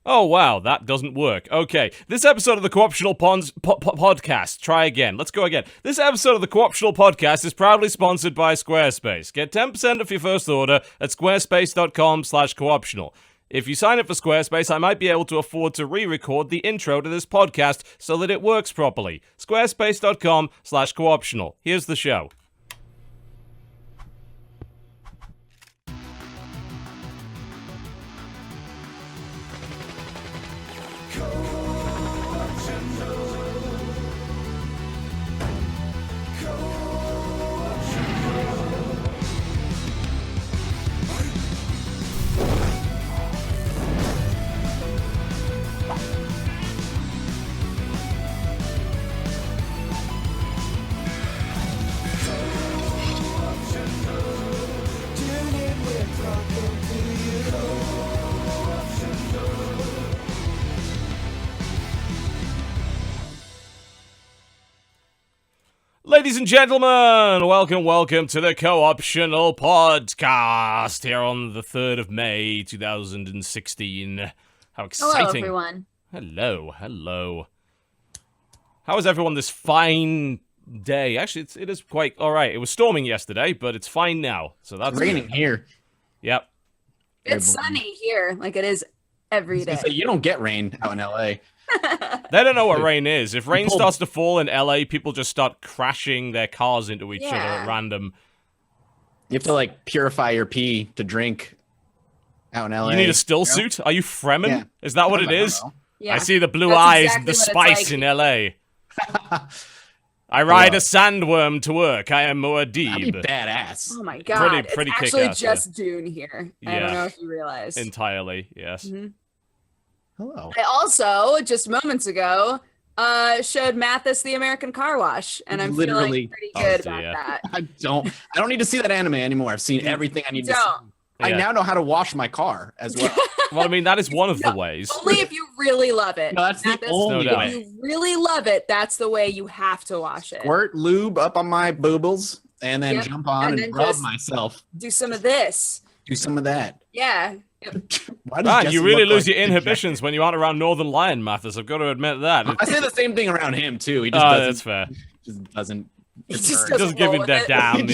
Oh, wow, that doesn't work. Okay, this episode of the Co-optional Podcast, try again. Let's go again. This episode of the Co-optional Podcast is proudly sponsored by Squarespace. Get 10% off your first order at squarespace.com/cooptional. If you sign up for Squarespace, I might be able to afford to re-record the intro to this podcast so that it works properly. Squarespace.com/cooptional. Here's the show. Ladies and gentlemen, welcome to the Co-optional Podcast here on the 3rd of May, 2016. How exciting. Hello, everyone. Hello. How is everyone this fine day? Actually, it is quite alright. It was storming yesterday, but it's fine now. So that's raining here. Yep. It's sunny here, like it is every day. So you don't get rain out in LA. They don't know what rain is. If rain starts to fall in LA, people just start crashing their cars into each other at random. You have to, like, purify your pee to drink out in LA. You need a still suit? Are you Fremen? Yeah. Is that what it is? Yeah. I see the blue eyes and the spice in LA. I ride a sandworm to work. I am Muad'Dib. That'd be badass. Oh my god. Pretty it's actually kick-ass, just Dune here. Yeah. I don't know if you realized. Entirely, yes. Mm-hmm. Hello. I also, just moments ago, showed Mathas the American Car Wash, and I'm feeling pretty good about that. I don't need to see that anime anymore. I've seen everything I need to see. I now know how to wash my car as well. Well, I mean, that is one of the ways. Only if you really love it. No, that's the only way. If you really love it, that's the way you have to wash it. Squirt lube up on my boobles, and then jump on and rub myself. Do some of this. Do some of that. Yeah. Man, you really lose your inhibitions when you aren't around Northern Lion, Mathas. I've got to admit that. I say the same thing around him, too. He just that's fair. Just doesn't. He just doesn't give him that down.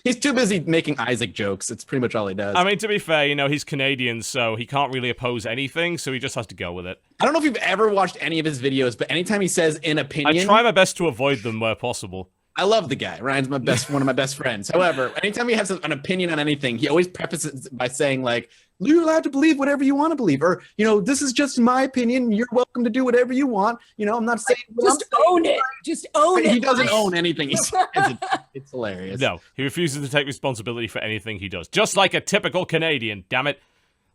He's too busy making Isaac jokes. It's pretty much all he does. I mean, to be fair, he's Canadian, so he can't really oppose anything, so he just has to go with it. I don't know if you've ever watched any of his videos, but anytime he says an opinion... I try my best to avoid them where possible. I love the guy. Ryan's one of my best friends. However, anytime he has an opinion on anything, he always prefaces it by saying, like, you're allowed to believe whatever you want to believe. Or, this is just my opinion. You're welcome to do whatever you want. I'm not saying... Just own it. Just own it. He doesn't own anything. It's hilarious. No, he refuses to take responsibility for anything he does. Just like a typical Canadian, damn it.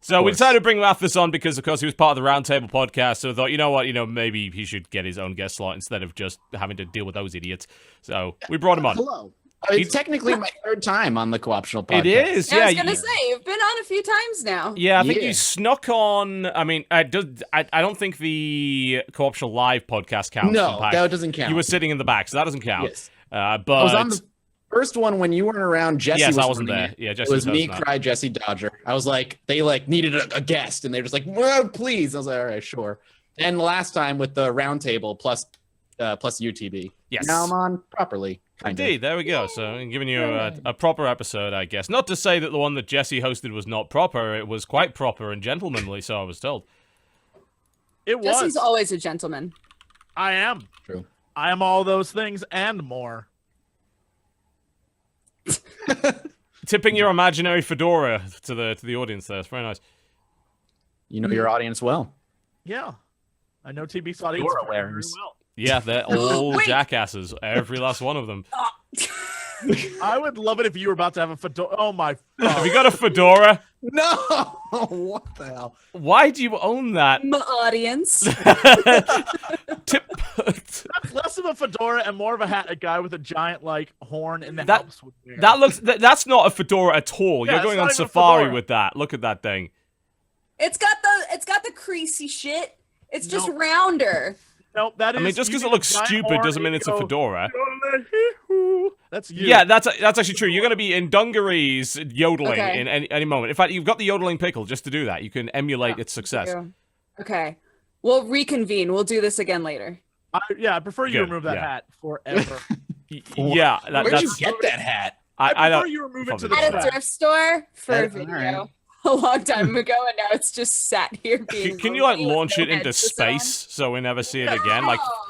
So we decided to bring Mathas on because, of course, he was part of the Roundtable podcast. So I thought, you know what, maybe he should get his own guest slot instead of just having to deal with those idiots. So we brought him on. Hello. It's technically my 3rd time on the Co-optional podcast. It is, yeah. I was gonna say you've been on a few times now. Yeah, I think you snuck on. I mean, I don't think the Co-optional Live podcast counts. No, that doesn't count. You were sitting in the back, so that doesn't count. Yes. But I was on the first one when you weren't around. Jesse I wasn't there. Yeah, Jesse it was me, Cry, Jesse, Dodger. I was like, they needed a guest, and they were just like, well, please. I was like, all right, sure. And last time with the Roundtable plus UTB. Yes. Now I'm on properly. Indeed, there we go. So I'm giving you a proper episode, I guess. Not to say that the one that Jesse hosted was not proper. It was quite proper and gentlemanly, so I was told. It was. Jesse's always a gentleman. I am. True. I am all those things and more. Tipping your imaginary fedora to the audience there. It's very nice. You know your audience well. Yeah. I know TB's audience very well. Yeah, they're all jackasses. Every last one of them. I would love it if you were about to have a fedora. Oh my! Have you got a fedora? No! What the hell? Why do you own that? My audience. That's less of a fedora and more of a hat. A guy with a giant horn in the house would wear. That's not a fedora at all. Yeah, you're going on safari with that. Look at that thing. It's got the creasy shit. It's just rounder. Nope, that is. I mean, just because it looks stupid doesn't mean it's a fedora. That's you. Yeah, that's actually true. You're going to be in dungarees yodeling in any moment. In fact, you've got the yodeling pickle just to do that. You can emulate its success. Okay. We'll reconvene. We'll do this again later. I prefer you Good, remove that yeah. hat forever. Yeah, Where'd you that's. get that hat? I I prefer don't. you remove it to probably the At a don't. back. thrift store for a Alright. video a long time ago, and now it's just sat here being. Can you like lonely with launch no it into heads to sit on? space so we never see it again? Like, Oh.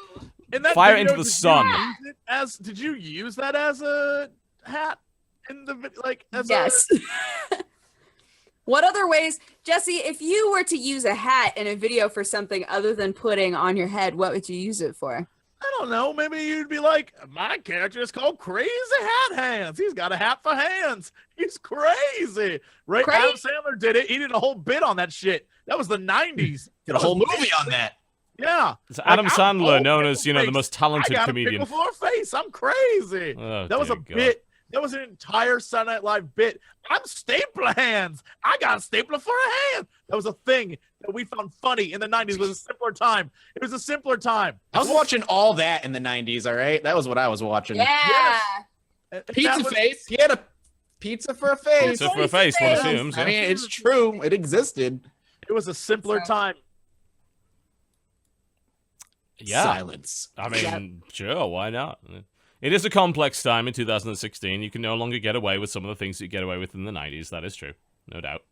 In that Fire video, into the did you sun. use it did you use that as a hat in the as Yes. What other ways, Jesse, if you were to use a hat in a video for something other than putting on your head, what would you use it for? I don't know. Maybe you'd be like, my character is called Crazy Hat Hands. He's got a hat for hands. He's crazy. Right? Crazy. Adam Sandler did it. He did a whole bit on that shit. That was the 90s. Did a whole movie on that. Yeah. it's Adam I'm Sandler, old known as, the face. most I talented got comedian. a pickle for a face. I'm crazy. Oh, That was a dear God. bit. That was an entire Saturday Night Live bit. I'm stapler hands. I got a stapler for a hand. That was a thing that we found funny in the 90s. It was a simpler time. It was a simpler time. I was watching all that in the 90s, all right? That was what I was watching. Yeah. Pizza That was- face. He had a pizza for a face. So for a face, one assumes. I Yeah. mean, it's true. It existed. It was a simpler time. Yeah. Silence. I mean, sure, why not? It is a complex time in 2016. You can no longer get away with some of the things that you get away with in the 90s. That is true. No doubt.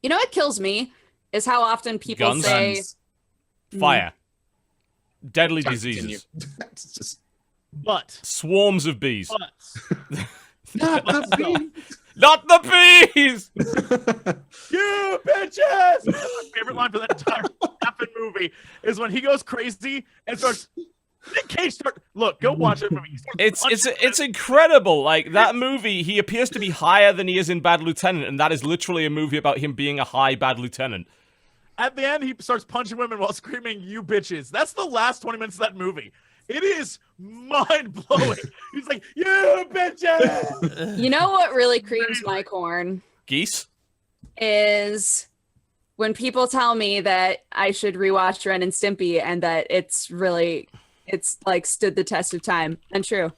You know what kills me is how often people Guns. say, Guns. Fire. Deadly Continue. diseases. It's just But. Swarms of bees. But. not the beat. Not the bees! You bitches! That's my favorite line for that entire effing movie is when he goes crazy and starts. Nick Cage look, go watch that movie. He starts punching It's incredible. Like, that movie, he appears to be higher than he is in Bad Lieutenant, and that is literally a movie about him being a high Bad Lieutenant. At the end, he starts punching women while screaming, "You bitches!" That's the last 20 minutes of that movie. It is mind blowing. He's like, "You bitches!" you know what really creams my corn Geese? is when people tell me that I should rewatch Ren and Stimpy and that it's like stood the test of time. Untrue.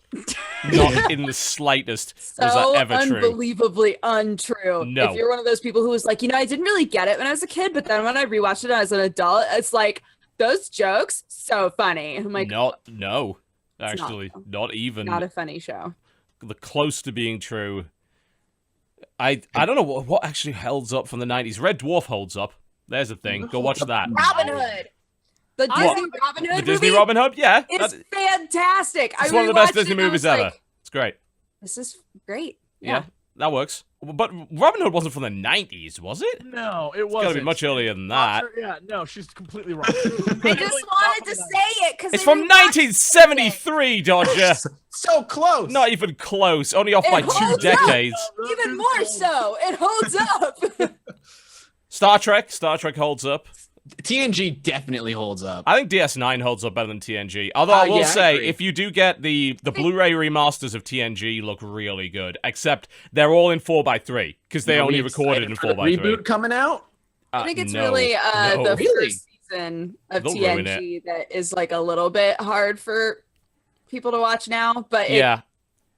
Not in the slightest. So Was that ever true? unbelievably untrue. No. If you're one of those people who was like, I didn't really get it when I was a kid, but then when I rewatched it as an adult, it's like, those jokes, so funny. I'm like, No. not, Actually, though. not even not a funny show. the close to being true. I don't know what actually holds up from the 90s. Red Dwarf holds up. There's a thing. Go watch that. Robin Hood. The Disney Robin Hood The Disney movie Robin Hood? Yeah. is fantastic. It's one of the best rewatched it Disney and I movies was ever. like, It's great. this is great. Yeah, that works. But Robin Hood wasn't from the 90s, was it? No, it It's gotta wasn't. be much earlier than that. Yeah, no, she's completely wrong. I just wanted to say it because It's from 1973, Dodger. So close. Not even close. Only off It by 2 holds up. decades. Even more so. It holds up. Star Trek holds up. TNG definitely holds up. I think DS9 holds up better than TNG. Although I will Yeah, I say, agree. if you do get the Blu-ray remasters of TNG, look really good. Except they're all in 4:3 because they only Nobody's recorded in excited for 4:3. the reboot coming out. I think it's No. really No. the Really? first season of They'll ruin TNG that is like a little bit hard for people to watch now, but Yeah.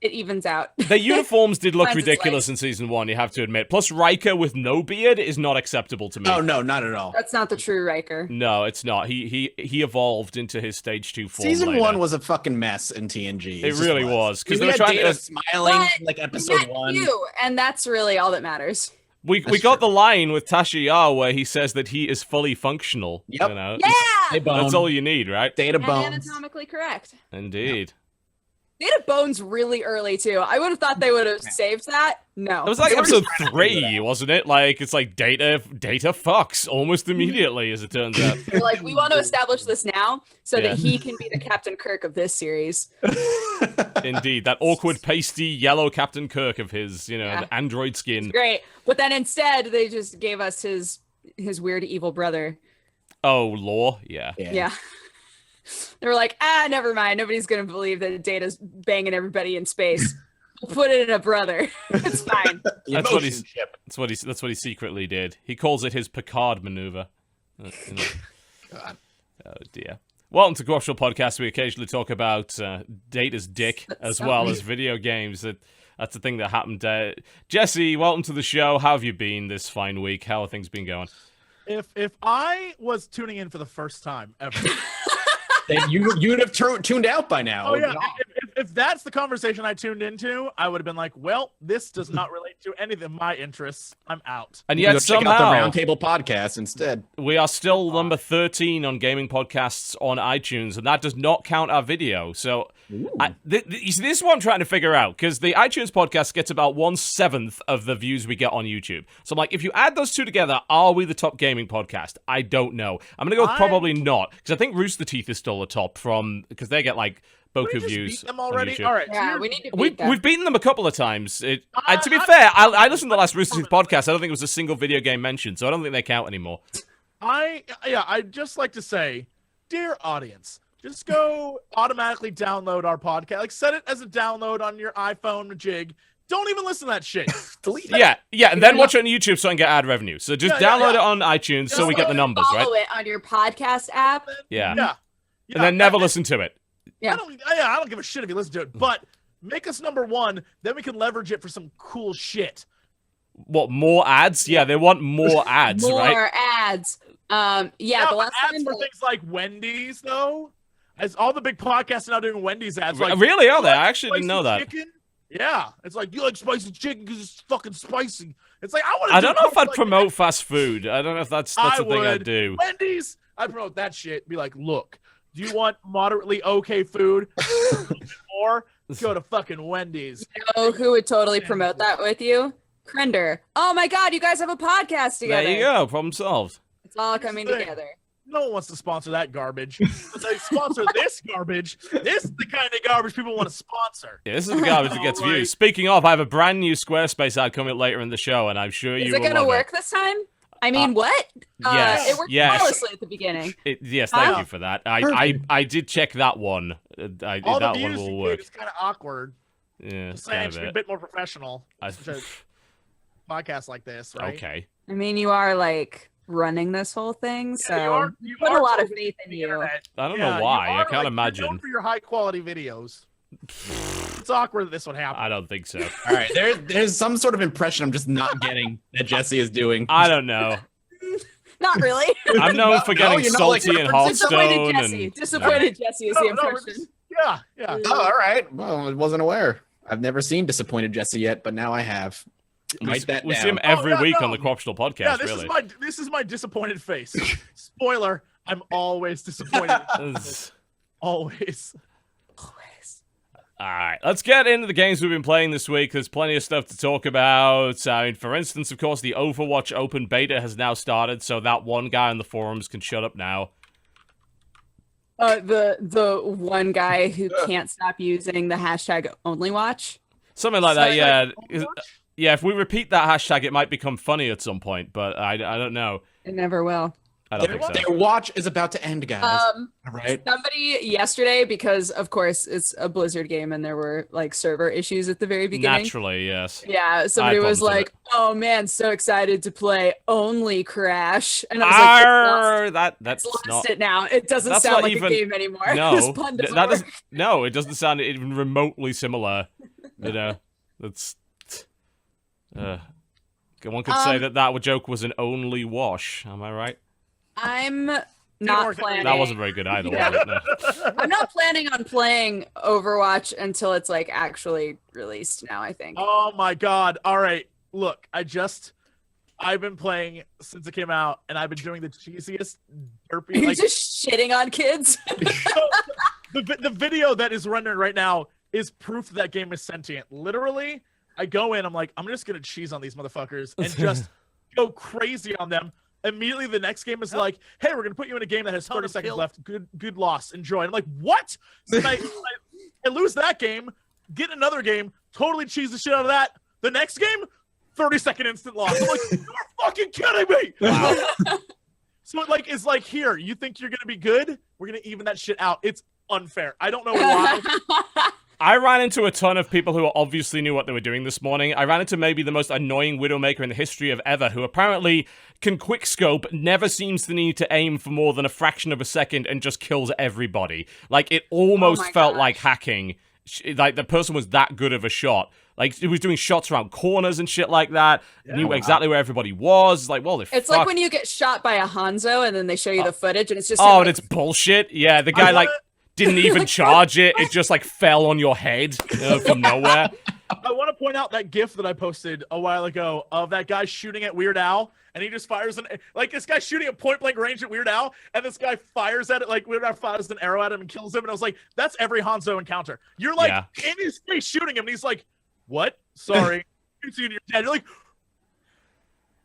it evens out. The uniforms did look Finds its ridiculous in season 1, you have to admit. Plus, Riker with no beard is not acceptable to me. Oh no, not at all. That's not the true Riker. No, it's not. He evolved into his stage 2 form Season later. 1 was a fucking mess in TNG. It just really was, 'cause they We were had trying to- Data smiling But like episode Met 1. you, and that's really all that matters. We That's got true. the line with Tasha Yar where he says that he is fully functional. Yep. You know? Yeah, Hey, Bone. That's all you need, right? Data and bones. anatomically correct. Indeed. They had bones really early too. I would have thought they would have saved that. No, It was like They were episode just trying to 3, figure it out. wasn't it? Like, it's like data fucks almost immediately, as it turns out. they're like, we want to establish this now so Yeah. that he can be the Captain Kirk of this series. Indeed. That awkward, pasty, yellow Captain Kirk of his, Yeah. the android skin. Great, but then instead they just gave us his weird evil brother. Oh, Law? Yeah. Yeah. They were like, never mind. Nobody's gonna believe that Data's banging everybody in space. We'll put it in a brother. It's fine. That's what Emotion chip. That's what he secretly did. He calls it his Picard maneuver. God. Oh dear. Welcome to Groffshell Podcast. We occasionally talk about Data's dick as well as video games. That's the thing that happened. Jesse, welcome to the show. How have you been this fine week? How have things been going? If I was tuning in for the first time ever, Then you'd have tuned out by now. oh yeah, if that's the conversation I tuned into, I would have been like, well, this does not relate to any of my interests. I'm out. And You yet go check out somehow the Roundtable podcast instead. we are still number 13 on gaming podcasts on iTunes, and that does not count our video. So you see, this is what I'm trying to figure out, because the iTunes podcast gets about 1/7 of the views we get on YouTube. So I'm like, if you add those two together, are we the top gaming podcast? I don't know. I'm gonna go with probably not, because I think Rooster Teeth is still the top because they get like We Boku just views. beat them on already. YouTube. All right. so Yeah, you're- we need to beat them. We've beaten them a couple of times. And to be fair, I listened to the last Rooster Teeth podcast. I don't think it was a single video game mentioned, so I don't think they count anymore. I'd just like to say, dear audience, just go automatically download our podcast. Like, set it as a download on your iPhone jig. Don't even listen to that shit. Delete it. Yeah, and then watch it on YouTube so I can get ad revenue. So just download it on iTunes so we get the numbers, right? Follow it on your podcast app. Yeah. Yeah. And then never listen to it. Yeah. I don't give a shit if you listen to it, but make us number one, then we can leverage it for some cool shit. What, more ads? Yeah, they want more ads, More right? ads. The But last ads time for things like Wendy's, though. As all the big podcasts are now doing Wendy's ads. Like, Really? Are you they? like I actually didn't know spicy that. chicken? Yeah. It's like, you like spicy chicken because it's fucking spicy. It's like, I want to I don't know if I'd promote fast food. I don't know if that's I the thing I'd would. do. Wendy's. I'd promote that shit. Be like, look, do you want moderately okay food? Or go to fucking Wendy's. Oh, who would totally promote that with you? Krender. Oh my god, you guys have a podcast together. There you go. Problem solved. It's all coming thing. together. No one wants to sponsor that garbage. But they sponsor this garbage. This is the kind of garbage people want to sponsor. Yeah, this is the garbage that gets Alright. views. Speaking of, I have a brand new Squarespace ad coming up later in the show, and I'm sure Is you it will gonna love work this time? I mean, what? yes, It worked yes. flawlessly at the beginning. Yes, thank Huh? you for that. I did check that one. All That the one views will you work. get is kind of awkward. Yeah, Just saying, kind should be a of bit more professional. it. Such a podcast like this, right? Okay. I mean, you are like running this whole thing, so Yeah, you put are a lot of totally faith in the you. internet. I don't Yeah, know you why. I are, can't like, you're imagine. known for your high quality videos. It's awkward that this would happen. I don't think so. All right, there's some sort of impression I'm just not getting that Jesse is doing. I don't know. Not really. I'm known for getting you're not, like, salty and referencing Disappointed Hearthstone Jesse. and Disappointed Jesse is the we're impression. just- yeah. Oh, all right. Well, I wasn't aware. I've never seen Disappointed Jesse yet, but now I have. Write that we down. see him every yeah, week no. on the Cropstal podcast. Yeah, this really. is my disappointed face. Spoiler, I'm always disappointed. Always. All right, let's get into the games we've been playing this week. There's plenty of stuff to talk about. I mean, for instance, of course, the Overwatch Open Beta has now started, so that one guy on the forums can shut up now. The one guy who can't stop using the hashtag onlywatch. Something like that, yeah. Overwatch? Yeah, if we repeat that hashtag, it might become funny at some point, but I don't know. It never will. I don't think so. Their watch is about to end, guys. All right. Somebody yesterday, because of course it's a Blizzard game and there were like server issues at the very beginning. Naturally, yes. Yeah, somebody I was bumped like, it. "Oh man, so excited to play Only Crash," and I was like, Arr, "It's that's lost not. it now. It doesn't That's sound not like even- a game anymore." No, This pun doesn't that work. doesn't. No, it doesn't sound even remotely similar. You know, that's. One could say that joke was an only wash. Am I right? I'm work not it. planning. That wasn't very good either. Was it? No. I'm not planning on playing Overwatch until it's like actually released now, I think. Oh my god. All right. Look, I've been playing since it came out, and I've been doing the cheesiest, derpy. You're Like, just shitting on kids. the video that is rendering right now is proof that game is sentient. Literally, I go in, I'm like, I'm just gonna cheese on these motherfuckers and just go crazy on them. Immediately, the next game is like, "Hey, we're gonna put you in a game that has 30 seconds left. Good loss. Enjoy." And I'm like, "What?" So then I lose that game, get another game, totally cheese the shit out of that. The next game, 30-second instant loss. I'm like, "You're fucking kidding me!" So it's like, here, you think you're gonna be good? We're gonna even that shit out. It's unfair. I don't know why. I ran into a ton of people who obviously knew what they were doing this morning. I ran into maybe the most annoying Widowmaker in the history of ever, who apparently can quickscope, never seems to need to aim for more than a fraction of a second, and just kills everybody. Like, it almost Oh my felt gosh. like hacking. Like, the person was that good of a shot. Like, it was doing shots around corners and shit like that. It knew exactly where everybody was. It's like, well, it's like when you get shot by a Hanzo and then they show you the footage and it's just and it's bullshit. Yeah, the guy like didn't even charge it. It just like fell on your head from nowhere. I want to point out that GIF that I posted a while ago of that guy shooting at Weird Al, and he just fires this guy shooting at point blank range at Weird Al, and this guy fires at it like Weird Al fires an arrow at him and kills him, and I was like, that's every Hanzo encounter. You're like in his face shooting him, and he's like, what? Sorry, you're dead. You're like,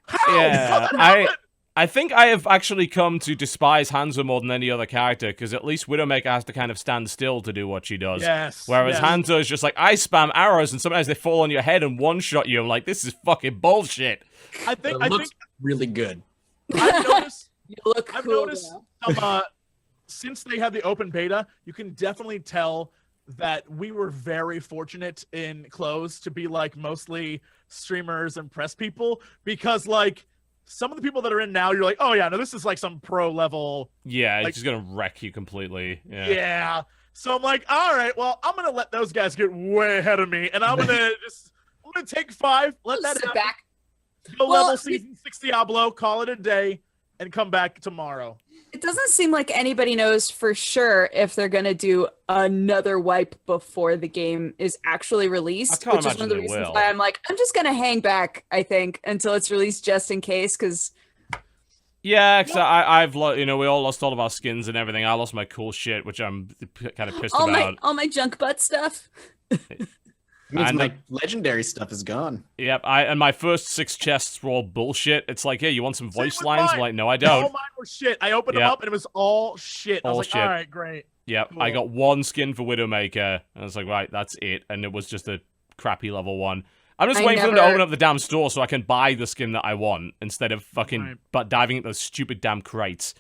how? Yeah, I think I have actually come to despise Hanzo more than any other character, because at least Widowmaker has to kind of stand still to do what she does. Yes. Whereas Hanzo is just like, I spam arrows, and sometimes they fall on your head and one-shot you. I'm like, this is fucking bullshit. I think really good. I've noticed. I've noticed some, since they had the open beta, you can definitely tell that we were very fortunate in close to be like mostly streamers and press people, because like some of the people that are in now, you're like, oh yeah, no, this is like some pro level. Yeah, like, it's just gonna wreck you completely. Yeah. So I'm like, all right, well, I'm gonna let those guys get way ahead of me, and I'm gonna take 5, let that happen. Back. Go level season 6 Diablo, call it a day, and come back tomorrow. It doesn't seem like anybody knows for sure if they're going to do another wipe before the game is actually released, which is one of the reasons why I'm like, I'm just going to hang back, I think, until it's released just in case, because... Yeah, because I've we all lost all of our skins and everything. I lost my cool shit, which I'm kind of pissed about. All my junk butt stuff. Means my legendary stuff is gone. Yep, and my first 6 chests were all bullshit. It's like, hey, you want some voice lines? I'm like, no, I don't. All mine were shit. I opened them up and it was all shit. I was like, all right, great. Yep, cool. I got 1 skin for Widowmaker, and I was like, right, that's it. And it was just a crappy level 1. I'm just waiting for them to open up the damn store so I can buy the skin that I want instead of fucking diving into those stupid damn crates.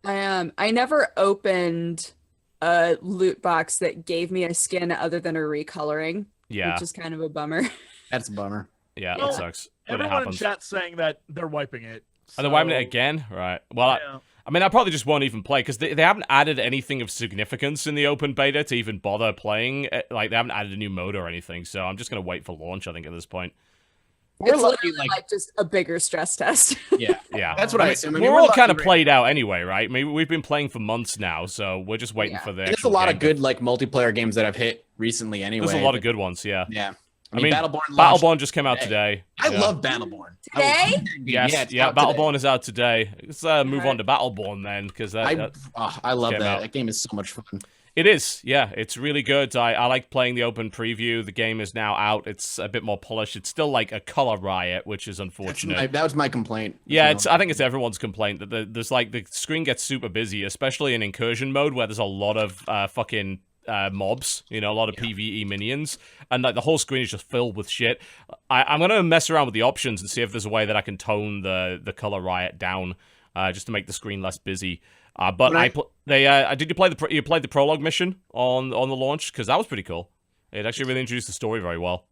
I never opened a loot box that gave me a skin other than a recoloring. Yeah. Which is kind of a bummer. That's a bummer. Yeah, that sucks. Everyone in chat's saying that they're wiping it. So... Are they wiping it again? Right. Well, I mean, I probably just won't even play, because they haven't added anything of significance in the open beta to even bother playing. Like, they haven't added a new mode or anything, so I'm just going to wait for launch, I think, at this point. It's literally like just a bigger stress test. Yeah. That's what I assume. We're all kind of played out anyway, right? I mean, we've been playing for months now, so we're just waiting for the. There's a lot of good like multiplayer games that I've hit recently. Anyway, there's a lot of good ones. Yeah. Yeah. I mean, Battleborn just came out today. I love Battleborn. Today? Yes. Yeah. Battleborn is out today. Let's move on to Battleborn then, because I love that. That game is so much fun. It is, yeah. It's really good. I like playing the open preview. The game is now out. It's a bit more polished. It's still like a color riot, which is unfortunate. That was my complaint. Yeah, I think it's everyone's complaint that there's like the screen gets super busy, especially in incursion mode where there's a lot of fucking mobs, a lot of PvE minions, and like the whole screen is just filled with shit. I'm gonna mess around with the options and see if there's a way that I can tone the color riot down, just to make the screen less busy. But did you play the prologue mission on the launch? Because that was pretty cool. It actually really introduced the story very well.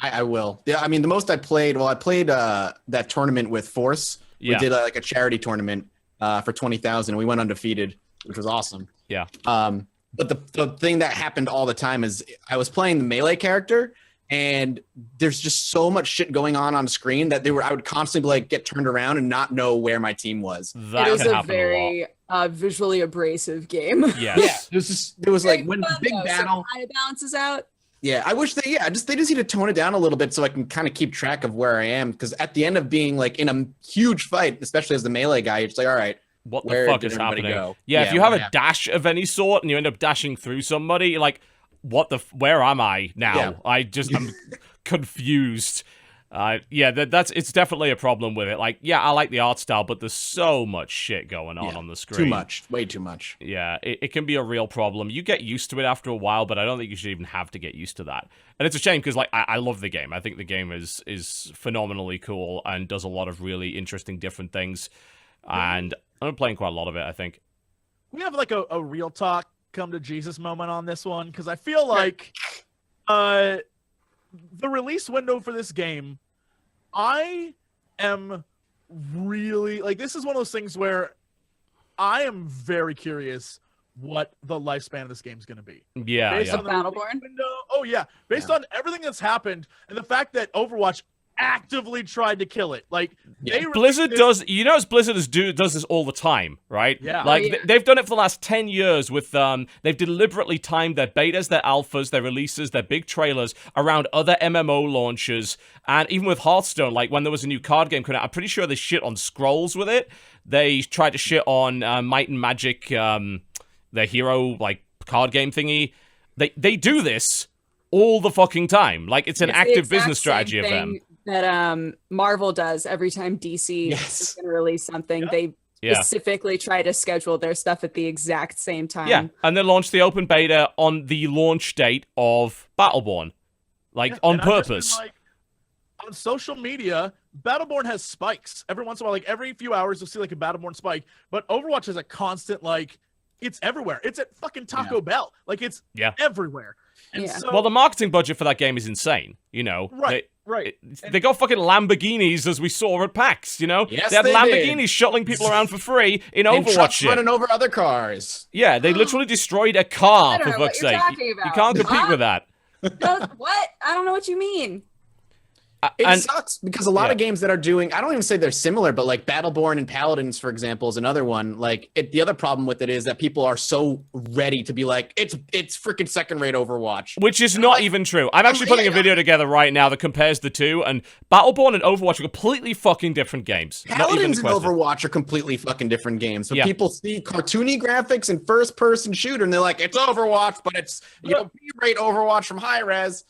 I will. Yeah, I mean the most I played that tournament with Force. We did like a charity tournament for 20,000. We went undefeated, which was awesome. Yeah. But the thing that happened all the time is I was playing the melee character, and there's just so much shit going on screen that I would constantly like get turned around and not know where my team was. It was a very visually abrasive game. Yes. Yeah. There was like when the big battle kind of balances out. Yeah, I wish they just need to tone it down a little bit so I can kind of keep track of where I am, because at the end of being like in a huge fight, especially as the melee guy, you're just like, all right, what the fuck is happening? Yeah, if you have a dash of any sort and you end up dashing through somebody, you're like, where am I now? Yeah. I'm confused. It's definitely a problem with it. Like, yeah, I like the art style, but there's so much shit going on the screen. Too much. Way too much. Yeah, it can be a real problem. You get used to it after a while, but I don't think you should even have to get used to that. And it's a shame, because like I love the game. I think the game is phenomenally cool and does a lot of really interesting different things. And I'm playing quite a lot of it, I think. We have like a real talk come to Jesus moment on this one, because I feel like the release window for this game, I am really like, this is one of those things where I am very curious what the lifespan of this game is going to be. Yeah, based yeah. on the Battleborn? window. Oh yeah, based on everything that's happened and the fact that Overwatch actively tried to kill it. Like Blizzard does, you know, as Blizzard does this all the time, right? Yeah. Like they've done it for the last 10 years with they've deliberately timed their betas, their alphas, their releases, their big trailers around other MMO launches, and even with Hearthstone, like when there was a new card game coming out, I'm pretty sure they shit on Scrolls with it. They tried to shit on Might and Magic, their hero like card game thingy. They do this all the fucking time. Like it's an active business strategy of them. That Marvel does every time DC is going to release something. They specifically try to schedule their stuff at the exact same time. Yeah, and they launched the open beta on the launch date of Battleborn, like on purpose. On social media, Battleborn has spikes. Every once in a while, like every few hours, you'll see like a Battleborn spike. But Overwatch is a constant, like, it's everywhere. It's at fucking Taco Bell. Like, it's everywhere. And so, well, the marketing budget for that game is insane, you know. Right. They got fucking Lamborghinis, as we saw at PAX, you know? Yes, they had they Lamborghinis did. shuttling people around for free in and Overwatch trucks shit. running over other cars. Yeah, they literally destroyed a car, for fuck's sake. talking about. You can't compete with that. No, what? I don't know what you mean. It sucks because a lot of games that are doing, I don't even say they're similar, but like Battleborn and Paladins, for example, is another one. Like the other problem with it is that people are so ready to be like, it's freaking second-rate Overwatch. Which is not even true. I'm actually putting a video together right now that compares the two, and Battleborn and Overwatch are completely fucking different games. Paladins and Overwatch are completely fucking different games. So people see cartoony graphics and first-person shooter, and they're like, it's Overwatch, but it's, you know, B-rate Overwatch from high-res.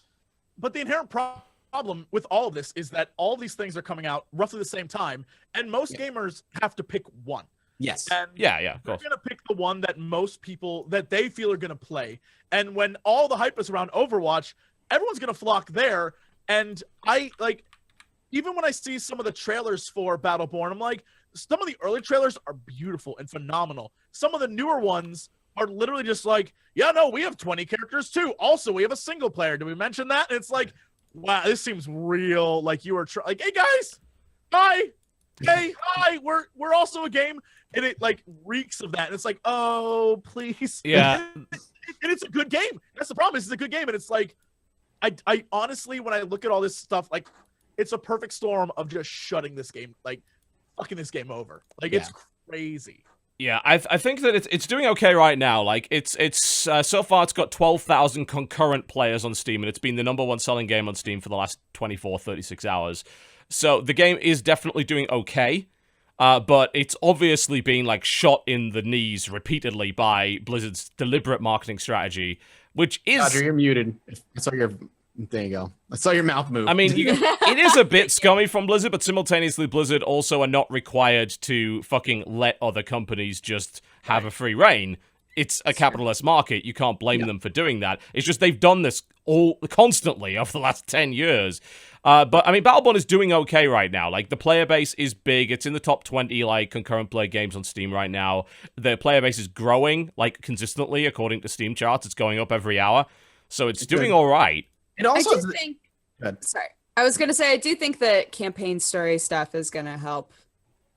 But the inherent problem with all of this is that all these things are coming out roughly the same time, and most gamers have to pick one. Yes. And they're going to pick the one that most people that they feel are going to play. And when all the hype is around Overwatch, everyone's going to flock there. And I like, even when I see some of the trailers for Battleborn, I'm like, some of the early trailers are beautiful and phenomenal. Some of the newer ones are literally just like, yeah, no, we have 20 characters too. Also, we have a single player. Did we mention that? And it's like, wow, this seems real. Like you were like, hey guys, hi, hey, hi. We're also a game, and it like reeks of that. And it's like, oh, please, yeah. And it's a good game. That's the problem. It's a good game, and it's like, I honestly, when I look at all this stuff, like, it's a perfect storm of just shutting this game, like, fucking this game over. Like, it's crazy. Yeah, I think that it's doing okay right now. Like it's so far it's got 12,000 concurrent players on Steam, and it's been the #1 selling game on Steam for the last 36 hours. So the game is definitely doing okay, but it's obviously being like shot in the knees repeatedly by Blizzard's deliberate marketing strategy, which is. Roger, you're muted. I saw your. There you go. I saw your mouth move. I mean, it is a bit scummy from Blizzard, but simultaneously Blizzard also are not required to fucking let other companies just have a free reign. It's a capitalist market. You can't blame them for doing that. It's just they've done this constantly over the last 10 years. But, I mean, Battleborn is doing okay right now. Like, the player base is big. It's in the top 20, like, concurrent play games on Steam right now. The player base is growing, like, consistently, according to Steam charts. It's going up every hour. So it's doing all right. It also sorry. I was going to say, I do think that campaign story stuff is going to help.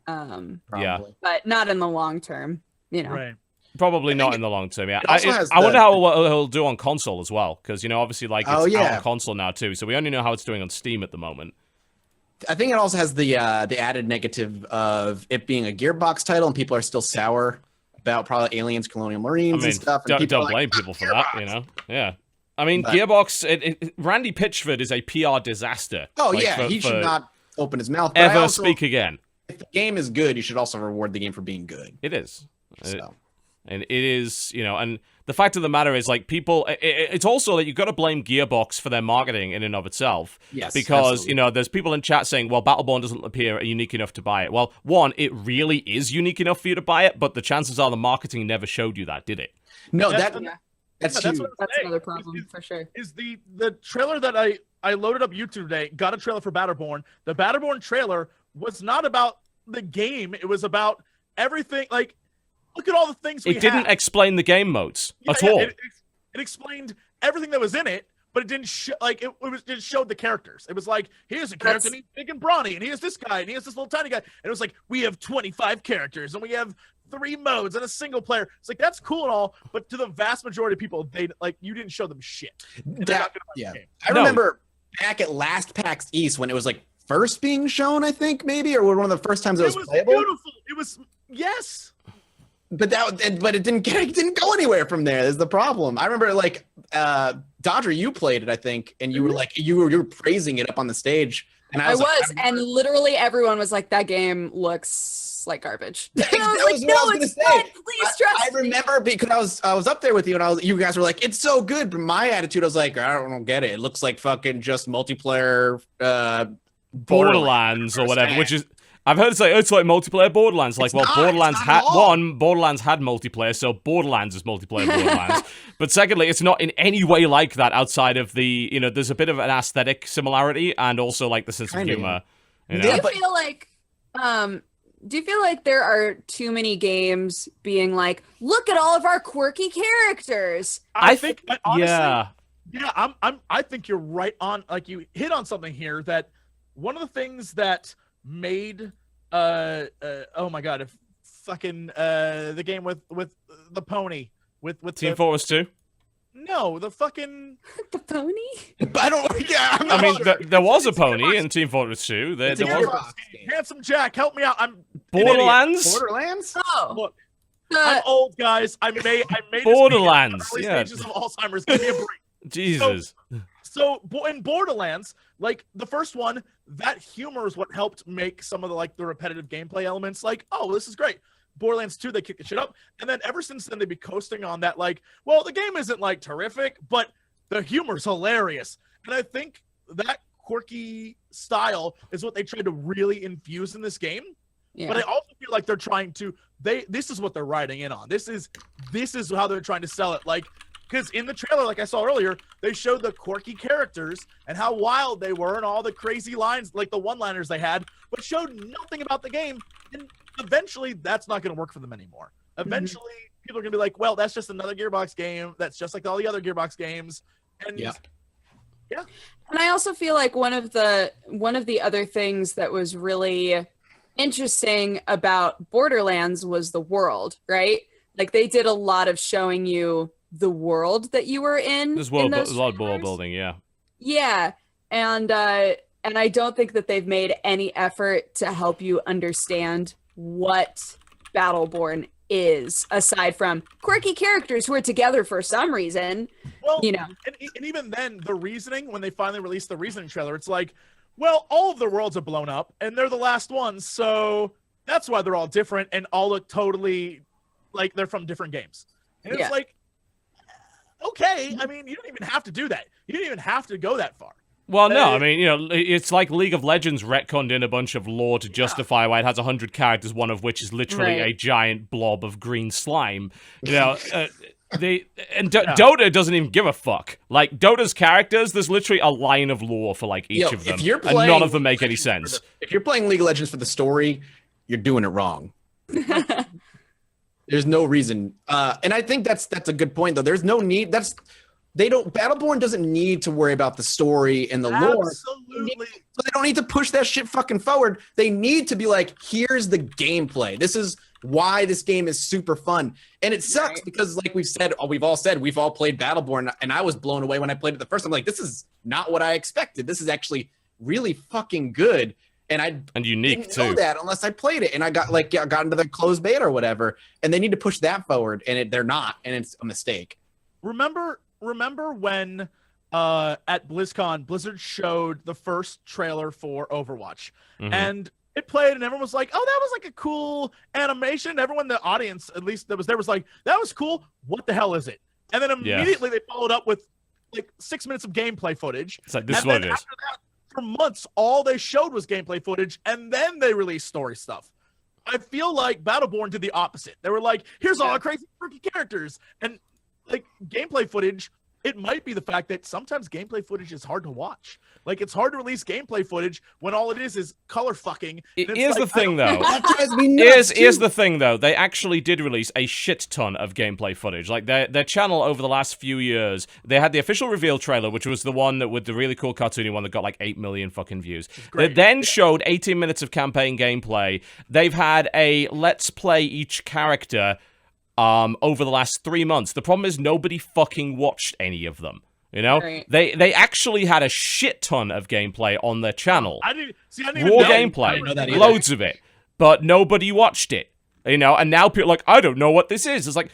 Probably. But not in the long term, you know. Right. Probably not in the long term, yeah. I wonder how he'll do on console as well, because, you know, obviously, like, it's out on console now, too, so we only know how it's doing on Steam at the moment. I think it also has the added negative of it being a Gearbox title, and people are still sour about probably Aliens, Colonial Marines, and stuff. And don't blame people for that, you know? Yeah. I mean, Gearbox, Randy Pitchford is a PR disaster. Oh, like, he should not open his mouth. Ever speak again. If the game is good, you should also reward the game for being good. It is. So. And it is, you know, and the fact of the matter is, like, people, it's also that you've got to blame Gearbox for their marketing in and of itself. Yes, because, absolutely. you know, there's people in chat saying, well, Battleborn doesn't appear unique enough to buy it. Well, one, it really is unique enough for you to buy it, but the chances are the marketing never showed you that, did it? No, That's that's another problem for sure. Is the trailer that I loaded up YouTube today, got a trailer for Battleborn. The Battleborn trailer was not about the game. It was about everything. Like, look at all the things it didn't explain the game modes at all. It explained everything that was in it, but it didn't it showed the characters. It was like, here's a character, and he's big and brawny, and here's this guy, and here's this little tiny guy. And it was like, we have 25 characters, and we have 3 modes and a single player. It's like, that's cool and all, but to the vast majority of people, they like, you didn't show them shit. I remember back at last PAX East when it was like first being shown, I think maybe, or one of the first times it was playable. Beautiful. It was yes. But it didn't go anywhere from there. Is the problem. I remember like Dodger, you played it, I think, and you were like you were praising it up on the stage. And I was and literally everyone was like, that game looks like garbage. I was like, no, it's fun. Please trust me. I remember because I was up there with you, and you guys were like, it's so good. But my attitude, I was like, I don't get it. It looks like fucking just multiplayer Borderlands or whatever, which is. I've heard it's like multiplayer Borderlands. Like, Borderlands had multiplayer, so Borderlands is multiplayer Borderlands. But secondly, it's not in any way like that outside of the, there's a bit of an aesthetic similarity and also like the sense of humor. Do you feel like there are too many games being like, look at all of our quirky characters? I think honestly, I think you're right on. Like, you hit on something here that one of the things that made oh my god, if fucking the game with the pony with Team Fortress 2. No, the fucking the pony. I don't. Yeah, I mean, there was a pony in Team Fortress 2. There was. Handsome Jack, help me out. I'm Borderlands. Borderlands. Oh, look, I'm old, guys. I may Borderlands. Early stages of Alzheimer's. Give me a break. Jesus. So in Borderlands, like the first one, that humor is what helped make some of the repetitive gameplay elements like, oh, this is great. Borderlands 2, they kick the shit up. And then ever since then, they'd be coasting on that, like, well, the game isn't like terrific, but the humor's hilarious. And I think that quirky style is what they tried to really infuse in this game. Yeah. But I also feel like they're trying to, this is what they're riding in on. This is how they're trying to sell it. Like, because in the trailer, like I saw earlier, they showed the quirky characters and how wild they were and all the crazy lines, like the one-liners they had, but showed nothing about the game. And eventually, that's not going to work for them anymore. Eventually, people are going to be like, well, that's just another Gearbox game. That's just like all the other Gearbox games. And yeah. And I also feel like one of the other things that was really interesting about Borderlands was the world, right? Like, they did a lot of showing you the world that you were in. There's a lot of world building, yeah. Yeah, and I don't think that they've made any effort to help you understand what Battleborn is, aside from quirky characters who are together for some reason. Well, and even then, the reasoning, when they finally released the reasoning trailer, it's like, well, all of the worlds are blown up, and they're the last ones, so that's why they're all different and all look totally like they're from different games. And it's like, okay, I mean, you don't even have to do that. You didn't even have to go that far. Well, no, I mean, it's like League of Legends retconned in a bunch of lore to justify why it has 100 characters, one of which is literally a giant blob of green slime. Dota doesn't even give a fuck. Like, Dota's characters, there's literally a line of lore for like each of them, and none of them make any sense. If you're playing League of Legends for the story, you're doing it wrong. There's no reason, and I think that's a good point though. There's no need. Battleborn doesn't need to worry about the story and the lore. Absolutely. So they don't need to push that shit fucking forward. They need to be like, here's the gameplay. This is why this game is super fun. And it sucks because, like we've all played Battleborn, and I was blown away when I played it the first time. Like, this is not what I expected. This is actually really fucking good. And unique didn't know that unless I played it, and I got into the closed beta or whatever. And they need to push that forward, and they're not, and it's a mistake. Remember when at BlizzCon, Blizzard showed the first trailer for Overwatch, and it played, and everyone was like, "Oh, that was like a cool animation." Everyone in the audience, at least that was there, was like, "That was cool. What the hell is it?" And then immediately they followed up with like 6 minutes of gameplay footage. It's like, this is what it is. After that, for months, all they showed was gameplay footage, and then they released story stuff. I feel like Battleborn did the opposite. They were like, here's all our crazy quirky characters. And like gameplay footage it might be the fact that sometimes gameplay footage is hard to watch. Like, it's hard to release gameplay footage when all it is color fucking. Here's the thing, though. Here's the thing, though. They actually did release a shit ton of gameplay footage. Like, their channel over the last few years, they had the official reveal trailer, which was the one that with the really cool cartoony one that got like 8 million fucking views. They then showed 18 minutes of campaign gameplay. They've had a let's play each character over the last 3 months. The problem is nobody fucking watched any of them. You know, right. They actually had a shit ton of gameplay on their channel. I didn't even raw know. gameplay, loads of it, but nobody watched it. You know, and now people are like, I don't know what this is. It's like,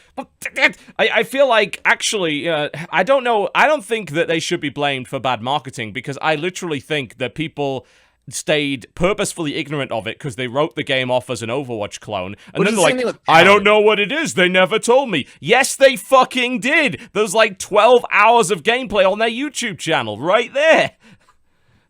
I feel like actually, I don't know. I don't think that they should be blamed for bad marketing because I literally think that people stayed purposefully ignorant of it because they wrote the game off as an Overwatch clone, and then they're like, I don't know what it is, they never told me. Yes, they fucking did. There's like 12 hours of gameplay on their YouTube channel right there.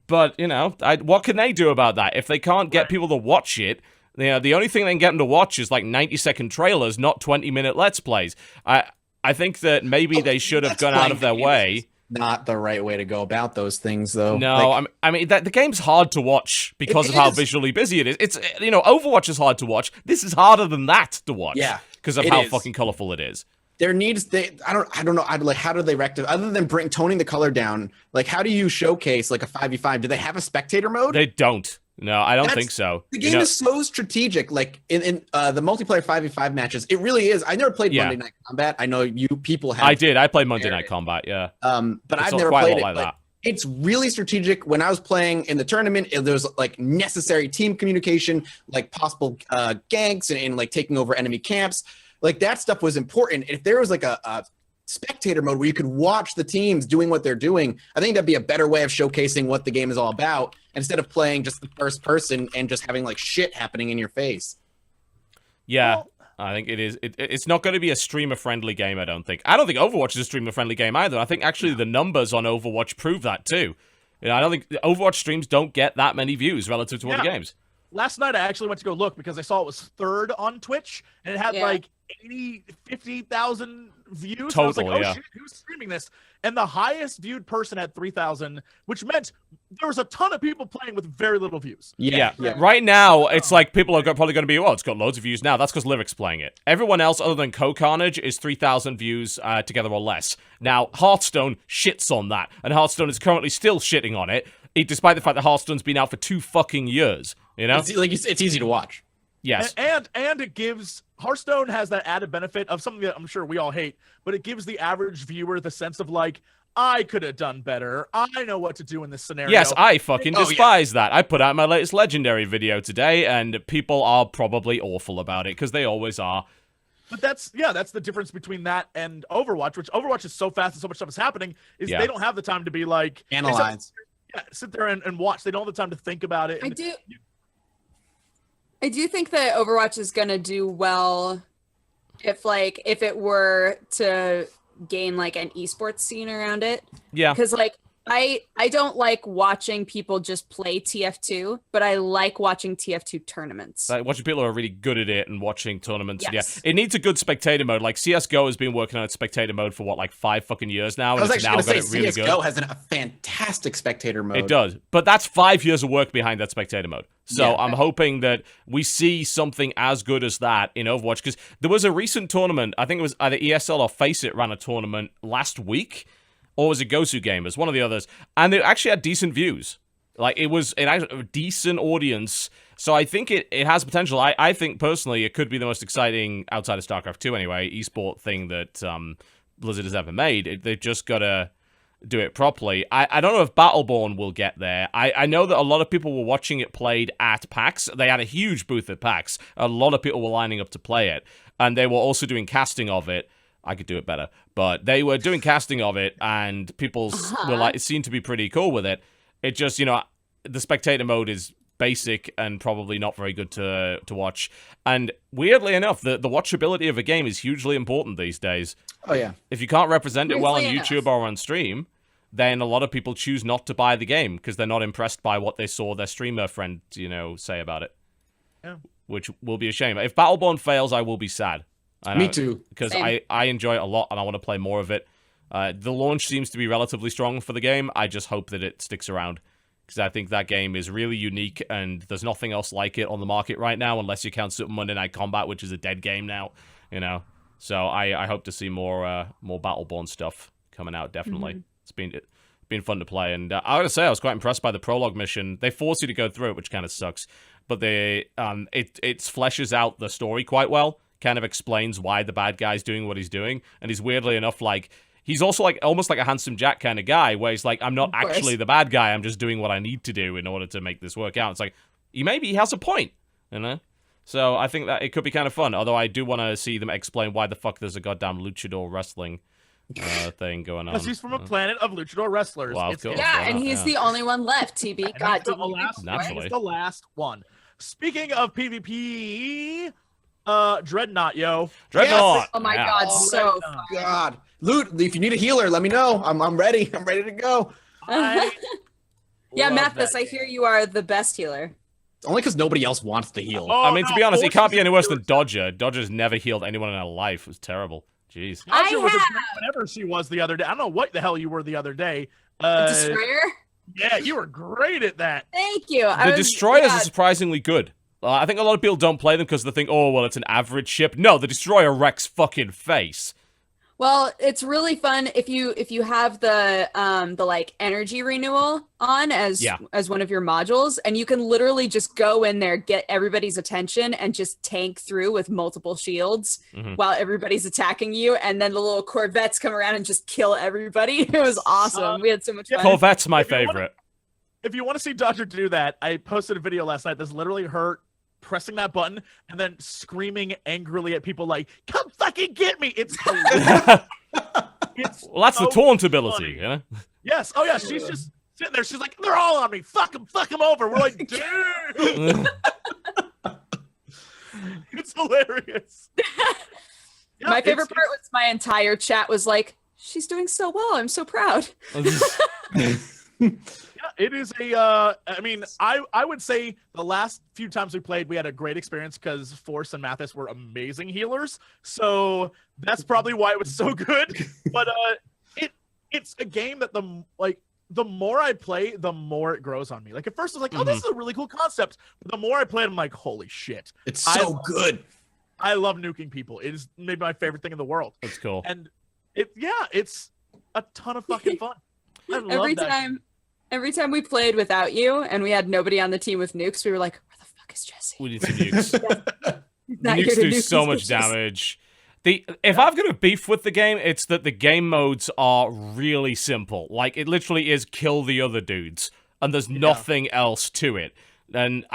But, you know, what can they do about that? If they can't get people to watch it, you know, the only thing they can get them to watch is like 90-second trailers, not 20-minute Let's Plays. I think that maybe they should have gone out of their way. Not the right way to go about those things, though. No, like, I mean, the game's hard to watch because of how visually busy it is. It's, you know, Overwatch is hard to watch. This is harder than that to watch. Yeah, because of how fucking colorful it is. There needs I don't know. Like, how do they rectify other than toning the color down? Like, how do you showcase like a 5v5? Do they have a spectator mode? They don't. No, I don't think so. The game is so strategic. Like in the multiplayer 5v5 matches, it really is. I never played Monday Night Combat. I know you people have. I did. I played Monday Night Combat. Yeah. But I've never played it. Like that. It's really strategic. When I was playing in the tournament, there was like necessary team communication, like possible ganks and like taking over enemy camps. Like that stuff was important. If there was like a spectator mode where you could watch the teams doing what they're doing, I think that'd be a better way of showcasing what the game is all about instead of playing just the first person and just having like shit happening in your face. Yeah, well, I think it is. It's not going to be a streamer-friendly game, I don't think. I don't think Overwatch is a streamer-friendly game either. I think actually the numbers on Overwatch prove that too. You know, I don't think Overwatch streams don't get that many views relative to other games. Last night I actually went to go look because I saw it was third on Twitch and it had like 50,000 views. Totally, I was like, oh shit, who's streaming this? And the highest viewed person had 3,000, which meant there was a ton of people playing with very little views. Yeah. Right now, it's like people are probably going to be, well, it's got loads of views now. That's because Lyric's playing it. Everyone else other than Co-Carnage is 3,000 views together or less. Now, Hearthstone shits on that, and Hearthstone is currently still shitting on it, despite the fact that Hearthstone's been out for 2 fucking years. You know, it's easy to watch. Yes, and it gives Hearthstone has that added benefit of something that I'm sure we all hate, but it gives the average viewer the sense of like, I could have done better. I know what to do in this scenario. Yes, I fucking despise that. I put out my latest Legendary video today, and people are probably awful about it because they always are. But that's the difference between that and Overwatch, which Overwatch is so fast and so much stuff is happening, is they don't have the time to be like analyze. Sit there and watch. They don't have the time to think about it. I do think that Overwatch is gonna do well if it were to gain like an esports scene around it. Yeah. Because like I don't like watching people just play TF2, but I like watching TF2 tournaments. Like watching people who are really good at it and watching tournaments. Yes. Yeah, it needs a good spectator mode. Like CS:GO has been working on its spectator mode for like 5 fucking years now. I was and actually going to say really CS:GO has a fantastic spectator mode. It does, but that's 5 years of work behind that spectator mode. So I'm hoping that we see something as good as that in Overwatch, because there was a recent tournament. I think it was either ESL or Faceit ran a tournament last week. Or was it Gosu Gamers? One of the others. And they actually had decent views. Like, it had a decent audience. So I think it has potential. I think, personally, it could be the most exciting, outside of StarCraft 2 anyway, esport thing that Blizzard has ever made. They've just got to do it properly. I don't know if Battleborn will get there. I know that a lot of people were watching it played at PAX. They had a huge booth at PAX. A lot of people were lining up to play it. And they were also doing casting of it. I could do it better, but they were doing casting of it, and people were like, it seemed to be pretty cool with it. It just, you know, the spectator mode is basic and probably not very good to watch. And weirdly enough, the watchability of a game is hugely important these days. Oh yeah. If you can't represent it well on YouTube or on stream, then a lot of people choose not to buy the game because they're not impressed by what they saw their streamer friend, you know, say about it. Yeah. Which will be a shame. If Battleborn fails, I will be sad. Me too. Because I enjoy it a lot and I want to play more of it. The launch seems to be relatively strong for the game. I just hope that it sticks around, because I think that game is really unique, and there's nothing else like it on the market right now, unless you count Super Monday Night Combat, which is a dead game now, you know. So I hope to see more Battleborn stuff coming out, definitely. It's been fun to play, and I gotta say, I was quite impressed by the prologue mission. They force you to go through it, which kind of sucks, but it fleshes out the story quite well, kind of explains why the bad guy's doing what he's doing, and he's weirdly enough, like, he's also like almost like a Handsome Jack kind of guy, where he's like, I'm not actually the bad guy, I'm just doing what I need to do in order to make this work out. It's like, he has a point, you know? So I think that it could be kind of fun, although I do want to see them explain why the fuck there's a goddamn luchador wrestling thing going on. Because he's from a planet of luchador wrestlers. Well, of course, yeah, and he's the only one left, TB. God, he's the last one. Speaking of PvP, Dreadnought, yo. Dreadnought! Yes. Oh my god, so fun. God. Loot, if you need a healer, let me know. I'm ready. I'm ready to go. Yeah, Mathas, I hear you are the best healer. Only because nobody else wants to heal. I mean, to be honest, he can't be any worse than Dodger. Dodger's never healed anyone in her life. It was terrible. Jeez. Dodger was whatever she was the other day. I don't know what the hell you were the other day. Destroyer? Yeah, you were great at that. Thank you. The Destroyers are surprisingly good. I think a lot of people don't play them because they think, oh, well, it's an average ship. No, the Destroyer wrecks fucking face. Well, it's really fun if you have the like energy renewal on as one of your modules, and you can literally just go in there, get everybody's attention, and just tank through with multiple shields while everybody's attacking you, and then the little Corvettes come around and just kill everybody. It was awesome. We had so much fun. Corvette's my favorite. If you want to see Dodger do that, I posted a video last night that's literally her pressing that button and then screaming angrily at people like, come fucking get me. It's hilarious. Well, that's so the taunt ability, you know? Yes. Oh, yeah. She's just sitting there. She's like, they're all on me. Fuck them over. We're like, dude. It's hilarious. Yeah, my favorite part was my entire chat was like, she's doing so well. I'm so proud. Yeah, it is a, I mean, I would say the last few times we played, we had a great experience because Force and Mathas were amazing healers. So that's probably why it was so good. But it's a game that the more I play, the more it grows on me. Like at first I was like, oh, this is a really cool concept. But the more I play it, I'm like, holy shit. It's so good. I love nuking people. It is maybe my favorite thing in the world. That's cool. And it's a ton of fucking fun. I love Every time we played without you and we had nobody on the team with nukes, we were like, where the fuck is Jesse? We need some nukes. Nukes do so much damage. If I've got a beef with the game, it's that the game modes are really simple. Like, it literally is kill the other dudes, and there's nothing else to it. And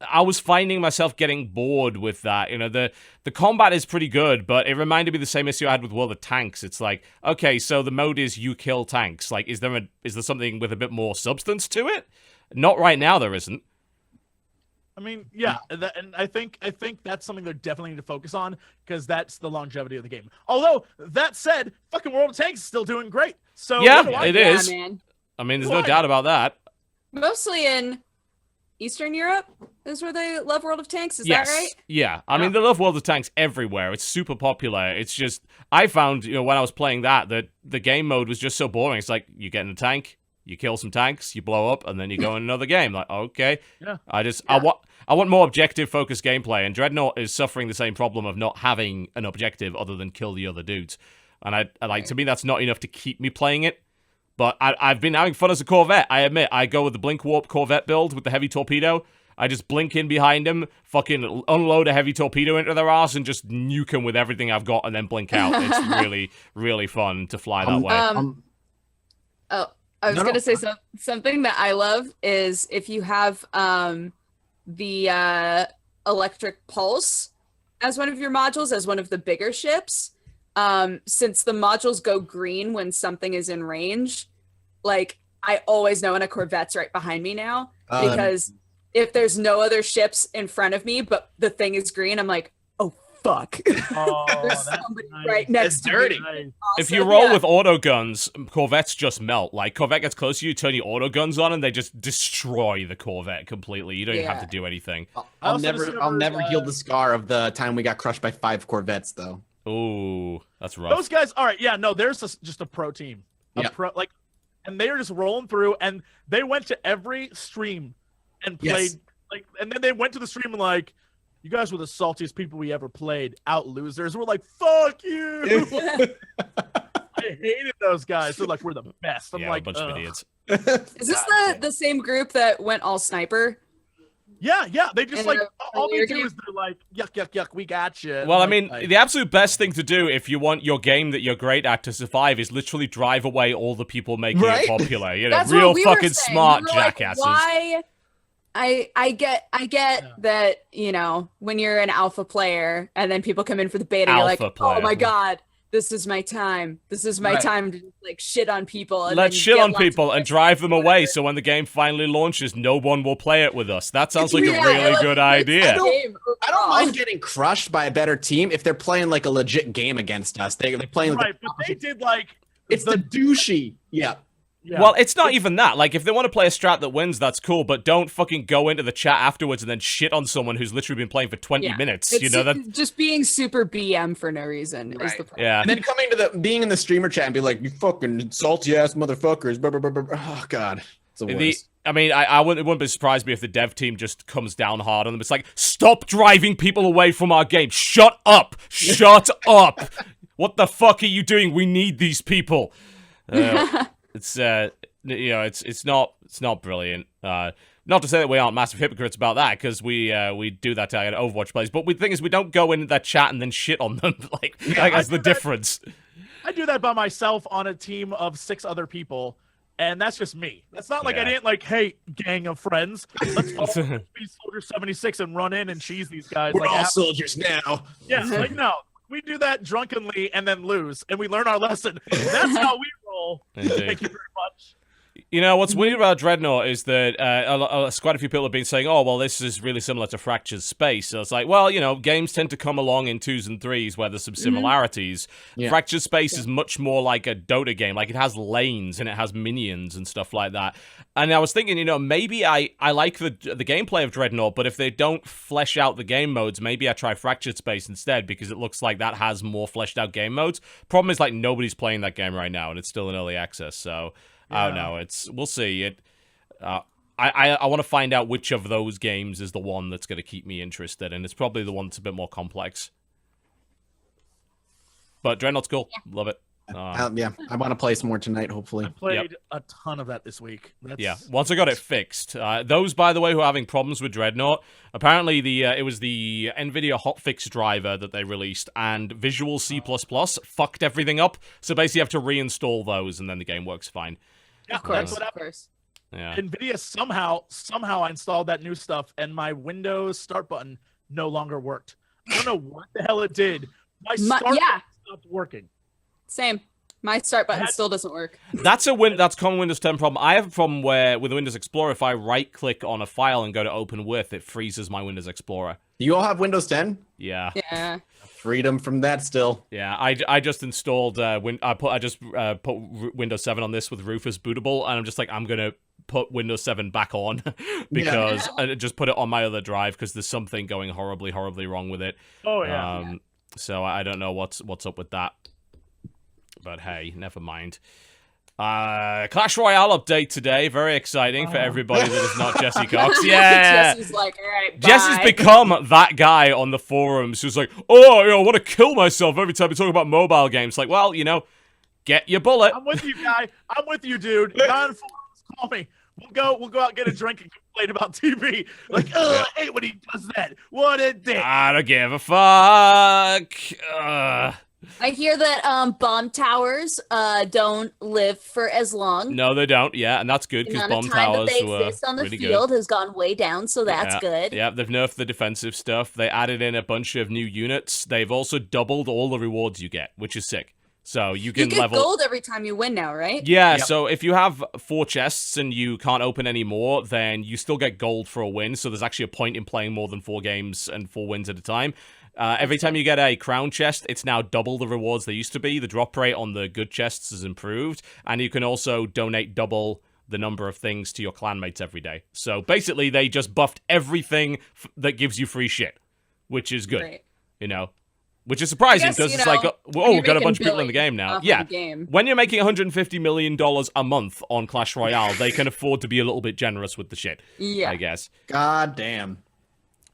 I was finding myself getting bored with that. You know, the combat is pretty good, but it reminded me of the same issue I had with World of Tanks. It's like, okay, so the mode is you kill tanks. Like, is there something with a bit more substance to it? Not right now, there isn't. I mean, yeah, and I think that's something they definitely need to focus on because that's the longevity of the game. Although that said, fucking World of Tanks is still doing great. So yeah, it is. Man. I mean, there's no doubt about that. Mostly in Eastern Europe is where they love World of Tanks. Is that right? Yeah. I mean, they love World of Tanks everywhere. It's super popular. It's just, I found, when I was playing that the game mode was just so boring. It's like, you get in a tank, you kill some tanks, you blow up, and then you go in another game. Like, okay. Yeah. I want more objective-focused gameplay, and Dreadnought is suffering the same problem of not having an objective other than kill the other dudes. And to me, that's not enough to keep me playing it. But I've been having fun as a Corvette. I admit, I go with the Blink Warp Corvette build with the heavy torpedo. I just blink in behind them, fucking unload a heavy torpedo into their ass, and just nuke them with everything I've got, and then blink out. It's really, really fun to fly that way. I was going to say something that I love is if you have the electric pulse as one of your modules, as one of the bigger ships. Since the modules go green when something is in range, like I always know when a Corvette's right behind me now, because if there's no other ships in front of me, but the thing is green, I'm like, oh fuck. Oh, there's somebody right next to dirty. me. Awesome. If you roll with auto guns, Corvettes just melt. Like, Corvette gets close to you, turn your auto guns on, and they just destroy the Corvette completely. You don't even have to do anything. I'll never heal the scar of the time we got crushed by 5 Corvettes, though. Oh, that's rough. Those guys, all right, yeah, no, there's just a pro team. And they are just rolling through, and they went to every stream and played, and then they went to the stream and like, you guys were the saltiest people we ever played, out losers. We're like, fuck you. I hated those guys. They're like, we're the best. I'm like, a bunch of idiots. Is this the same group that went all sniper? Yeah. They just like all they do is they're like, yuck, we got you. Well, I mean, the absolute best thing to do if you want your game that you're great at to survive is literally drive away all the people making it popular. You know, That's real what we fucking were saying. smart We were like, jackasses. why? I get that, you know, when you're an alpha player and then people come in for the beta, you're like, oh my god, this is my time. This is my time to like shit on people. And let's shit on people and drive them away so when the game finally launches, no one will play it with us. That sounds like a really good idea. I don't mind getting crushed by a better team if they're playing like a legit game against us. They're playing but they did like it's the douchey. Yeah. Well, it's not even that. Like, if they want to play a strat that wins, that's cool, but don't fucking go into the chat afterwards and then shit on someone who's literally been playing for 20 minutes. It's, you know, that just being super BM for no reason is the problem. Yeah. And then coming to being in the streamer chat and be like, you fucking salty ass motherfuckers. Blah, blah, blah, blah. Oh god. It's the worst. I mean, it wouldn't be surprised me if the dev team just comes down hard on them. It's like, stop driving people away from our game. Shut up. Shut up. What the fuck are you doing? We need these people. It's you know, it's not brilliant. Not to say that we aren't massive hypocrites about that, because we do that to Overwatch players. But the thing is, we don't go into that chat and then shit on them. like that's the difference. I do that by myself on a team of 6 other people, and that's just me. That's not like I didn't like, hey, gang of friends, let's all be Soldier 76 and run in and cheese these guys. We're like, all soldiers now. Yeah, like no. We do that drunkenly and then lose, and we learn our lesson. That's how we roll. Thank you very much. You know, what's weird about Dreadnought is that quite a few people have been saying, oh, well, this is really similar to Fractured Space. So it's like, well, you know, games tend to come along in 2s and 3s where there's some similarities. Yeah. Fractured Space is much more like a Dota game. Like, it has lanes and it has minions and stuff like that. And I was thinking, you know, maybe I like the gameplay of Dreadnought, but if they don't flesh out the game modes, maybe I try Fractured Space instead, because it looks like that has more fleshed out game modes. Problem is, like, nobody's playing that game right now, and it's still in early access, so... I don't know. We'll see. I want to find out which of those games is the one that's going to keep me interested, and it's probably the one that's a bit more complex. But Dreadnought's cool. Yeah. Love it. Yeah, I want to play some more tonight, hopefully. I played a ton of that this week. Yeah, once I got it fixed. Those, by the way, who are having problems with Dreadnought, apparently it was the NVIDIA hotfix driver that they released, and Visual C++ fucked everything up. So basically you have to reinstall those, and then the game works fine. Yeah, of course. Yeah. NVIDIA somehow I installed that new stuff, and my Windows start button no longer worked. I don't know what the hell it did. My start button stopped working. Same. My start button still doesn't work. That's common Windows 10 problem. I have a problem where with Windows Explorer, if I right-click on a file and go to open with, it freezes my Windows Explorer. You all have Windows 10? Yeah. Yeah. Freedom from that still. Yeah, I just installed I just put Windows 7 on this with Rufus bootable, and I'm just like, I'm gonna put Windows 7 back on because I just put it on my other drive because there's something going horribly wrong with it. Oh yeah. So I don't know what's up with that. But hey, never mind. Clash Royale update today. Very exciting for everybody that is not Jesse Cox. Yeah. Jesse's like, all right, bye. Jesse's become that guy on the forums who's like, oh, I want to kill myself every time we talk about mobile games. Like, well, you know, get your bullet. I'm with you, guy. I'm with you, dude. Non-forums, call me. We'll go out and get a drink and complain about TV. Like, I hate when he does that. What a dick. I don't give a fuck. I hear that bomb towers don't live for as long. No, they don't. Yeah, and that's good because bomb towers that they exist on the field has gone way down, so that's good. Yeah, they've nerfed the defensive stuff. They added in a bunch of new units. They've also doubled all the rewards you get, which is sick. So you can get gold every time you win now, right? Yeah, so if you have 4 chests and you can't open any more, then you still get gold for a win. So there's actually a point in playing more than 4 games and 4 wins at a time. Every time you get a crown chest, it's now double the rewards they used to be. The drop rate on the good chests has improved. And you can also donate double the number of things to your clanmates every day. So basically, they just buffed everything that gives you free shit, which is good. Right. You know? Which is surprising because it's like, we've got a bunch of people in the game now. Yeah, when you're making $150 million a month on Clash Royale, they can afford to be a little bit generous with the shit. Yeah, I guess. God damn.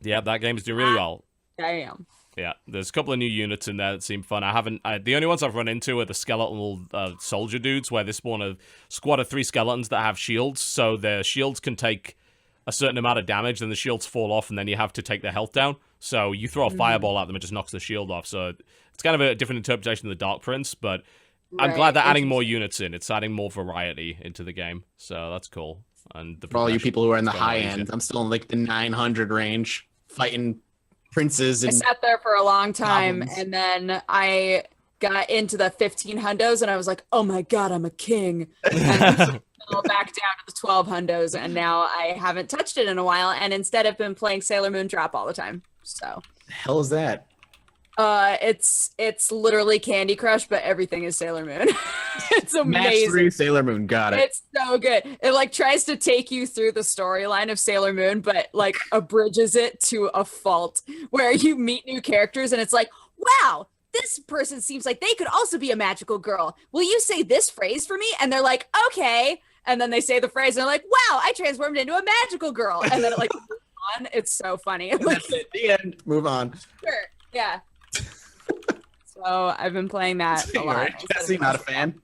Yeah, that game's doing really well. Damn. Yeah, there's a couple of new units in there that seem fun. The only ones I've run into are the skeletal soldier dudes, where they spawn a squad of 3 skeletons that have shields, so their shields can take a certain amount of damage, then the shields fall off, and then you have to take their health down. So you throw a fireball at them, it just knocks the shield off. So it's kind of a different interpretation of the Dark Prince, but I'm glad they're adding more units in. It's adding more variety into the game, so that's cool. And for all you people who are in the high end, I'm still in like the 900 range, fighting princes. And I sat there for a long time, and then I got into the 15 hundos, and I was like, oh my god, I'm a king. And back down to the 12 hundos, and now I haven't touched it in a while, and instead I've been playing Sailor Moon Drop all the time. So the hell is that? It's literally Candy Crush, but everything is Sailor Moon. It's amazing. Match 3 Sailor Moon, got it. It's so good. It like tries to take you through the storyline of Sailor Moon, but like abridges it to a fault, where you meet new characters and it's like, wow, this person seems like they could also be a magical girl. Will you say this phrase for me? And they're like, okay. And then they say the phrase and they're like, wow, I transformed into a magical girl. And then it like moves on. It's so funny. That's it. The end. Move on. Sure. Yeah. So I've been playing that a lot. Jesse, not a fan.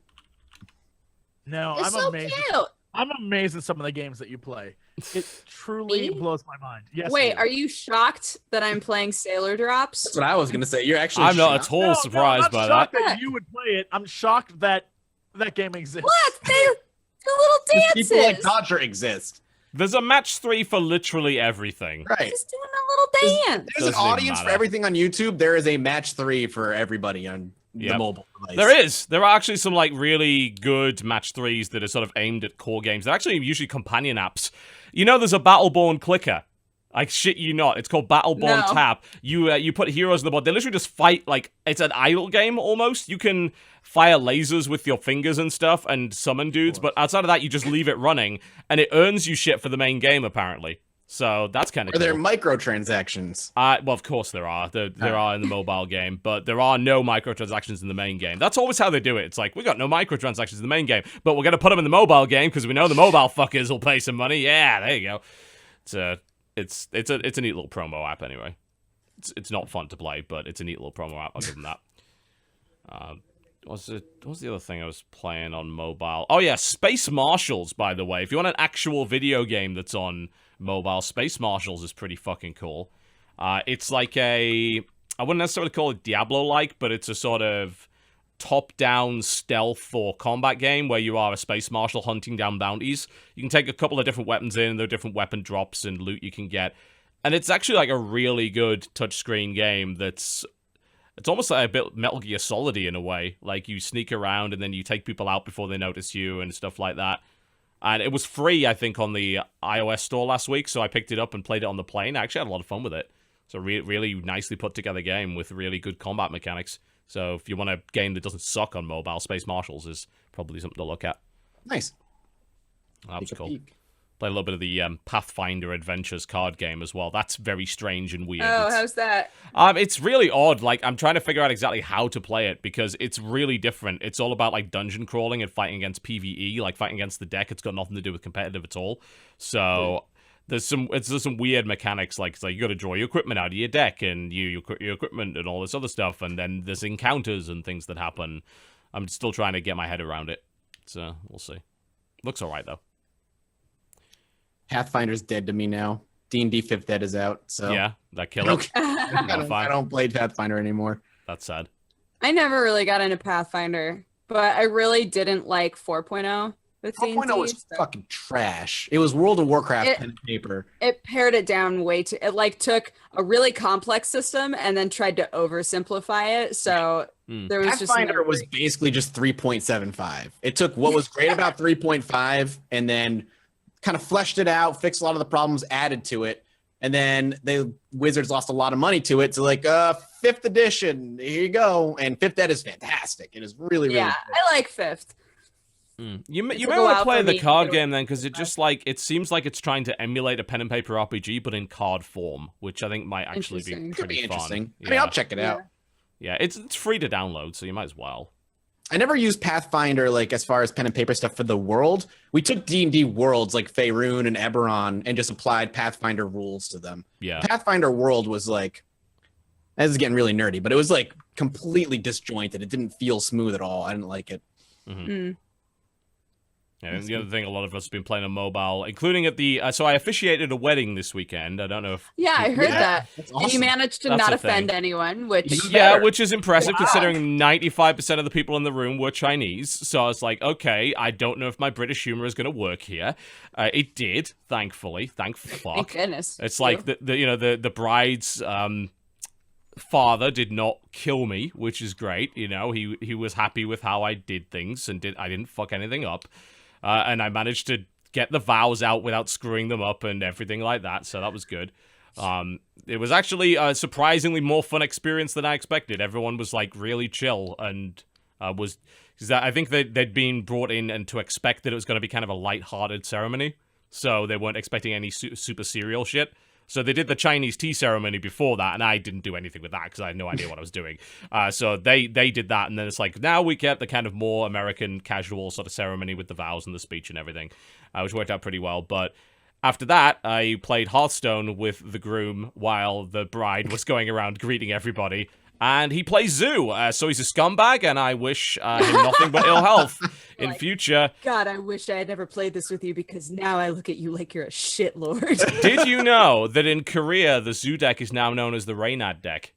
No, it's I'm so amazed. Cute. I'm amazed at some of the games that you play. It truly blows my mind. Yes. Wait, are you shocked that I'm playing Sailor Drops? That's what I was gonna say. You're actually. I'm not at all surprised by that. I'm shocked that you would play it. I'm shocked that that game exists. What? They do little dances. People like Dodger exist. There's a match 3 for literally everything. Right. Just doing a little dance. There's an audience for everything on YouTube. There is a match 3 for everybody on the mobile device. There is. There are actually some like really good match 3s that are sort of aimed at core games. They're actually usually companion apps. You know, there's a Battleborn clicker. I shit you not. It's called Battleborn Tap. You put heroes on the board. They literally just fight like it's an idle game almost. You can fire lasers with your fingers and stuff and summon dudes, but outside of that, you just leave it running, and it earns you shit for the main game apparently. So that's kind of cool. Are there microtransactions? Well, of course there are. There are in the mobile game, but there are no microtransactions in the main game. That's always how they do it. It's like, we got no microtransactions in the main game, but we're going to put them in the mobile game because we know the mobile fuckers will pay some money. Yeah, there you go. It's a neat little promo app anyway. It's not fun to play, but it's a neat little promo app. I'll give them that. What's the other thing I was playing on mobile? Oh yeah, Space Marshals, by the way. If you want an actual video game that's on mobile, Space Marshals is pretty fucking cool. It's like I wouldn't necessarily call it Diablo-like, but it's a sort of top-down stealth or combat game where you are a space marshal hunting down bounties. You can take a couple of different weapons in, there are different weapon drops and loot you can get. And it's actually like a really good touchscreen game it's almost like a bit Metal Gear Solid-y in a way. Like, you sneak around and then you take people out before they notice you and stuff like that. And it was free, I think, on the iOS store last week, so I picked it up and played it on the plane. I actually had a lot of fun with it. It's a really nicely put together game with really good combat mechanics. So if you want a game that doesn't suck on mobile, Space Marshals is probably something to look at. Nice. That was cool. Play a little bit of the Pathfinder Adventures card game as well. That's very strange and weird. Oh, how's that? It's really odd. Like, I'm trying to figure out exactly how to play it because it's really different. It's all about like dungeon crawling and fighting against PvE, like fighting against the deck. It's got nothing to do with competitive at all. So there's some weird mechanics. Like, it's like you got to draw your equipment out of your deck and your equipment and all this other stuff. And then there's encounters and things that happen. I'm still trying to get my head around it. So we'll see. Looks all right though. Pathfinder's dead to me now. D&D 5th Ed is out, so yeah, that killer. I don't play Pathfinder anymore. That's sad. I never really got into Pathfinder, but I really didn't like 4.0 with D&D. 4.0 was fucking trash. It was World of Warcraft pen and paper. It pared it down way too. It like took a really complex system and then tried to oversimplify it. So there was Pathfinder was basically just 3.75. It took what was great about 3.5 and then kind of fleshed it out, fixed a lot of the problems, added to it, and then the Wizards lost a lot of money to it. So like, 5th edition, here you go. And 5th Ed is fantastic. It is really good. I like 5th. You may want to play the card game then, because it just like it seems like it's trying to emulate a pen and paper RPG, but in card form, which I think might actually be pretty interesting. fun. I mean, I'll check it out. Yeah, it's free to download, so you might as well. I never used Pathfinder, like, as far as pen and paper stuff for the world. We took D&D worlds like Faerun and Eberron and just applied Pathfinder rules to them. Yeah. Pathfinder world was like, this is getting really nerdy, but it was like completely disjointed. It didn't feel smooth at all. I didn't like it. Yeah, and the other thing, a lot of us have been playing on mobile, including at the... so I officiated a wedding this weekend. I don't know if... Yeah, I heard that. That's And awesome. you managed to That's not a thing. offend anyone, which... Yeah, which is impressive considering 95% of the people in the room were Chinese. So I was like, okay, I don't know if my British humor is going to work here. It did, thankfully. Thank fuck. Thank goodness. It's like the bride's father did not kill me, which is great. You know, he was happy with how I did things and I didn't fuck anything up. And I managed to get the vows out without screwing them up and everything like that, so that was good. It was actually a surprisingly more fun experience than I expected. Everyone was, like, really chill and was... Because I think they'd been brought in and to expect that it was going to be kind of a light-hearted ceremony, so they weren't expecting any super serial shit. So they did the Chinese tea ceremony before that, and I didn't do anything with that because I had no idea what I was doing. So they did that, and then it's like, now we get the kind of more American casual sort of ceremony with the vows and the speech and everything, which worked out pretty well. But after that, I played Hearthstone with the groom while the bride was going around greeting everybody. And he plays Zoo, so he's a scumbag, and I wish him nothing but ill health in future. God, I wish I had never played this with you because now I look at you like you're a shitlord. Did you know that in Korea, the Zoo deck is now known as the Reynad deck?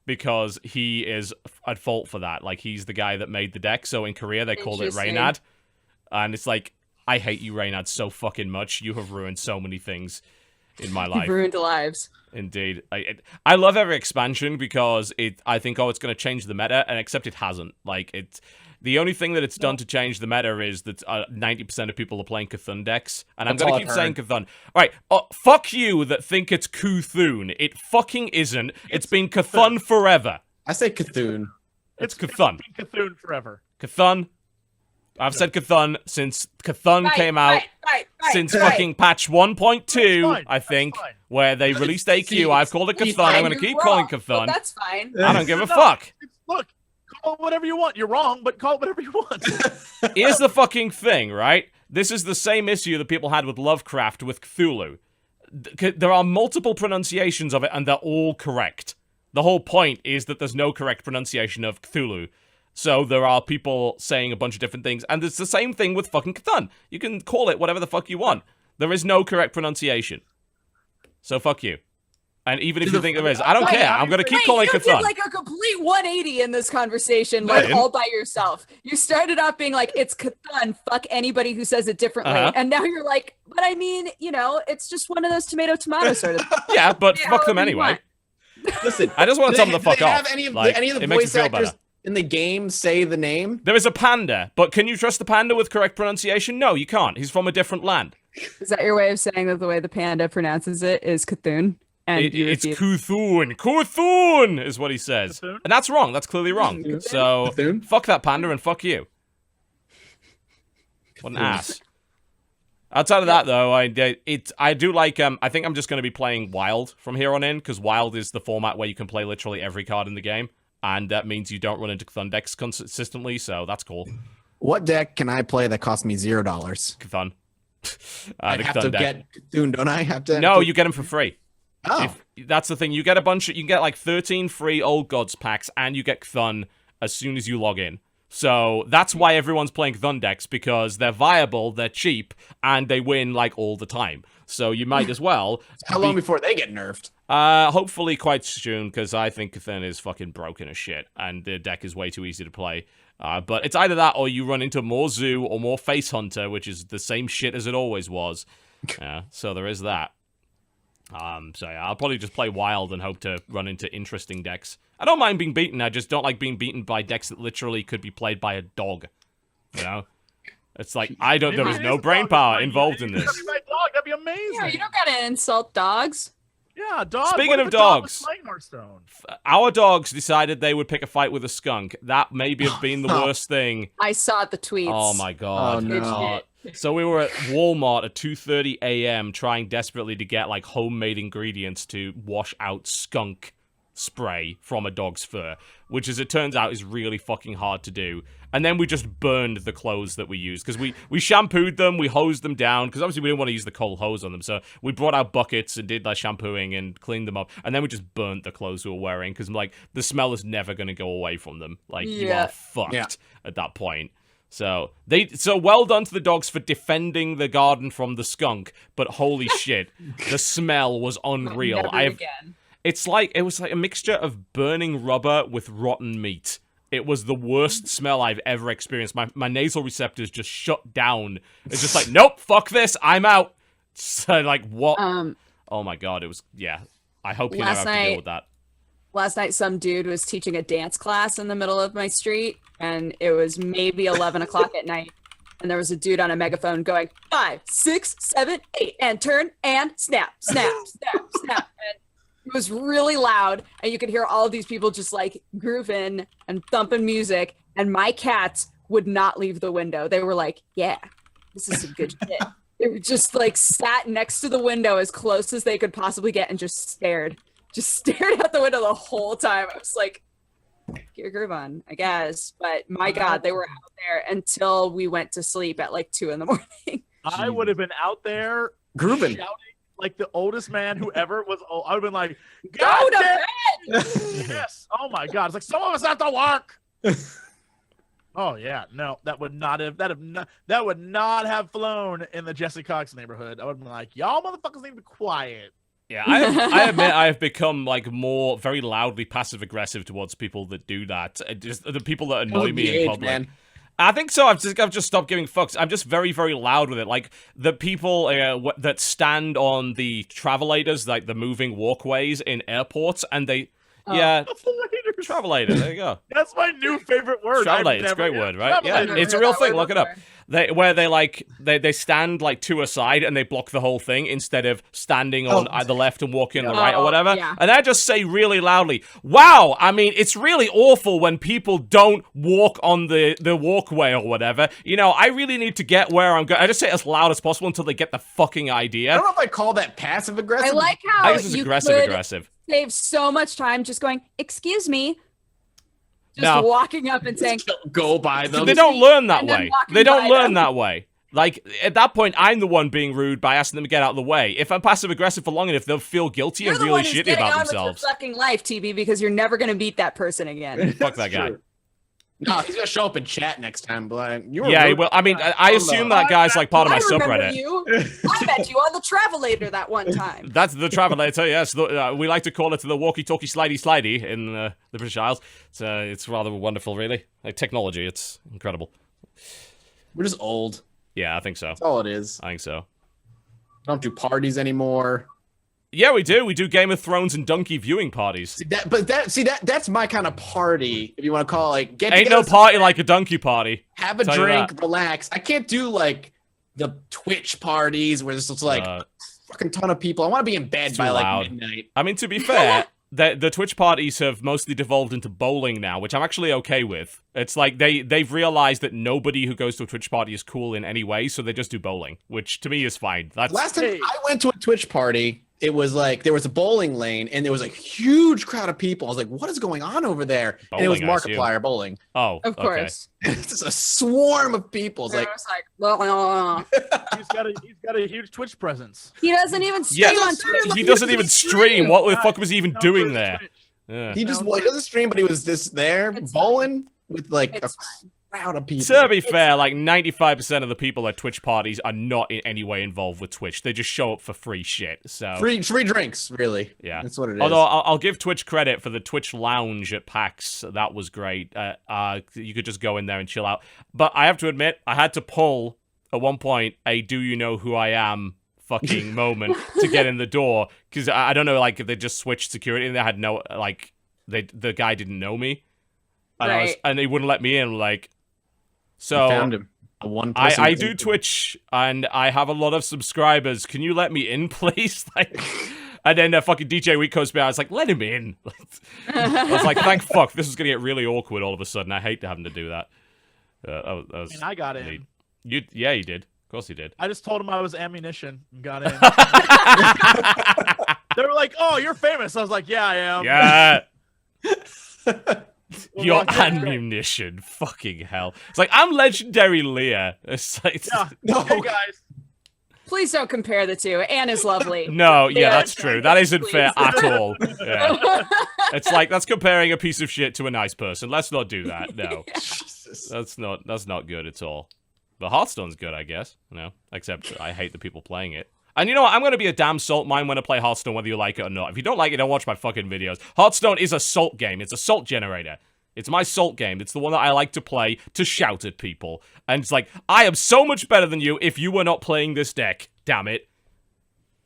Because he is at fault for that. Like, he's the guy that made the deck, so in Korea they called it Reynad. And it's like, I hate you, Reynad, so fucking much. You have ruined so many things in my life. You've ruined lives. Indeed. I love every expansion because I think, it's going to change the meta, and except it hasn't. Like, the only thing that it's done to change the meta is that 90% of people are playing Cthulhu decks, and I'm going to keep saying Cthulhu. Right, fuck you that think it's Cthulhu. It fucking isn't. It's been Cthulhu forever. I say Cthulhu. It's Cthulhu. It's been Cthulhu forever. Cthulhu. I've said Cthulhu since Cthulhu came out. Since fucking patch 1.2, I think, where they released AQ. I've called it Cthulhu. I'm going to keep calling Cthulhu. Well, that's fine. I don't give a fuck. Look, call it whatever you want. You're wrong, but call it whatever you want. Here's the fucking thing, right? This is the same issue that people had with Lovecraft with Cthulhu. There are multiple pronunciations of it, and they're all correct. The whole point is that there's no correct pronunciation of Cthulhu. So there are people saying a bunch of different things, and it's the same thing with fucking Cthulhu. You can call it whatever the fuck you want. There is no correct pronunciation. So fuck you. And even if you think there is, I don't care. I'm going to keep calling Cthulhu. You did like a complete 180 in this conversation, like all by yourself. You started off being like, it's Cthulhu, fuck anybody who says it differently. And now you're like, but I mean, it's just one of those tomato sort of. Yeah, but fuck them anyway. Listen, I just want to tell them to fuck off. Have any of the voice actors in the game say the name? There is a panda, but can you trust the panda with correct pronunciation? No, you can't. He's from a different land. Is that your way of saying that the way the panda pronounces it is Cthulhu? And it's Cthulhu. Cthulhu is what he says. And that's wrong. That's clearly wrong. So, fuck that panda and fuck you. What an ass. Outside of that, though, I do like, I think I'm just going to be playing Wild from here on in, because Wild is the format where you can play literally every card in the game. And that means you don't run into Cthulhu decks consistently, so that's cool. What deck can I play that costs me $0? Cthulhu. I have to get Cthulhu, don't I? No, you get them for free. Oh. That's the thing. You get you can get like 13 free Old Gods packs, and you get Cthulhu as soon as you log in. So that's why everyone's playing Cthulhu decks, because they're viable, they're cheap, and they win like all the time. So you might as well. How long before they get nerfed? Hopefully quite soon, because I think Cthulhu is fucking broken as shit, and the deck is way too easy to play. But it's either that, or you run into more Zoo or more Face Hunter, which is the same shit as it always was. So there is that. So yeah, I'll probably just play Wild and hope to run into interesting decks. I don't mind being beaten, I just don't like being beaten by decks that literally could be played by a dog. You know? It's like, there is no brain power involved in this. That'd be amazing. Yeah, you don't gotta insult dogs. Yeah, dogs. Speaking of dogs, our dogs decided they would pick a fight with a skunk. That maybe have been the worst thing. I saw the tweets. Oh my god. Oh no. So we were at Walmart at 2:30 a.m. trying desperately to get like homemade ingredients to wash out skunk spray from a dog's fur, which, as it turns out, is really fucking hard to do. And then we just burned the clothes that we used, because we shampooed them, we hosed them down, because obviously we didn't want to use the cold hose on them, so we brought out buckets and did like shampooing and cleaned them up, and then we just burnt the clothes we were wearing, because like the smell is never going to go away from them. Like, you are fucked at that point. So well done to the dogs for defending the garden from the skunk, but holy shit, the smell was unreal. It was like a mixture of burning rubber with rotten meat. It was the worst smell I've ever experienced. My nasal receptors just shut down. It's just like, nope, fuck this, I'm out. So like, what? Oh my god, it was, yeah. I hope you never have to deal with that. Last night, some dude was teaching a dance class in the middle of my street, and it was maybe 11 o'clock at night. And there was a dude on a megaphone going, 5, 6, 7, 8, and turn, and snap, snap, snap, snap. And it was really loud, and you could hear all of these people just like grooving and thumping music, and my cats would not leave the window. They were like, yeah, this is some good shit. They were just like sat next to the window as close as they could possibly get and just stared out the window the whole time. I was like, get your groove on, I guess. But my God, they were out there until we went to sleep at like 2 a.m. I would have been out there grooving, shouting like the oldest man who ever was old. I would have been like, go to bed! Yes. Oh my God. It's like, some of us have to work. Oh yeah. No, that would not have flown in the Jesse Cox neighborhood. I would have been like, y'all motherfuckers need to be quiet. Yeah, I admit I have become like more very loudly passive aggressive towards people that do that. Just the people that annoy me in public. Man. I think so. I've just stopped giving fucks. I'm just very, very loud with it. Like the people that stand on the travelators, like the moving walkways in airports, and they, travelator. There you go. That's my new favorite word. Travelator. It's a great word, right? Yeah, it's a real thing. Look it up. They stand like to a side and they block the whole thing instead of standing on the left and walking on the right or whatever. Yeah. And I just say really loudly, wow, I mean, it's really awful when people don't walk on the walkway or whatever. You know, I really need to get where I'm going. I just say it as loud as possible until they get the fucking idea. I don't know if I call that passive aggressive. I like how you aggressive. Save so much time just going, excuse me. Just walking up and saying, go by them. They don't learn that way. They don't learn that way. Like, at that point, I'm the one being rude by asking them to get out of the way. If I'm passive-aggressive for long enough, they'll feel guilty and really shitty about themselves. You're fucking life, TB, because you're never going to beat that person again. Fuck that guy. No, he's gonna show up in chat next time, but well, I mean, I assume that guy's like part of my subreddit. I met you on the Travelator that one time. That's the Travelator, yes. We like to call it the walkie-talkie slidey in the British Isles. It's rather wonderful, really. Like technology, it's incredible. We're just old. Yeah, I think so. That's all it is. I think so. Don't do parties anymore. Yeah, we do. We do Game of Thrones and donkey viewing parties. That's my kind of party, if you want to call it. Like, ain't no party like a donkey party. Have a drink, relax. I can't do like the Twitch parties where there's just like a fucking ton of people. I want to be in bed by like midnight. I mean, to be fair, the Twitch parties have mostly devolved into bowling now, which I'm actually okay with. It's like they've realized that nobody who goes to a Twitch party is cool in any way, so they just do bowling, which to me is fine. Last time I went to a Twitch party, it was like there was a bowling lane and there was a huge crowd of people. I was like, what is going on over there? Bowling, and it was Markiplier bowling. Oh, of course. It's just a swarm of people. It's like, he's got a huge Twitch presence. He doesn't even stream on Twitch. He doesn't even stream. What the fuck was he even doing there? Yeah. He doesn't stream, but he was bowling with like a crowd of people. To be fair, like 95% of the people at Twitch parties are not in any way involved with Twitch. They just show up for free shit. So free drinks, really. Yeah, that's what it is. Although I'll give Twitch credit for the Twitch lounge at PAX. That was great. You could just go in there and chill out. But I have to admit, I had to pull at one point a "Do you know who I am?" fucking moment to get in the door, because I don't know, like if they just switched security and they had no like the guy didn't know me, and and they wouldn't let me in. Like, so found him. I do Twitch and I have a lot of subscribers. Can you let me in, please? Like, and then fucking DJ Week comes by. I was like, let him in. I was like, thank fuck. This is gonna get really awkward all of a sudden. I hate having to do that. And I got in. You did. Of course he did. I just told him I was ammunition and got in. They were like, "Oh, you're famous." I was like, "Yeah, I am." Yeah. Your ammunition, fucking hell. It's like, I'm legendary Leah. It's like, Yeah. No. Hey guys. Please don't compare the two. Anne is lovely. no, yeah, Yeah, that's true. That isn't please. fair at all. Yeah. It's like, that's comparing a piece of shit to a nice person. Let's not do that. No. Jesus. That's not good at all. But Hearthstone's good, I guess. Except I hate the people playing it. And you know what? I'm going to be a damn salt mine when I play Hearthstone, whether you like it or not. If you don't like it, don't watch my fucking videos. Hearthstone is a salt game. It's a salt generator. It's my salt game. It's the one that I like to play to shout at people. And it's like, I am so much better than you if you were not playing this deck. Damn it.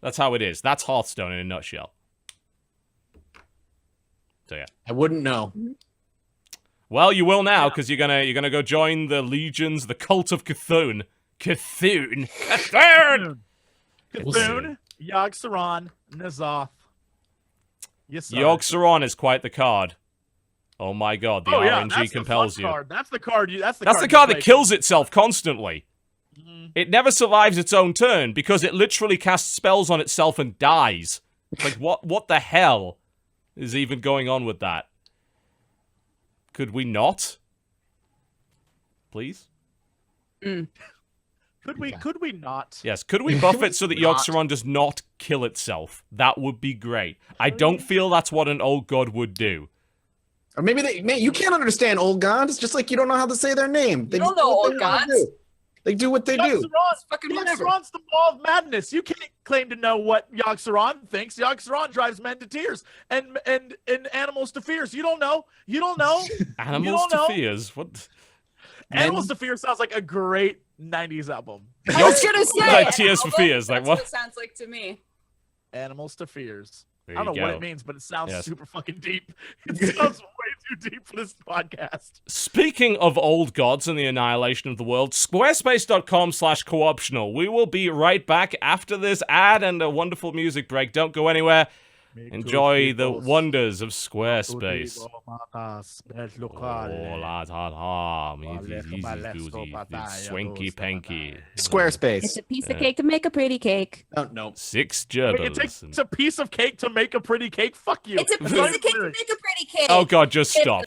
That's how it is. That's Hearthstone in a nutshell. So yeah. I wouldn't know. Well, you will now, because you're gonna go join the legions, the cult of Cthulhu. Cthulhu. Cthulhu, Yogg-Saron, N'Zoth. Yes, sir. Yogg-Saron is quite the card. Oh my god, the RNG that's compels the you. card. That's the card. That's the card that kills itself constantly. It never survives its own turn because it literally casts spells on itself and dies. Like, what the hell is even going on with that? Could we not? Please? Could we not? Yes, could we buff it so that Yogg-Saron does not kill itself? That would be great. I don't feel that's what an old god would do. Or maybe you can't understand old gods, just like you don't know how to say their name. You don't know old gods. They do what they do. Yogg-Saron's the ball of madness. You can't claim to know what Yogg-Saron thinks. Yogg-Saron drives men to tears and animals to fears. You don't know. You don't know. Animals to fears? What? Animals to Fear sounds like a great 90s album. I was gonna say like Tears for Fears. That's Like what? It sounds like to me. Animals to Fears. There I don't know you what go. it means, but it sounds super fucking deep. It sounds way too deep for this podcast. Speaking of old gods and the annihilation of the world, squarespace.com/cooptional. We will be right back after this ad and a wonderful music break. Don't go anywhere. Enjoy the wonders of Squarespace. Swanky panky. Squarespace. It's a piece of cake to make a pretty cake. Oh, no. 6 Wait, gerbils. it takes a piece of cake to make a pretty cake? Fuck you. It's a piece of cake to make a pretty cake. Oh god, just stop.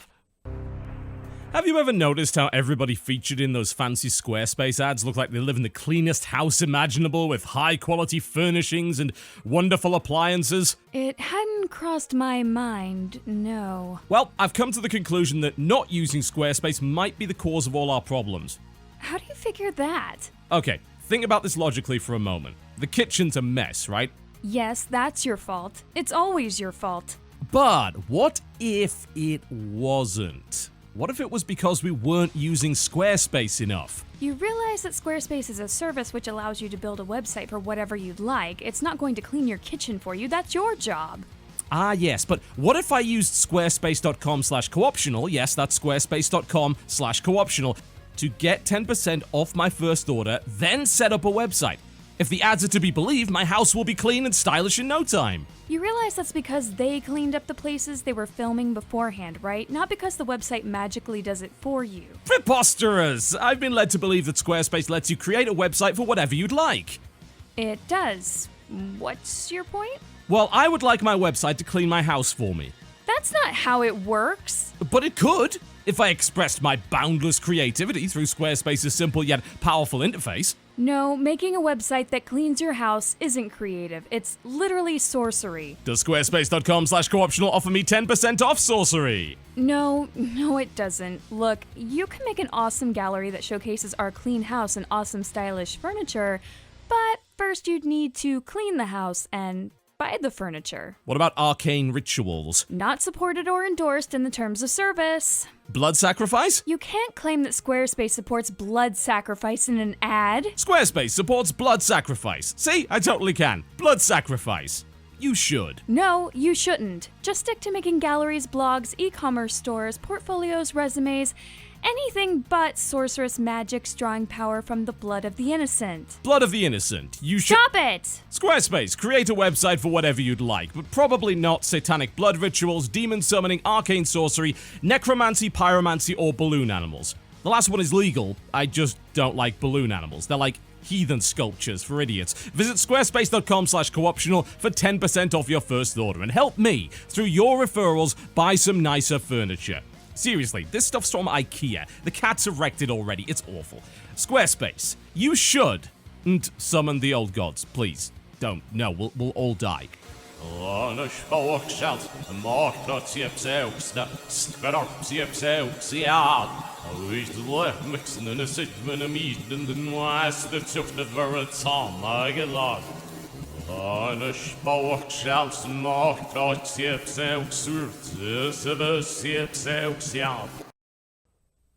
Have you ever noticed how everybody featured in those fancy Squarespace ads look like they live in the cleanest house imaginable with high-quality furnishings and wonderful appliances? It hadn't crossed my mind, no. Well, I've come to the conclusion that not using Squarespace might be the cause of all our problems. How do you figure that? Okay, think about this logically for a moment. The kitchen's a mess, right? Yes, that's your fault. It's always your fault. But what if it wasn't? What if it was because we weren't using Squarespace enough? You realize that Squarespace is a service which allows you to build a website for whatever you'd like. It's not going to clean your kitchen for you. That's your job. Ah, yes, but what if I used squarespace.com/cooptional, yes, that's squarespace.com/cooptional, to get 10% off my first order, then set up a website? If the ads are to be believed, my house will be clean and stylish in no time. You realize that's because they cleaned up the places they were filming beforehand, right? Not because the website magically does it for you. Preposterous! I've been led to believe that Squarespace lets you create a website for whatever you'd like. It does. What's your point? Well, I would like my website to clean my house for me. That's not how it works. But it could, if I expressed my boundless creativity through Squarespace's simple yet powerful interface. No, making a website that cleans your house isn't creative. It's literally sorcery. Does squarespace.com/cooptional offer me 10% off sorcery? No, it doesn't. Look, you can make an awesome gallery that showcases our clean house and awesome stylish furniture, but first you'd need to clean the house and buy the furniture. What about arcane rituals? Not supported or endorsed in the terms of service. Blood sacrifice? You can't claim that Squarespace supports blood sacrifice in an ad. Squarespace supports blood sacrifice. See, I totally can. Blood sacrifice. You should. No, you shouldn't. Just stick to making galleries, blogs, e-commerce stores, portfolios, resumes, anything but sorceress magic's drawing power from the blood of the innocent. Blood of the innocent. You should. Stop it! Squarespace, create a website for whatever you'd like, but probably not satanic blood rituals, demon summoning, arcane sorcery, necromancy, pyromancy, or balloon animals. The last one is legal. I just don't like balloon animals. They're like Heathen sculptures for idiots. Visit squarespace.com/cooptional for 10% off your first order and help me, through your referrals, buy some nicer furniture. Seriously, this stuff's from IKEA. The cats have wrecked it already. It's awful. Squarespace, you should summon the old gods. Please, don't. No, we'll all die.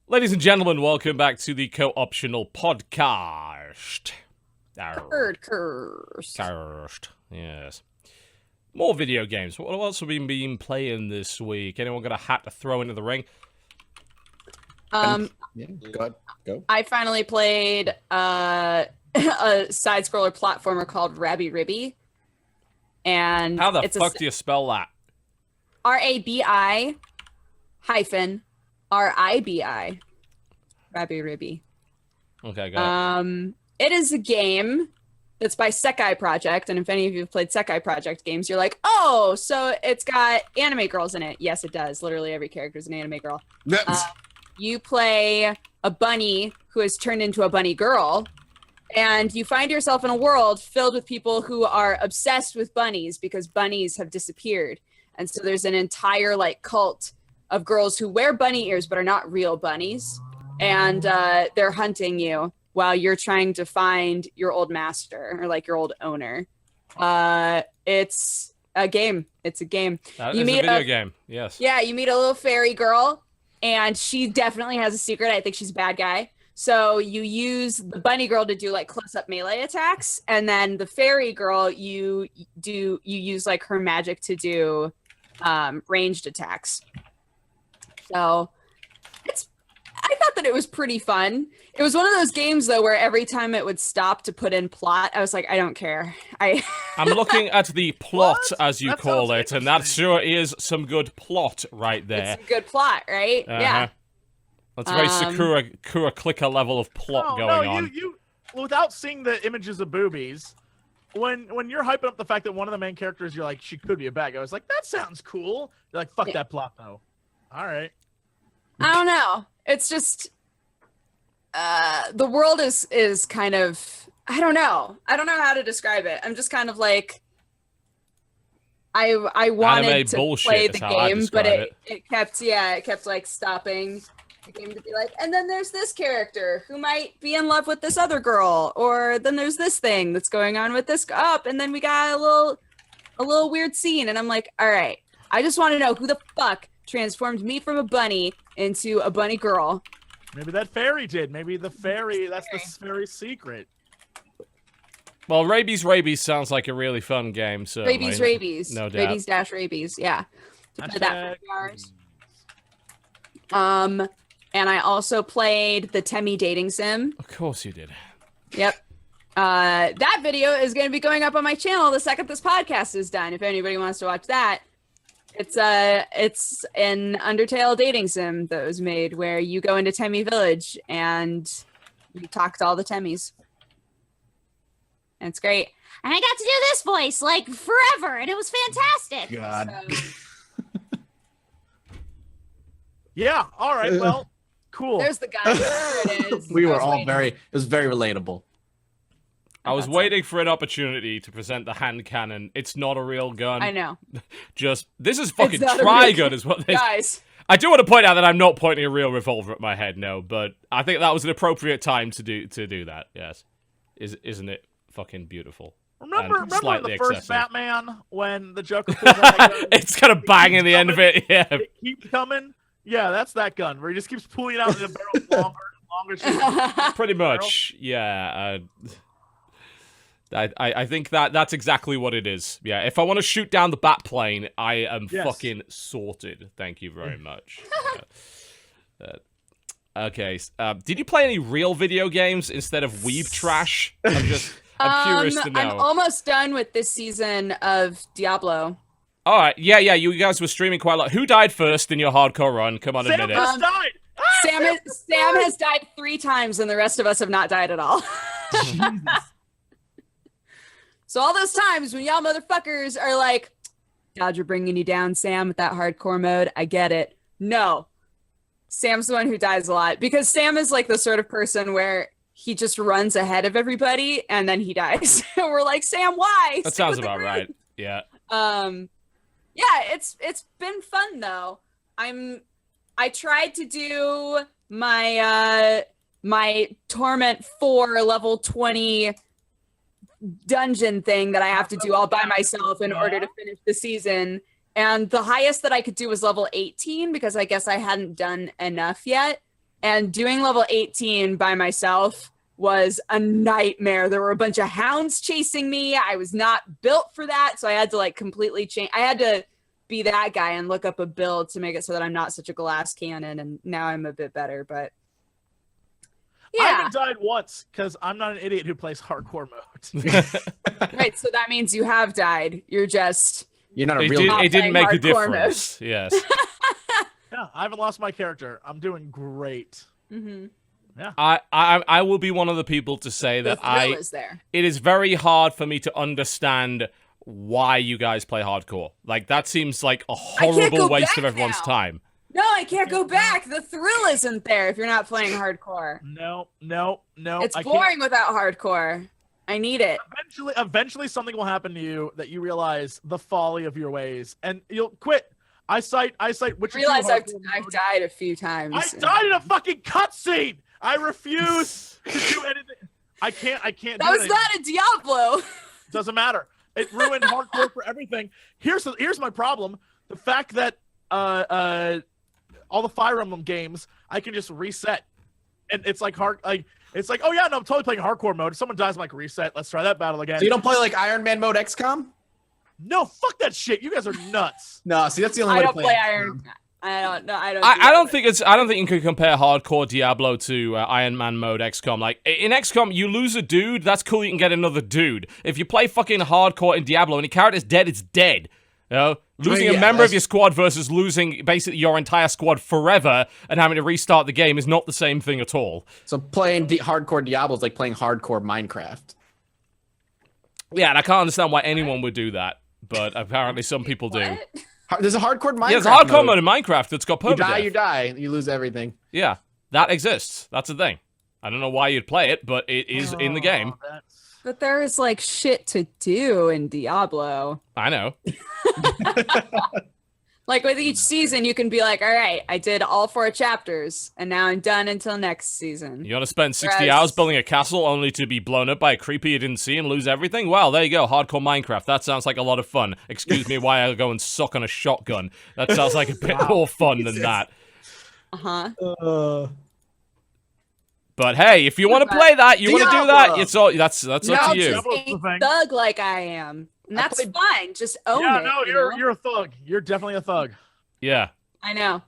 Ladies and gentlemen, welcome back to the Co-Optional Podcast. Cursed. Yes. More video games. What else have we been playing this week? Anyone got a hat to throw into the ring? Yeah, go. I finally played a side-scroller platformer called Rabi Ribi. And how the fuck do you spell that? RABI-RIBI. Rabi Ribi. Okay, got it. It is a game that's by Sekai Project, and if any of you have played Sekai Project games, you're like, oh, so it's got anime girls in it. Yes, it does. Literally every character is an anime girl. You play a bunny who has turned into a bunny girl, and you find yourself in a world filled with people who are obsessed with bunnies because bunnies have disappeared. And so there's an entire like cult of girls who wear bunny ears but are not real bunnies, and they're hunting you while you're trying to find your old master or like your old owner. It's a game. It's a game. That is a video game. Yes. Yeah, you meet a little fairy girl, and she definitely has a secret. I think she's a bad guy. So you use the bunny girl to do like close-up melee attacks, and then the fairy girl you use like her magic to do ranged attacks. So I thought that it was pretty fun. It was one of those games, though, where every time it would stop to put in plot, I was like, I don't care. I'm looking at the plot, as you call it, and that sure is some good plot right there. It's a good plot, right? Yeah. That's a very Sakura clicker level of plot going on. You, without seeing the images of boobies, when you're hyping up the fact that one of the main characters, you're like, she could be a bad guy. I was like, that sounds cool. You're like, fuck that plot, though. All right. I don't know. It's just the world is kind of, I don't know how to describe it. I'm just kind of like, I wanted to play the game, but it kept like stopping the game to be like, and then there's this character who might be in love with this other girl, or then there's this thing that's going on with this and then we got a little weird scene, and I'm like, all right, I just want to know who the fuck transformed me from a bunny into a bunny girl. Maybe that fairy did. Maybe the fairy, that's the fairy secret. Well, Rabies sounds like a really fun game, so Rabies. No doubt. Rabies-Rabies, yeah. Played that for hours. And I also played the Temi dating sim. Of course you did. Yep. That video is going to be going up on my channel the second this podcast is done, if anybody wants to watch that. It's an Undertale dating sim that was made where you go into Temi Village and you talk to all the Temis. And it's great. And I got to do this voice like forever, and it was fantastic. God. So, yeah. All right. Well, cool. there's the gun. There it is. We were all it was very relatable. I was waiting for an opportunity to present the hand cannon. It's not a real gun. I know. This is fucking Trigun is what this... Guys. I do want to point out that I'm not pointing a real revolver at my head, no, but I think that was an appropriate time to do that, yes. Isn't it fucking beautiful? Remember the first Batman when the Joker pulls out that gun? It's got a bang in the end of it, yeah. It keeps coming? Yeah, that's that gun, where he just keeps pulling it out and the barrel's longer. Pretty much, yeah. I think that's exactly what it is. Yeah, if I want to shoot down the bat plane, I am fucking sorted. Thank you very much. Okay, did you play any real video games instead of weeb trash? I'm curious to know. I'm almost done with this season of Diablo. All right, yeah, you guys were streaming quite a lot. Who died first in your hardcore run? Come on, admit it. Sam died! Sam has died 3 times, and the rest of us have not died at all. Jesus. So all those times when y'all motherfuckers are like, Dodger bringing you down, Sam, with that hardcore mode, I get it. No. Sam's the one who dies a lot because Sam is like the sort of person where he just runs ahead of everybody and then he dies. And we're like, Sam, why? That sounds about right. Yeah. Yeah, it's been fun though. I tried to do my my Torment 4 level 20 dungeon thing that I have to do all by myself in order to finish the season. And the highest that I could do was level 18 because I guess I hadn't done enough yet. And doing level 18 by myself was a nightmare. There were a bunch of hounds chasing me. I was not built for that. So I had to like completely change. I had to be that guy and look up a build to make it so that I'm not such a glass cannon. And now I'm a bit better, but I yeah. haven't died once because I'm not an idiot who plays hardcore mode. Right. So that means you have died. You're not a It, real. it didn't make a hardcore difference. Yes. Yeah, I haven't lost my character. I'm doing great. Mm-hmm. Yeah. I will be one of the people to say that The thrill is there. it is very hard for me to understand why you guys play hardcore. Like, that seems like a horrible waste of everyone's time. No, I can't go back. The thrill isn't there if you're not playing hardcore. No. It's I boring without hardcore. I need it. Eventually something will happen to you that you realize the folly of your ways, and you'll quit. I cite Witcher 2 Realize I've hardcore. died a few times. I died in a fucking cutscene. I refuse to do anything. I can't. That do was anything. not a Diablo. Doesn't matter. It ruined hardcore for everything. Here's my problem: the fact that all the Fire Emblem games I can just reset, and it's like it's like, oh yeah, no, I'm totally playing hardcore mode. If someone dies, I'm like, reset. Let's try that battle again. So you don't play like Iron Man mode XCOM? No, fuck that shit. You guys are nuts. No, see, that's the only I way don't to play XCOM. Iron. I don't know. I don't think you can compare hardcore Diablo to Iron Man mode XCOM. Like, in XCOM, you lose a dude, that's cool, you can get another dude. If you play fucking hardcore in Diablo and your character's dead, it's dead. You know? Losing a member of your squad versus losing basically your entire squad forever and having to restart the game is not the same thing at all. So playing hardcore Diablo is like playing hardcore Minecraft. Yeah, and I can't understand why anyone would do that, but apparently some people do. What? There's a hardcore Minecraft. Yeah, there's a hardcore mode in Minecraft that's got permadeath. You die, you lose everything. Yeah, that exists. That's a thing. I don't know why you'd play it, but it is in the game. But there is like shit to do in Diablo. I know. Like with each season, you can be like, all right, I did all 4 chapters, and now I'm done until next season. You want to spend 60 hours building a castle only to be blown up by a creeper you didn't see and lose everything? Well, there you go, hardcore Minecraft. That sounds like a lot of fun. Excuse me while I go and suck on a shotgun. That sounds like a bit more fun than that. Uh-huh. But hey, if you want to play that, you want to do that, it's all that's up to you. Just a thug like I am. And that's fine. Just own it. Yeah, no, you're a thug. You're definitely a thug. Yeah. I know.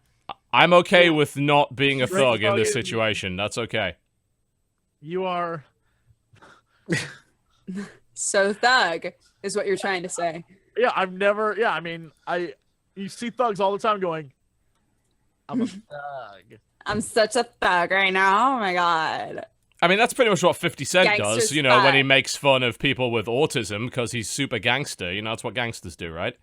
I'm okay with not being a thug in this situation. That's okay. You are so thug is what you're trying to say. Yeah, I've never. Yeah, I mean, you see thugs all the time going, I'm a thug. I'm such a thug right now. Oh my god. I mean, that's pretty much what 50 Cent Gangster's does, you know, when he fun. makes fun of people with autism because he's super gangster. You know, that's what gangsters do, right?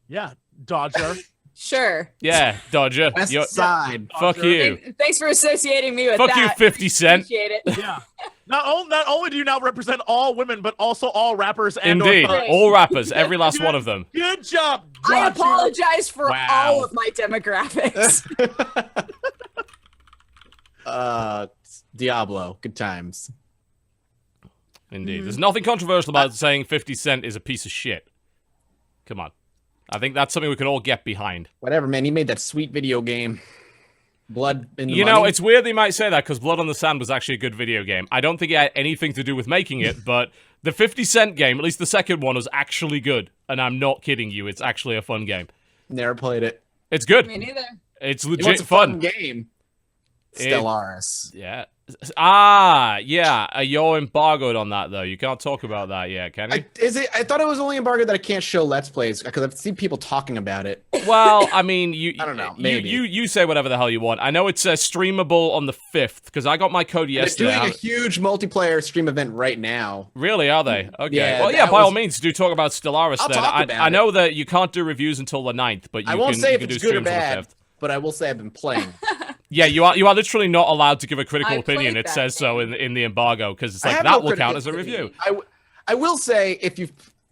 Yeah, Dodger. Sure. Yeah, Dodger. West Side. Fuck you. Thanks for associating me with Fuck that. you, 50 Cent. Appreciate it. Yeah. Not only do you now represent all women, but also all rappers and Indeed. thugs. All rappers, every last one of them. Good job, I Dodger. apologize for Wow. all of my demographics. Diablo. Good times. Indeed. There's nothing controversial about saying 50 Cent is a piece of shit. Come on. I think that's something we can all get behind. Whatever, man. He made that sweet video game. Blood in the You money. know, it's weird they might say that because Blood on the Sand was actually a good video game. I don't think it had anything to do with making it, but the 50 Cent game, at least the second one, was actually good. And I'm not kidding you. It's actually a fun game. Never played it. It's good. Me neither. It's What's legit a fun. fun game? Stellaris. Yeah. Yeah. You're embargoed on that though. You can't talk about that yet, can you? I thought it was only embargoed that I can't show Let's Plays because I've seen people talking about it. Well, I mean, I don't know. Maybe you say whatever the hell you want. I know it's streamable on the 5th because I got my code yesterday. They're doing a huge multiplayer stream event right now. Really? Are they? Okay. Yeah, well, yeah. By all means, do talk about Stellaris. I'll then talk about I know that you can't do reviews until the 9th, but I won't say if it's good or on the bad. 5th. But I will say I've been playing. Yeah, you are literally not allowed to give a critical opinion. It that says so in the embargo because it's like that will count as a review. I will say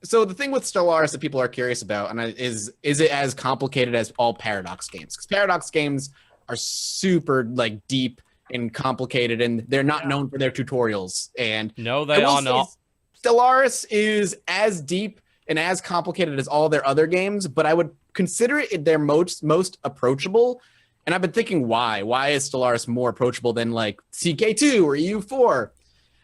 so the thing with Stellaris that people are curious about and is it as complicated as all Paradox games? Because Paradox games are super like deep and complicated, and they're not known for their tutorials. And no, they are not. Stellaris is as deep and as complicated as all their other games, but I would consider it their most approachable. And I've been thinking why is Stellaris more approachable than like CK2 or EU4?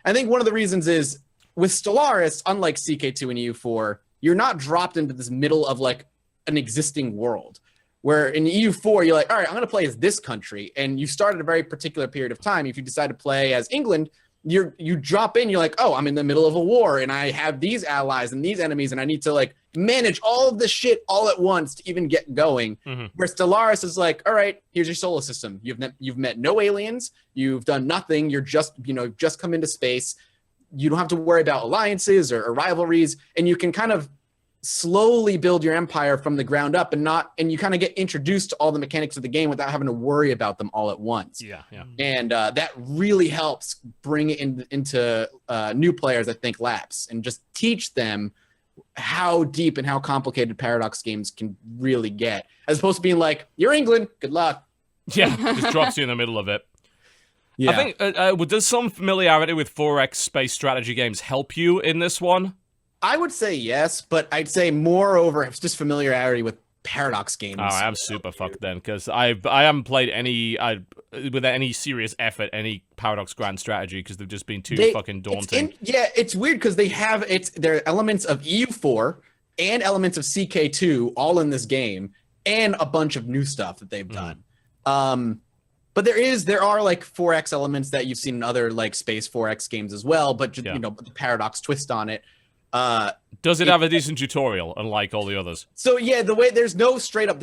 I think one of the reasons is with Stellaris, unlike CK2 and EU4, you're not dropped into this middle of like an existing world. Where in EU4, you're like, all right, I'm going to play as this country. And you start at a very particular period of time. If you decide to play as England, you drop in, you're like, oh, I'm in the middle of a war and I have these allies and these enemies and I need to like manage all of this shit all at once to even get going. Mm-hmm. Where Stellaris is like, all right, here's your solar system. You've met no aliens. You've done nothing. You're just come into space. You don't have to worry about alliances or rivalries, and you can kind of slowly build your empire from the ground up and you kind of get introduced to all the mechanics of the game without having to worry about them all at once. Yeah. And that really helps bring it into new players, I think, laps and just teach them how deep and how complicated Paradox games can really get, as opposed to being like, you're England, good luck. Yeah, just drops you in the middle of it. Yeah. I think, does some familiarity with 4X space strategy games help you in this one? I would say yes, but I'd say moreover, it's just familiarity with Paradox games. Oh, I'm super fucked then, because I haven't played with any serious effort any Paradox Grand Strategy because they've just been too fucking daunting. It's weird because there are elements of EU4 and elements of CK2 all in this game, and a bunch of new stuff that they've done. But there are like 4X elements that you've seen in other like space 4X games as well, but just, the Paradox twist on it. Does it have a decent tutorial, unlike all the others? So yeah, there's just straight up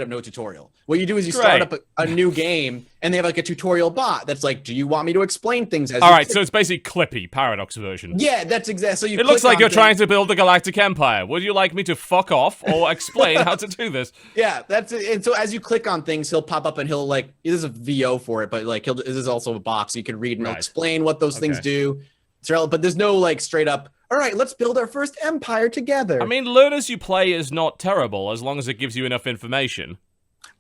no tutorial. What you do is you start up a new game, and they have like a tutorial bot that's like, do you want me to explain things? All right, so it's basically Clippy, Paradox version. Yeah, that's exactly. So it looks like you're trying to build a galactic empire. Would you like me to fuck off or explain how to do this? Yeah, that's it. And so as you click on things, he'll pop up and he'll like, there's a VO for it, but like this is also a box you can read and he'll explain what those things do. But there's no like straight up, all right, let's build our first empire together. I mean, learn as you play is not terrible as long as it gives you enough information.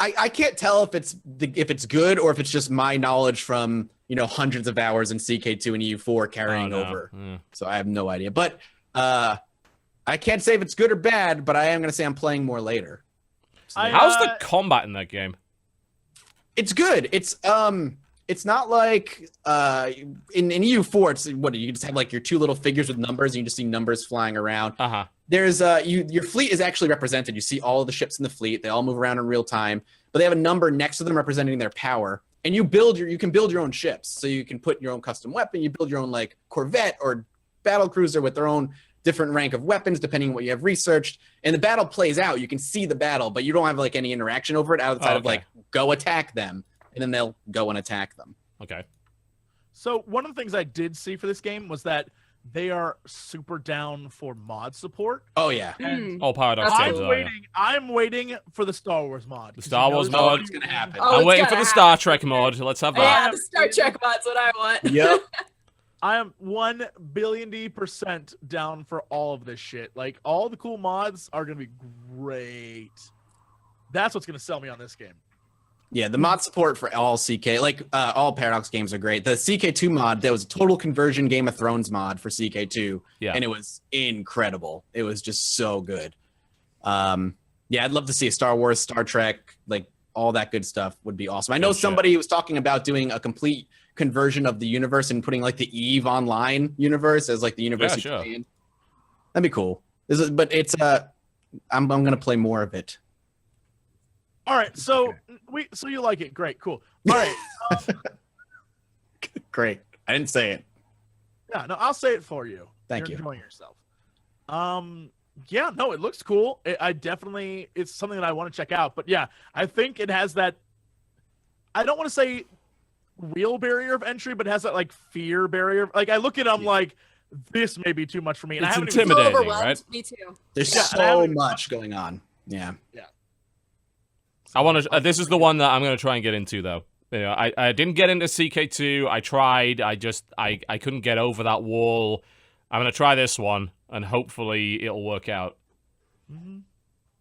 I can't tell if it's good or if it's just my knowledge from hundreds of hours in CK2 and EU4 carrying over. So I have no idea. But I can't say if it's good or bad, but I am going to say I'm playing more later. So how's the combat in that game? It's good. It's not like in EU4. It's what you just have like your two little figures with numbers, and you just see numbers flying around. There's your fleet is actually represented. You see all of the ships in the fleet. They all move around in real time, but they have a number next to them representing their power. And you can build your own ships, so you can put your own custom weapon. You build your own like Corvette or battle cruiser with their own different rank of weapons depending on what you have researched. And the battle plays out. You can see the battle, but you don't have like any interaction over it outside of like go attack them. And then they'll go and attack them. Okay. So one of the things I did see for this game was that they are super down for mod support. Oh yeah. All Paradox games are. I'm waiting for the Star Wars mod. The Star Wars mod is gonna happen. I'm waiting for the Star Trek mod. Let's have that. Yeah, the Star Trek mod's what I want. Yep. I am 1 billion% down for all of this shit. Like all the cool mods are gonna be great. That's what's gonna sell me on this game. Yeah, the mod support for all CK, all Paradox games are great. The CK2 mod, there was a total conversion Game of Thrones mod for CK2, and it was incredible. It was just so good. Yeah, I'd love to see a Star Wars, Star Trek, like all that good stuff would be awesome. I know somebody was talking about doing a complete conversion of the universe and putting like the EVE Online universe as like the universe you play in. That'd be cool. But it's I'm gonna play more of it. All right, so so you like it? Great, cool. All right, Great. I didn't say it. yeah, no, I'll say it for you. Thank You're you. enjoying yourself. Yeah, no, it looks cool. I definitely, it's something that I want to check out. But yeah, I think it has that. I don't want to say real barrier of entry, but it has that like fear barrier. Like I look at them like this may be too much for me. And It's I haven't intimidating, So overwhelmed. right? Me too. There's Yeah, so much going on. Yeah. I want to. This is the one that I'm going to try and get into, though. You know, I didn't get into CK2. I tried. I couldn't get over that wall. I'm going to try this one, and hopefully it'll work out.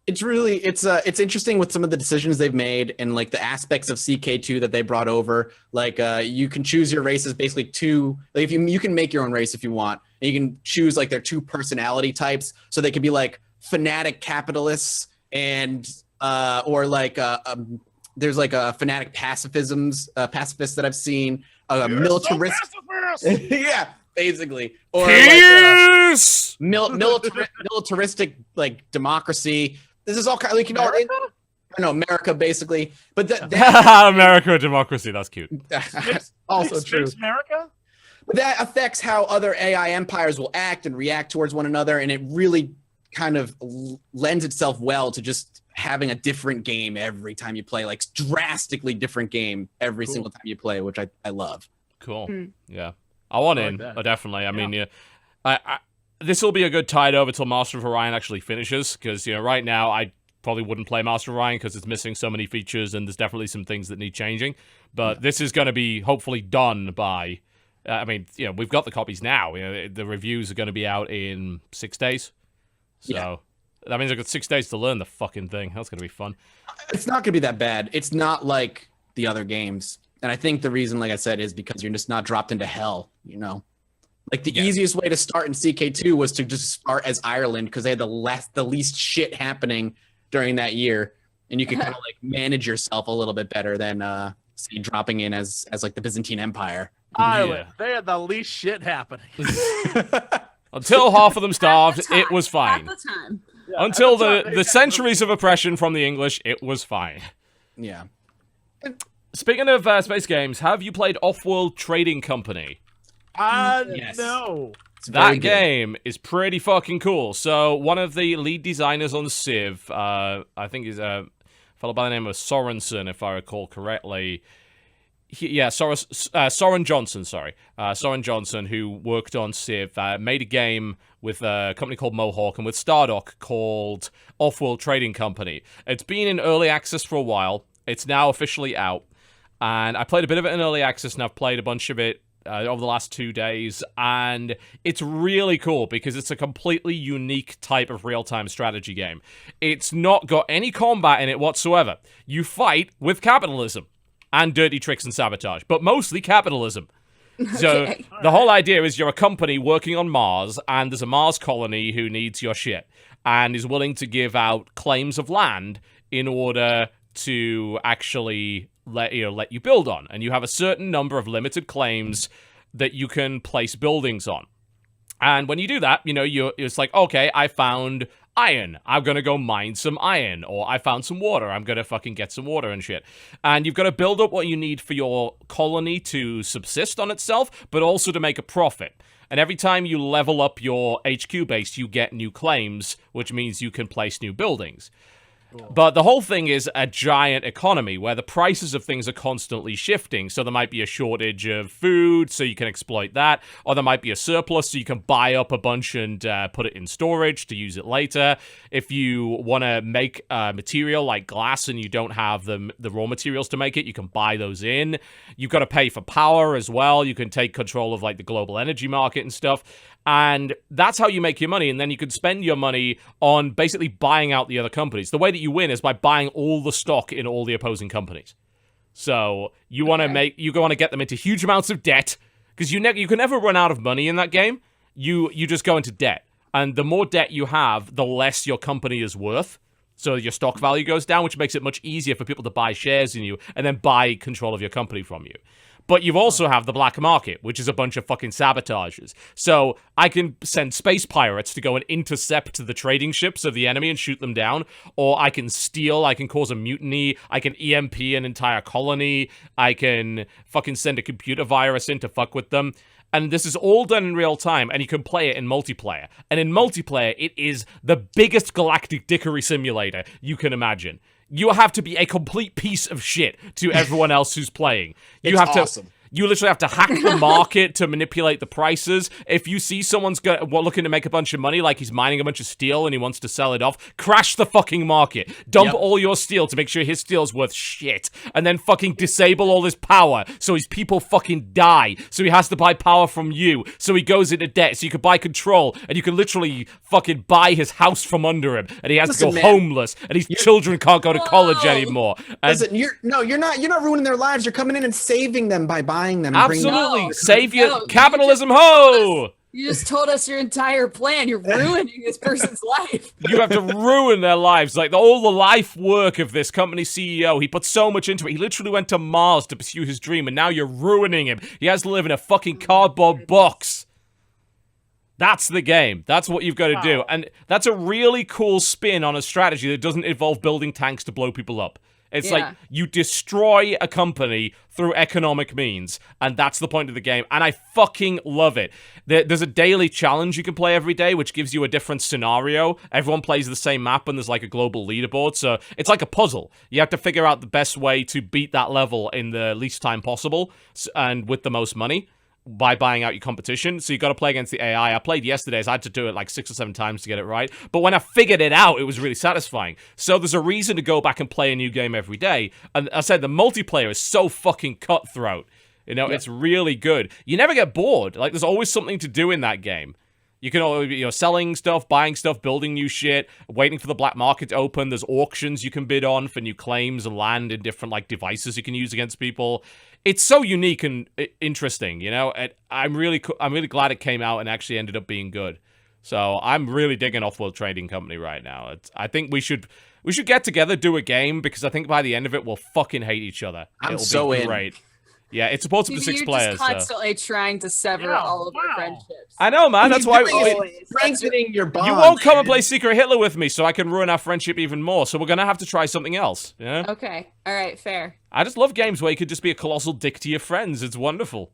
It's really it's interesting with some of the decisions they've made and like the aspects of CK2 that they brought over. Like you can choose your races basically two. Like if you can make your own race if you want, and you can choose like their two personality types. So they could be like fanatic capitalists and or like there's like a fanatic pacifists that I've seen. Militarist. Yeah, basically. Or Peace! militaristic like democracy. This is all kind of like, you know, America basically. But that America democracy, that's cute. also true. Space America? But that affects how other AI empires will act and react towards one another, and it really kind of lends itself well to just having a different game every time you play, like drastically different game every single time you play, which I love. Cool. Yeah. I want like in, that. definitely. I mean, yeah, this will be a good tide over till Master of Orion actually finishes, because, you know, right now I probably wouldn't play Master of Orion because it's missing so many features and there's definitely some things that need changing. But this is going to be hopefully done by, I mean, you know, we've got the copies now. You know, the reviews are going to be out in 6 days. So that means I've got 6 days to learn the fucking thing. That's going to be fun. It's not going to be that bad. It's not like the other games. And I think the reason, like I said, is because you're just not dropped into hell, you know? Like the easiest way to start in CK2 was to just start as Ireland because they had the least shit happening during that year. And you could kind of like manage yourself a little bit better than say dropping in as like the Byzantine Empire. Ireland. They had the least shit happening. Until half of them starved, it was fine. At the time. Yeah, Until at the time, the centuries of oppression from the English, it was fine. Yeah. Speaking of space games, have you played Offworld Trading Company? Yes. No. It's very That good. game is pretty fucking cool. So one of the lead designers on Civ, I think is a fellow by the name of Sorensen, if I recall correctly. Soren Johnson, Soren Johnson, who worked on Civ, made a game with a company called Mohawk and with Stardock called Offworld Trading Company. It's been in early access for a while. It's now officially out. And I played a bit of it in early access, and I've played a bunch of it over the last 2 days. And it's really cool because it's a completely unique type of real-time strategy game. It's not got any combat in it whatsoever. You fight with capitalism and dirty tricks and sabotage, but mostly capitalism. So the whole idea is you're a company working on Mars, and there's a Mars colony who needs your shit and is willing to give out claims of land in order to actually let you build on. And you have a certain number of limited claims that you can place buildings on. And when you do that, you know, it's like, okay, I found iron. I'm going to go mine some iron. Or I found some water. I'm going to fucking get some water and shit. And you've got to build up what you need for your colony to subsist on itself, but also to make a profit. And every time you level up your HQ base, you get new claims, which means you can place new buildings. But the whole thing is a giant economy where the prices of things are constantly shifting. So there might be a shortage of food, so you can exploit that. Or there might be a surplus, so you can buy up a bunch and put it in storage to use it later. If you want to make material like glass and you don't have the raw materials to make it, you can buy those in. You've got to pay for power as well. You can take control of like the global energy market and stuff. And that's how you make your money, and then you can spend your money on basically buying out the other companies. The way that you win is by buying all the stock in all the opposing companies. So you want to get them into huge amounts of debt, because you can never run out of money in that game. You just go into debt, and the more debt you have, the less your company is worth. So your stock value goes down, which makes it much easier for people to buy shares in you and then buy control of your company from you. But you also have the black market, which is a bunch of fucking sabotages. So I can send space pirates to go and intercept the trading ships of the enemy and shoot them down, or I can steal, I can cause a mutiny, I can EMP an entire colony, I can fucking send a computer virus in to fuck with them. And this is all done in real time, and you can play it in multiplayer. And in multiplayer, it is the biggest galactic dickery simulator you can imagine. You have to be a complete piece of shit to everyone else who's playing. You have awesome. You literally have to hack the market to manipulate the prices. If you see someone's looking to make a bunch of money, like he's mining a bunch of steel and he wants to sell it off, crash the fucking market. Dump all your steel to make sure his steel's worth shit. And then fucking disable all his power so his people fucking die. So he has to buy power from you. So he goes into debt so you can buy control. And you can literally fucking buy his house from under him. And he has to go homeless. And his children can't go to college anymore. And listen, you're not ruining their lives. You're coming in and saving them by buying them. Absolutely. Save your capitalism, ho! You just told us your entire plan. You're ruining this person's life. You have to ruin their lives. Like, all the life work of this company CEO, he put so much into it. He literally went to Mars to pursue his dream, and now you're ruining him. He has to live in a fucking cardboard box. That's the game. That's what you've got to do. And that's a really cool spin on a strategy that doesn't involve building tanks to blow people up. It's like you destroy a company through economic means, and that's the point of the game, and I fucking love it. There's a daily challenge you can play every day, which gives you a different scenario. Everyone plays the same map, and there's like a global leaderboard, so it's like a puzzle. You have to figure out the best way to beat that level in the least time possible, and with the most money, by buying out your competition. So you got to play against the AI. I played yesterday, so I had to do it like 6 or 7 times to get it right. But when I figured it out, it was really satisfying. So there's a reason to go back and play a new game every day. And I said the multiplayer is so fucking cutthroat. You know, it's really good. You never get bored. Like, there's always something to do in that game. You can always be, selling stuff, buying stuff, building new shit, waiting for the black market to open. There's auctions you can bid on for new claims and land in different, like, devices you can use against people. It's so unique and interesting, I'm really glad it came out and actually ended up being good. So I'm really digging Offworld Trading Company right now. I think we should get together, do a game, because I think by the end of it we'll fucking hate each other. It'll be great. Yeah, it's supposed to be 6 players. You're just constantly trying to sever all of our friendships. I know, man. That's why strengthening your bond. You won't come and play Secret Hitler with me, so I can ruin our friendship even more. So we're gonna have to try something else. Yeah. Okay. All right. Fair. I just love games where you could just be a colossal dick to your friends. It's wonderful.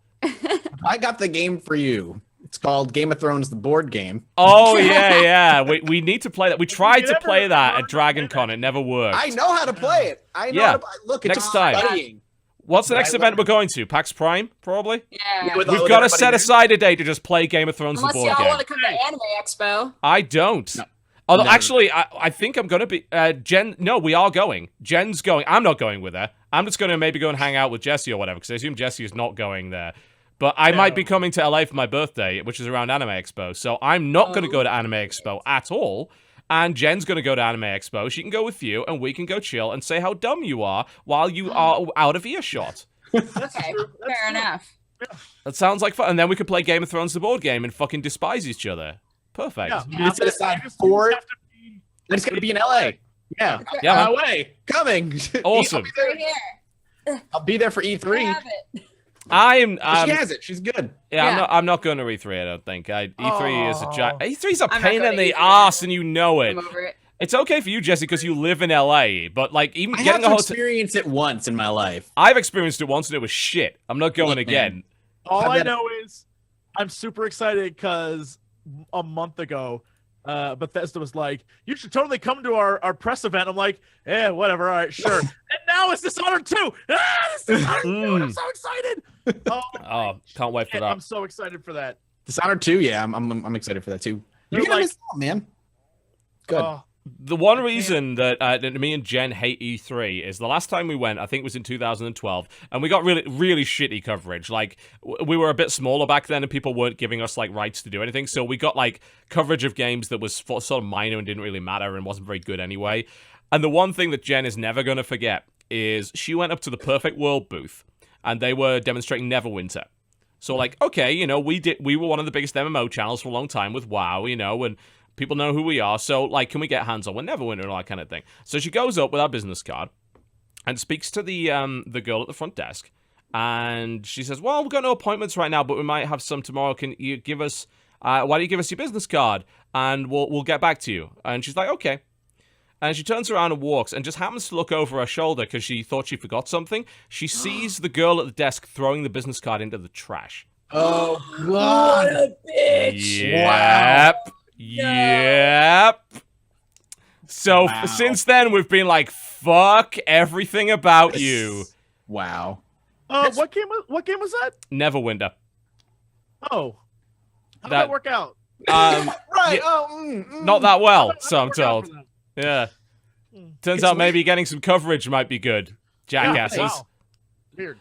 I got the game for you. It's called Game of Thrones, the board game. Oh, yeah. We need to play that. We tried to play that at DragonCon. It never worked. I know how to play it. I know how to look, it's next time. Studying. What's the next event we're going to? PAX Prime, probably? Yeah. We've got to set aside a day to just play Game of Thrones, the board game. Unless y'all want to come to Anime Expo. I don't. No. Although, actually, I think I'm going to be... Jen... No, we are going. Jen's going. I'm not going with her. I'm just going to maybe go and hang out with Jesse or whatever, because I assume Jesse is not going there. But I might be coming to LA for my birthday, which is around Anime Expo. So I'm not going to go to Anime Expo at all. And Jen's going to go to Anime Expo. She can go with you, and we can go chill and say how dumb you are while you are out of earshot. Okay, fair enough. That sounds like fun. And then we could play Game of Thrones, the board game, and fucking despise each other. Perfect. Yeah, set aside 4. It's going to be in LA. Yeah. Yeah. My way. Coming. Awesome. I'll be there for E3. She has it. She's good. Yeah. I'm not going to E3. I don't think. E3 is a E3's a pain in the ass, and you know it. I'm over it. It's okay for you, Jesse, because you live in LA. But like, even I getting have to experience it once in my life. I've experienced it once, and it was shit. I'm not going again. All I know is I'm super excited because a month ago, Bethesda was like, "You should totally come to our press event." I'm like, "Yeah, whatever. All right, sure." And now it's Dishonored 2. Dishonored 2. I'm so excited. Oh, can't wait for that. I'm so excited for that. Dishonored 2, yeah, I'm excited for that too. You're gonna miss out, man. Good. The one reason that me and Jen hate E3 is the last time we went, I think it was in 2012, and we got really, really shitty coverage. Like, we were a bit smaller back then, and people weren't giving us, like, rights to do anything, so we got, like, coverage of games that was sort of minor and didn't really matter and wasn't very good anyway. And the one thing that Jen is never going to forget is she went up to the Perfect World booth, and they were demonstrating Neverwinter. So, like, okay, we were one of the biggest MMO channels for a long time with WoW, and people know who we are, so, like, can we get hands on with Neverwinter and all that kind of thing? So she goes up with our business card and speaks to the girl at the front desk, And she says, well, we've got no appointments right now, but we might have some tomorrow. Can you give us, why don't you give us your business card? And we'll get back to you. And she's like, okay. And she turns around and walks and just happens to look over her shoulder because she thought she forgot something. She sees the girl at the desk throwing the business card into the trash. Oh, God. What a bitch. Yep. Wow. Yep. So since then, we've been like, fuck everything about you. Wow. What game was that? Neverwinter. Oh. How'd That- that work out? Right. Not that well, How'd so that I'm work out told. for them? Yeah. Turns It's out maybe getting some coverage might be good. Jackasses. Wow. Weird.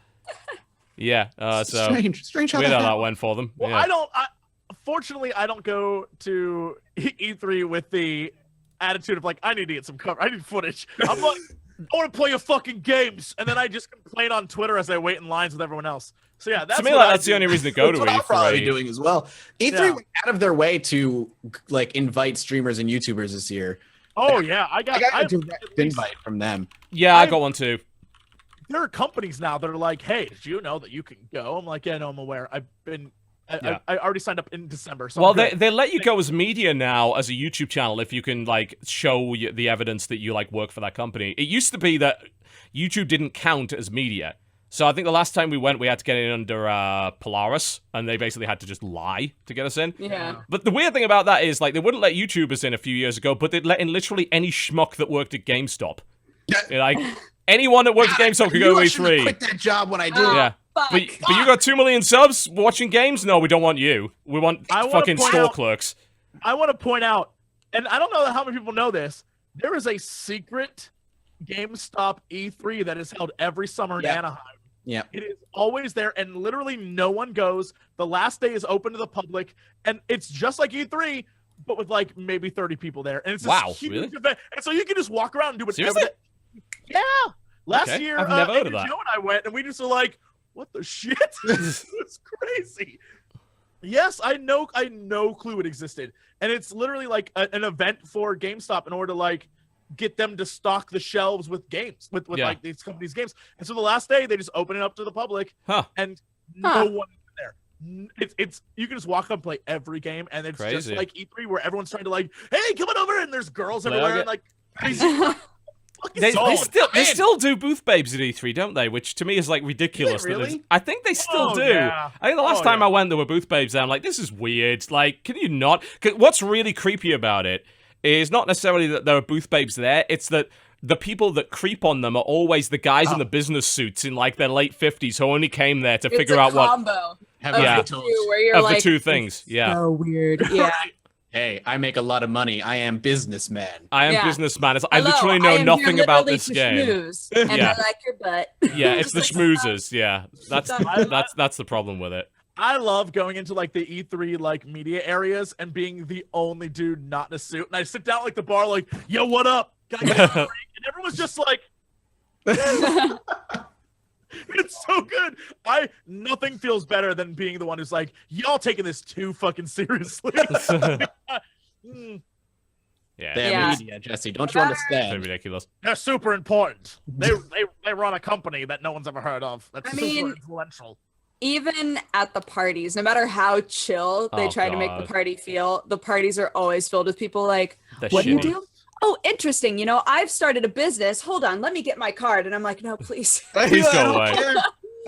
Yeah. So Strange how weird how that happened. went for them. Well, Yeah. Fortunately, I don't go to E3 with the attitude of like, I need to get some cover. I need footage. I'm like, I want to play your fucking games, and then I just complain on Twitter as I wait in lines with everyone else. So yeah, that's To me, what I that's the do. only reason to go to That's what I'll probably be E3. doing as well. E3 Yeah. went out of their way to like invite streamers and YouTubers this year. Oh yeah, I I got got a at direct least- invite from them. Yeah, I got one too. There are companies now that are like, hey, did you know that you can go? I'm like, yeah, no, I'm aware. Yeah. I already signed up in December. So Well, I'm good. they let you go as media now as a YouTube channel if you can like show the evidence that you like work for that company. It used to be that YouTube didn't count as media. So I think the last time we went, we had to get in under Polaris, and they basically had to just lie to get us in. Yeah. But the weird thing about that is, like, they wouldn't let YouTubers in a few years ago, but they'd let in literally any schmuck that worked at GameStop. Like, anyone that worked at GameStop could go to I should have E3. quit that job when I did. Yeah. Fuck. But you got 2 million subs watching games? No, we don't want you. We want I wanna fucking point store out- clerks. I want to point out, and I don't know how many people know this. There is a secret GameStop E3 that is held every summer in Yeah. Anaheim. Yeah. It is always there, and literally no one goes. The last day is open to the public, and it's just like E3, but with like maybe 30 people there. And it's this Wow, huge really? event. And so you can just walk around and do whatever. Seriously? Yeah. Last Okay, year, I've never heard of Andrew that. Joe and I went, and we just were like, what the shit? It's crazy. Yes, I know no clue it existed. And it's literally like an event for GameStop in order to like get them to stock the shelves with games, with Yeah. like these companies' games. And so the last day they just open it up to the public, Huh. and Huh. no one is there. It's you can just walk up and play every game, and it's just Crazy. like E3 where everyone's trying to like, hey, come on over, and there's girls Play everywhere, again. and like crazy. They Fucking they man. still do booth babes at E3, don't they? Which to me is like ridiculous. that really? it's- I think they still Oh, do. yeah. I think the last Oh, time yeah. I went, there were booth babes there. I'm like, this is weird. Like, can you not? 'Cause what's really creepy about it is not necessarily that there are booth babes there. It's that the people that creep on them are always the guys in the business suits in like their late 50s who only came there to It's figure a out what combo Have of Yeah. I the told two you? where you're of like, the two things. Yeah, so weird. Yeah. Hey, I make a lot of money. I am businessman. I am Yeah. businessman. I Hello, literally I know am nothing here about literally this to game. schmooze, and Yeah. I like your butt. Yeah, it's the Just like, schmoozers. Yeah, that's the problem with it. I love going into like the E3 like media areas and being the only dude not in a suit. And I sit down at, like the bar, like, yo, what up? Can I get a drink? And everyone's just like, it's so good. Nothing feels better than being the one who's like, y'all taking this too fucking seriously. Mm, Yeah, They're Yeah. media, Jesse. Don't you it's understand? ridiculous. they're super important. They run a company that no one's ever heard of. That's I super mean- influential. Even at the parties, no matter how chill they Oh, try to make God. the party feel, the parties are always filled with people like, They're what do you shitty. do? Oh, interesting. You know, I've started a business. Hold on, let me get my card. And I'm like, no, please. Please I go don't away. care.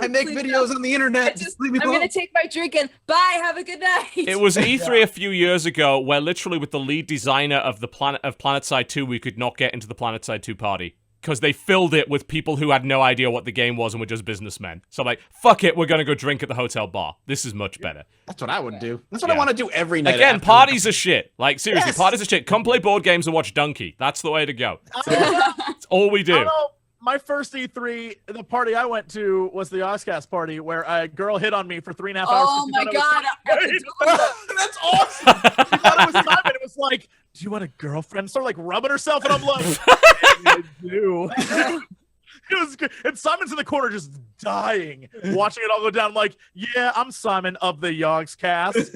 I make Please videos on the internet. Just leave me I'm alone. gonna take my drink and bye. Have a good night. It was E3 a few years ago where literally with the lead designer of the PlanetSide 2, we could not get into the PlanetSide 2 party because they filled it with people who had no idea what the game was and were just businessmen. So I'm like, fuck it, we're gonna go drink at the hotel bar. This is much better. That's what I would do. That's what Yeah. I want to do every night. Again, after- parties are shit. Like seriously, Yes. parties are shit. Come play board games and watch Donkey. That's the way to go. It's all we I do. don't know. My first E3, the party I went to was the Ozcast party where a girl hit on me for 3.5 hours. Oh my She thought god. it was That's awesome. She thought it was Simon. It was like, do you want a girlfriend? Started like rubbing herself, and I'm like, I do. It was good. And Simon's in the corner just dying, watching it all go down. I'm like, yeah, I'm Simon of the Yogscast.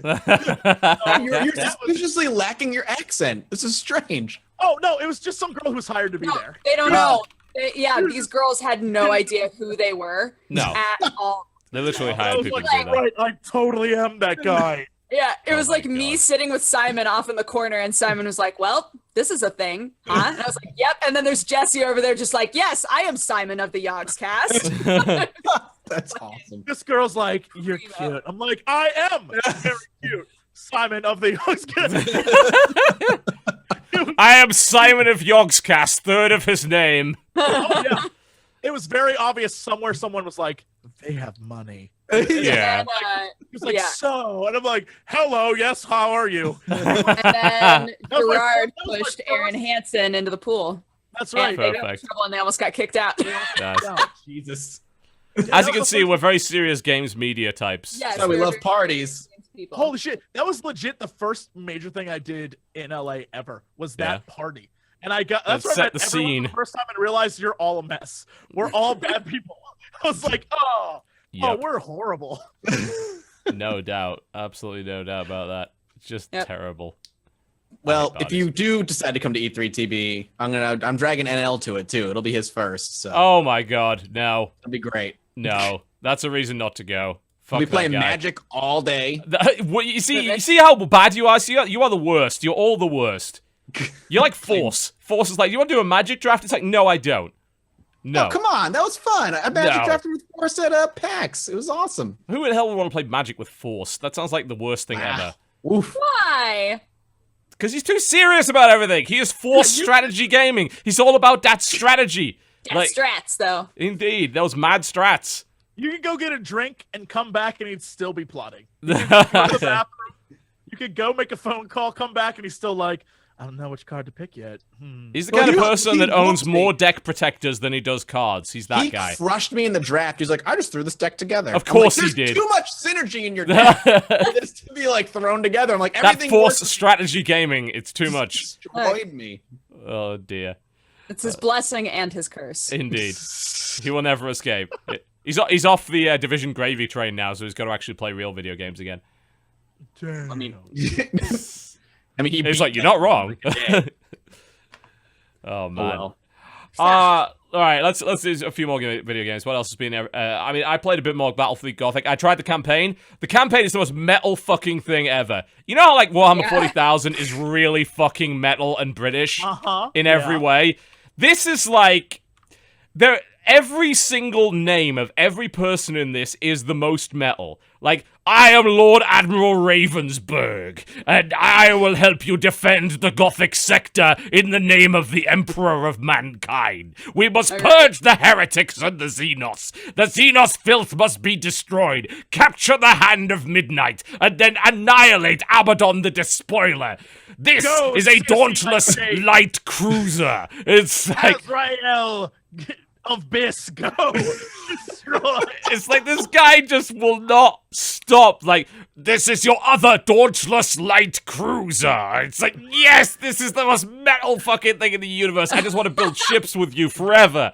You're suspiciously lacking your accent. This is strange. Oh, no, it was just some girl who was hired to be No, there. they don't know. These girls had no idea who they were. No. At all. They literally hired people to do that. Right, I totally am that guy. Yeah, it was like me God. sitting with Simon off in the corner, and Simon was like, well, this is a thing, huh? And I was like, yep. And then there's Jesse over there just like, yes, I am Simon of the Yogscast. That's awesome. This girl's like, you're cute. I'm like, I am very cute. Simon of the Yogscast. I am Simon of Yogscast, third of his name. Oh, yeah. It was very obvious somewhere someone was like, they have money. Yeah. And, He was like, so, and I'm like, hello, yes, how are you? and then was my Gerard first- pushed Aaron Hansen into the pool. That's And right. they got in Perfect. trouble and they almost got kicked out. Nice. Jesus. As you can see, we're very serious games media types. Yes, So we we're love very parties. people. Holy shit, that was legit the first major thing I did in LA ever, was that party. And I got, that's That where I set met the everyone scene. for the first time and realized you're all a mess. We're all bad people. I was like, oh, Yep. we're horrible. No doubt. Absolutely no doubt about that. It's just terrible. Well, God, if you do decide to come to E3 TB, I'm dragging NL to it too. It'll be his first, so Oh my god, no. it'll be great. No. That's a reason not to go. Fuck We'll be that playing guy. Magic all day. What, you see how bad you are? You are the worst. You're all the worst. You're like Force. Force is like, you want to do a Magic draft? It's like, no, I don't. No. Oh, come on, that was fun. I Magic No. drafted with Force at PAX. It was awesome. Who in the hell would want to play Magic with Force? That sounds like the worst thing ever. Oof. Why? Because he's too serious about everything. He is Force strategy gaming. He's all about that strategy. That's strats, though. Indeed, those mad strats. You could go get a drink and come back and he'd still be plotting. Go to the bathroom. You could go make a phone call, come back, and he's still like, I don't know which card to pick yet. He's the Well, kind of you know, person he that owns wants me. more deck protectors than he does cards. He's that He guy. crushed me in the draft. He's like, I just threw this deck together. Of course I'm like, he There's did. too much synergy in your deck for this to be like thrown together. I'm like, That everything Force works. strategy gaming, it's too much. Destroyed me. Oh dear. It's his blessing and his curse. Indeed. He will never escape. He's off the Division gravy train now, so he's got to actually play real video games again. Damn. I mean, he He's beat like, you're not wrong. that. Oh man. well. All right, let's do a few more video games. What else has been? I mean, I played a bit more Battlefleet Gothic. I tried the campaign. The campaign is the most metal fucking thing ever. You know how like Warhammer 40,000 is really fucking metal and British in every way. This is like every single name of every person in this is the most metal. Like, I am Lord Admiral Ravensburg, and I will help you defend the Gothic sector in the name of the Emperor of Mankind. We must purge the heretics and the Xenos. The Xenos filth must be destroyed. Capture the Hand of Midnight, and then annihilate Abaddon the Despoiler. This is a dauntless light cruiser. It's like... Azrael of Bis, go! Destroy! It's like this guy just will not stop. Like, this is your other dauntless light cruiser. It's like, yes, this is the most metal fucking thing in the universe. I just want to build ships with you forever.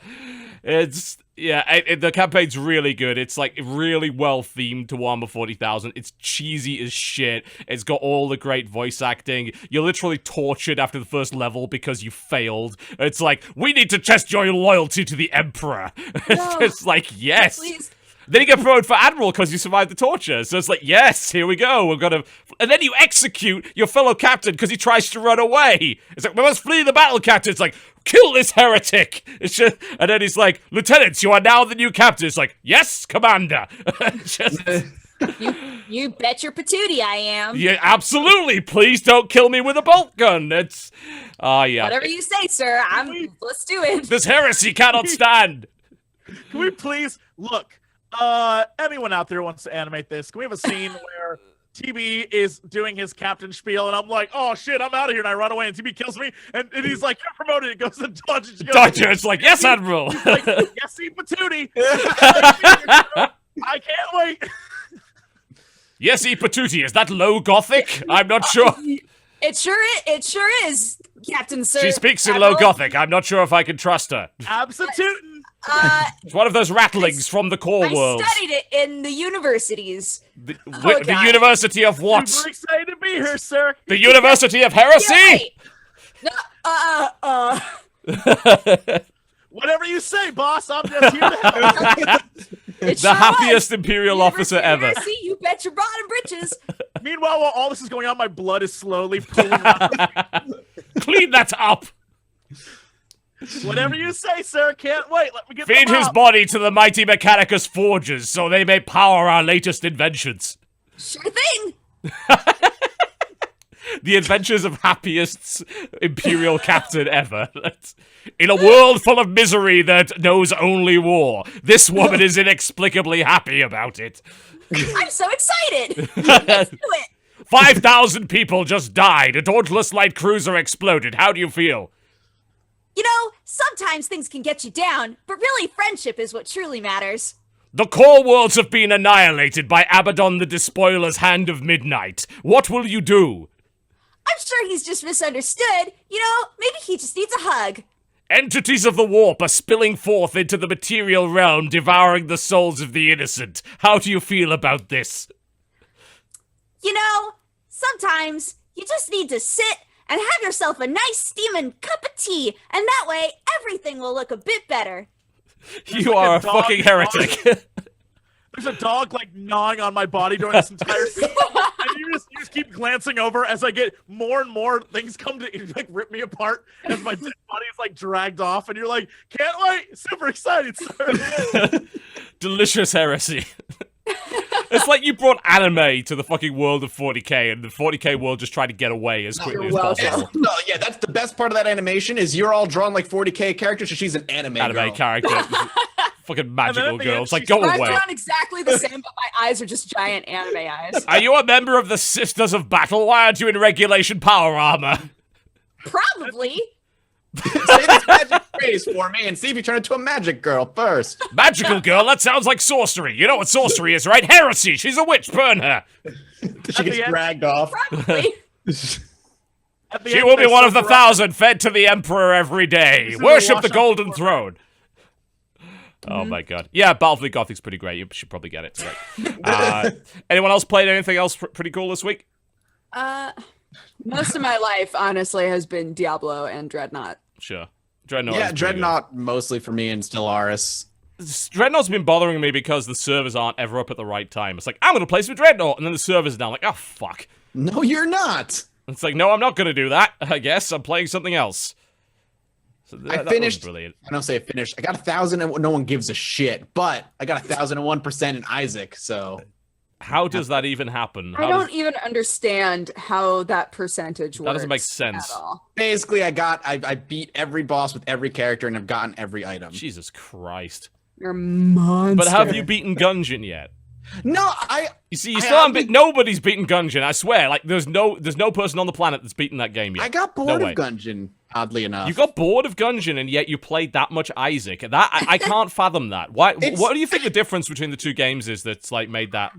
It's, yeah, the campaign's really good. It's like really well themed to Warhammer 40,000. It's cheesy as shit. It's got all the great voice acting. You're literally tortured after the first level because you failed. It's like, we need to test your loyalty to the Emperor. It's just like, yes. Please. Then you get promoted for Admiral because you survived the torture. So it's like, yes, here we go. We're gonna... And then you execute your fellow captain because he tries to run away. It's like, we must flee the battle, captain. It's like, kill this heretic. It's just... And then he's like, lieutenants, you are now the new captain. It's like, yes, commander. Just... You bet your patootie I am. Yeah, absolutely. Please don't kill me with a bolt gun. It's... yeah. Whatever you say, sir. Let's do it. This heresy cannot stand. Can we please look? Anyone out there wants to animate this? Can we have a scene where TB is doing his captain spiel, and I'm like, oh shit, I'm out of here, and I run away, and TB kills me, and he's like, you're promoted, and goes and dodges. Dodger, it's like, yes, Admiral. He's like, yes, see patootie. I can't wait. Yes, Patootie, is that low Gothic? I'm not sure. It sure is, Captain Sir. She speaks in Admiral. low Gothic. I'm not sure if I can trust her. Absolutely. It's one of those rattlings from the core I worlds. studied it in the universities. The God. University of what? Super excited to be here, sir. The University of Heresy? Yeah, wait. No, Whatever you say, boss. I'm just here to help. The happiest Imperial officer ever. See, you bet your bottom britches. Meanwhile, while all this is going on, my blood is slowly pooling out. Clean that up. Whatever you say, sir. Can't wait. Let me get Feed them his out. body to the mighty Mechanicus forges so they may power our latest inventions. Sure thing. The adventures of happiest Imperial captain ever. In a world full of misery that knows only war, this woman is inexplicably happy about it. I'm so excited. Let's do it. 5,000 people just died. A Dauntless light cruiser exploded. How do you feel? You know, sometimes things can get you down, but really friendship is what truly matters. The core worlds have been annihilated by Abaddon the Despoiler's Hand of Midnight. What will you do? I'm sure he's just misunderstood. You know, maybe he just needs a hug. Entities of the warp are spilling forth into the material realm, devouring the souls of the innocent. How do you feel about this? You know, sometimes you just need to sit and have yourself a nice steaming cup of tea, and that way everything will look a bit better. You are a fucking heretic. There's a dog like gnawing on my body during this entire scene. And you just keep glancing over as I get more and more things come to like rip me apart as my dead body is like dragged off, and you're like, can't wait, super excited, sir. Delicious heresy. It's like you brought anime to the fucking world of 40k, and the 40k world just tried to get away as quickly as possible. No, yeah, that's the best part of that animation is you're all drawn like 40k characters, so she's an anime girl. Character. Fucking magical girl. It's like, she's go I'm away. drawn exactly the same, but my eyes are just giant anime eyes. Are you a member of the Sisters of Battle? Why aren't you in regulation power armor? Probably. Say this magic phrase for me and see if you turn into a magic girl first. Magical girl? That sounds like sorcery. You know what sorcery is, right? Heresy. She's a witch. Burn her. She gets dragged off. Probably. She will be one of the 1,000 fed to the Emperor every day. Worship the Golden Throne. Oh my god. Yeah, Battlefleet Gothic's pretty great. You should probably get it. It's great. Anyone else played anything else pretty cool this week? Most of my life, honestly, has been Diablo and Dreadnought. Sure. Dreadnought. Yeah, Dreadnought mostly for me and Stellaris. Dreadnought's been bothering me because the servers aren't ever up at the right time. It's like, I'm gonna play some Dreadnought, and then the server's down. Like, oh fuck. No, you're not. It's like, no, I'm not gonna do that. I guess I'm playing something else. So I finished. I don't say I finished. I got 1,000 and no one gives a shit. But I got 1,001% in Isaac. So how does that even happen? I don't even understand how that percentage works. That doesn't make sense. At all. basically, I beat every boss with every character and have gotten every item. Jesus Christ! You're a monster. But have you beaten Gungeon yet? No, You see, you still haven't. Nobody's beaten Gungeon. I swear. Like, there's no person on the planet that's beaten that game yet. I got bored of Gungeon. Oddly enough, you got bored of Gungeon, and yet you played that much Isaac. That I can't fathom that. Why? What do you think the difference between the two games is that's like made that?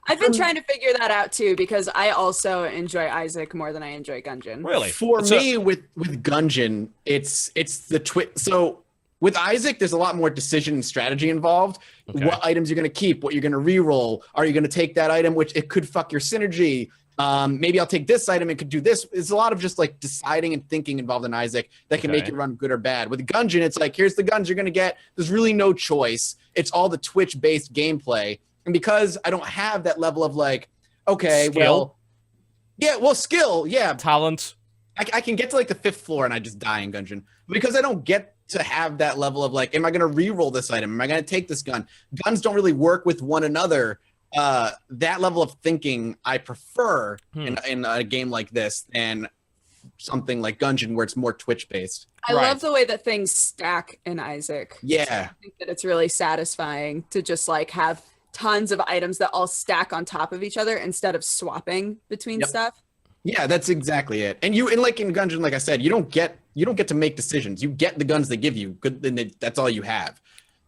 I've been trying to figure that out too because I also enjoy Isaac more than I enjoy Gungeon. Really? For me, with Gungeon, it's the So with Isaac, there's a lot more decision and strategy involved. Okay. What items you're going to keep, what you're going to reroll. Are you going to take that item, which it could fuck your synergy? Maybe I'll take this item. It could do this. It's a lot of just like deciding and thinking involved in Isaac that can make it run good or bad. With Gungeon, it's like, here's the guns you're going to get. There's really no choice. It's all the Twitch-based gameplay. And because I don't have that level of like, okay, skill? Skill, yeah. Talent. I can get to like the 5th floor and I just die in Gungeon. Because I don't get to have that level of like, am I going to re-roll this item? Am I going to take this gun? Guns don't really work with one another. That level of thinking I prefer in a game like this than something like Gungeon where it's more Twitch-based. I love the way that things stack in Isaac. Yeah. So I think that it's really satisfying to just like have tons of items that all stack on top of each other instead of swapping between stuff. Yeah, that's exactly it. And like in Gungeon, like I said, you don't get to make decisions. You get the guns they give you. Good, then that's all you have.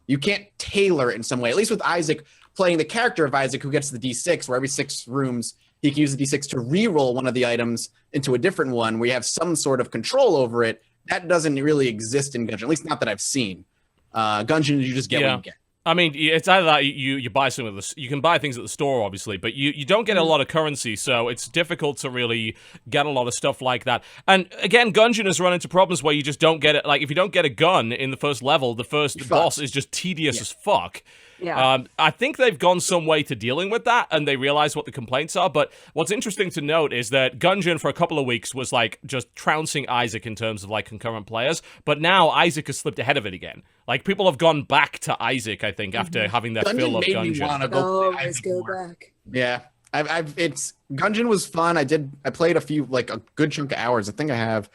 You can't tailor it in some way. At least with Isaac, playing the character of Isaac who gets the D6, where every 6 rooms he can use the D6 to re-roll one of the items into a different one, where you have some sort of control over it. That doesn't really exist in Gungeon, at least not that I've seen. Gungeon, you just get what you get. I mean, it's either that you buy some of this. You can buy things at the store, obviously, but you don't get a lot of currency, so it's difficult to really get a lot of stuff like that. And again, Gungeon has run into problems where you just don't get it. Like, if you don't get a gun in the first level, the first boss is just tedious as fuck. Yeah. I think they've gone some way to dealing with that, and they realize what the complaints are. But what's interesting to note is that Gungeon for a couple of weeks was like just trouncing Isaac in terms of like concurrent players, but now Isaac has slipped ahead of it again. Like, people have gone back to Isaac, I think, after having their fill of Gungeon. Me want to go back. Yeah, Gungeon was fun. I played a good chunk of hours. I think I have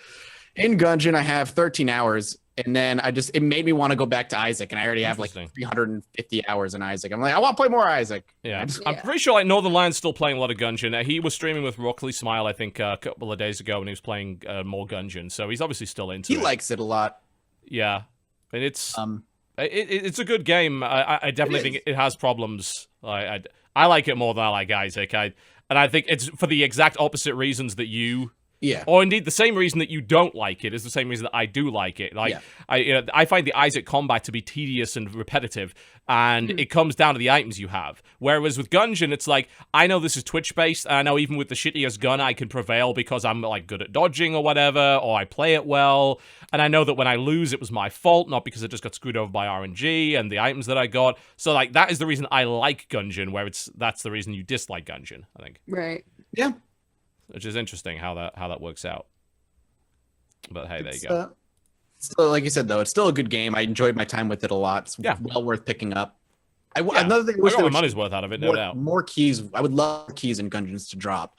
in Gungeon. I have 13 hours. And then it made me want to go back to Isaac, and I already have like 350 hours in Isaac. I'm like, I want to play more Isaac. Yeah, I'm pretty sure like Northern Lion's still playing a lot of Gungeon. He was streaming with Rockley Smile, I think, a couple of days ago when he was playing more Gungeon. So he's obviously still into it. He likes it a lot. Yeah, and it's a good game. I definitely think it has problems. I like it more than I like Isaac. And I think it's for the exact opposite reasons that you. Yeah. Or indeed, the same reason that you don't like it is the same reason that I do like it. Like, I find the Isaac combat to be tedious and repetitive, and it comes down to the items you have. Whereas with Gungeon, it's like, I know this is Twitch-based, and I know even with the shittiest gun, I can prevail because I'm, like, good at dodging or whatever, or I play it well, and I know that when I lose, it was my fault, not because I just got screwed over by RNG and the items that I got. So, like, that is the reason I like Gungeon, where that's the reason you dislike Gungeon, I think. Right. Yeah. Which is interesting how that works out. But hey, there you go. Still, like you said, though, it's still a good game. I enjoyed my time with it a lot. It's well worth picking up. Another thing, I got my money's worth out of it, no doubt. More keys. I would love keys in Gungeons to drop.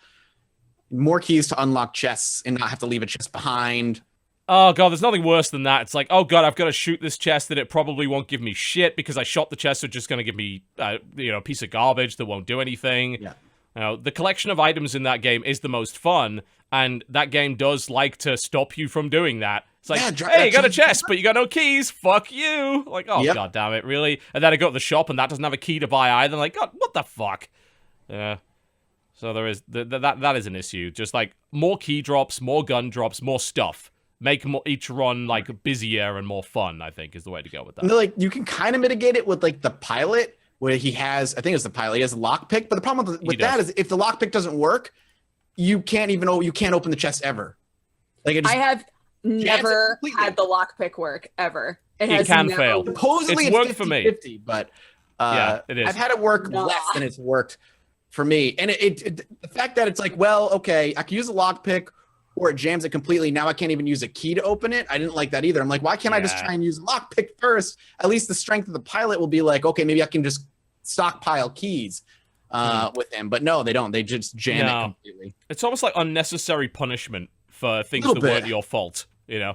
More keys to unlock chests and not have to leave a chest behind. Oh god, there's nothing worse than that. It's like, oh god, I've got to shoot this chest that it probably won't give me shit because I shot the chest, so it's just going to give me, a piece of garbage that won't do anything. Yeah. The collection of items in that game is the most fun, and that game does like to stop you from doing that. It's like, hey, you got a chest, but you got no keys. Fuck you. Like, oh, god damn it, really? And then I go to the shop, and that doesn't have a key to buy either. I'm like, god, what the fuck? Yeah. So there is, that is an issue. Just, like, more key drops, more gun drops, more stuff. Make each run, like, busier and more fun, I think, is the way to go with that. And like, you can kind of mitigate it with, like, the pilot, where he has, I think it's the pilot, he has a lockpick, but the problem with that is if the lockpick doesn't work, you can't open the chest ever. Like, I have never had the lockpick work ever. It can fail. Supposedly it's worked for me. 50, but it is. I've had it work less than it's worked for me. And the fact that it's like, well, okay, I can use a lockpick, or it jams it completely. Now I can't even use a key to open it. I didn't like that either. I'm like, why can't I just try and use a lockpick first? At least the strength of the pilot will be like, okay, maybe I can just stockpile keys with him. But no, they don't. They just jam it completely. It's almost like unnecessary punishment for things that weren't your fault, you know?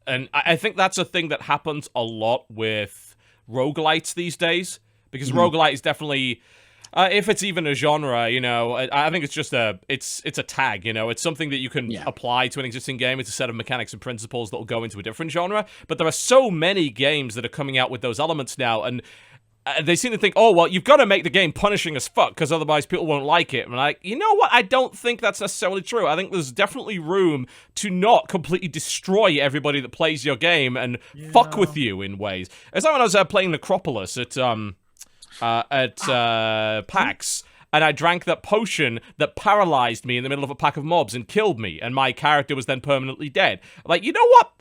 And I think that's a thing that happens a lot with roguelites these days, because roguelite is definitely... if it's even a genre, you know, I think it's just it's a tag, you know, it's something that you can apply to an existing game. It's a set of mechanics and principles that will go into a different genre. But there are so many games that are coming out with those elements now, and they seem to think, oh, well, you've got to make the game punishing as fuck, because otherwise people won't like it. And I'm like, you know what? I don't think that's necessarily true. I think there's definitely room to not completely destroy everybody that plays your game and fuck with you in ways. It's like when I was playing Necropolis at PAX, and I drank that potion that paralyzed me in the middle of a pack of mobs and killed me, and my character was then permanently dead. Like, you know what?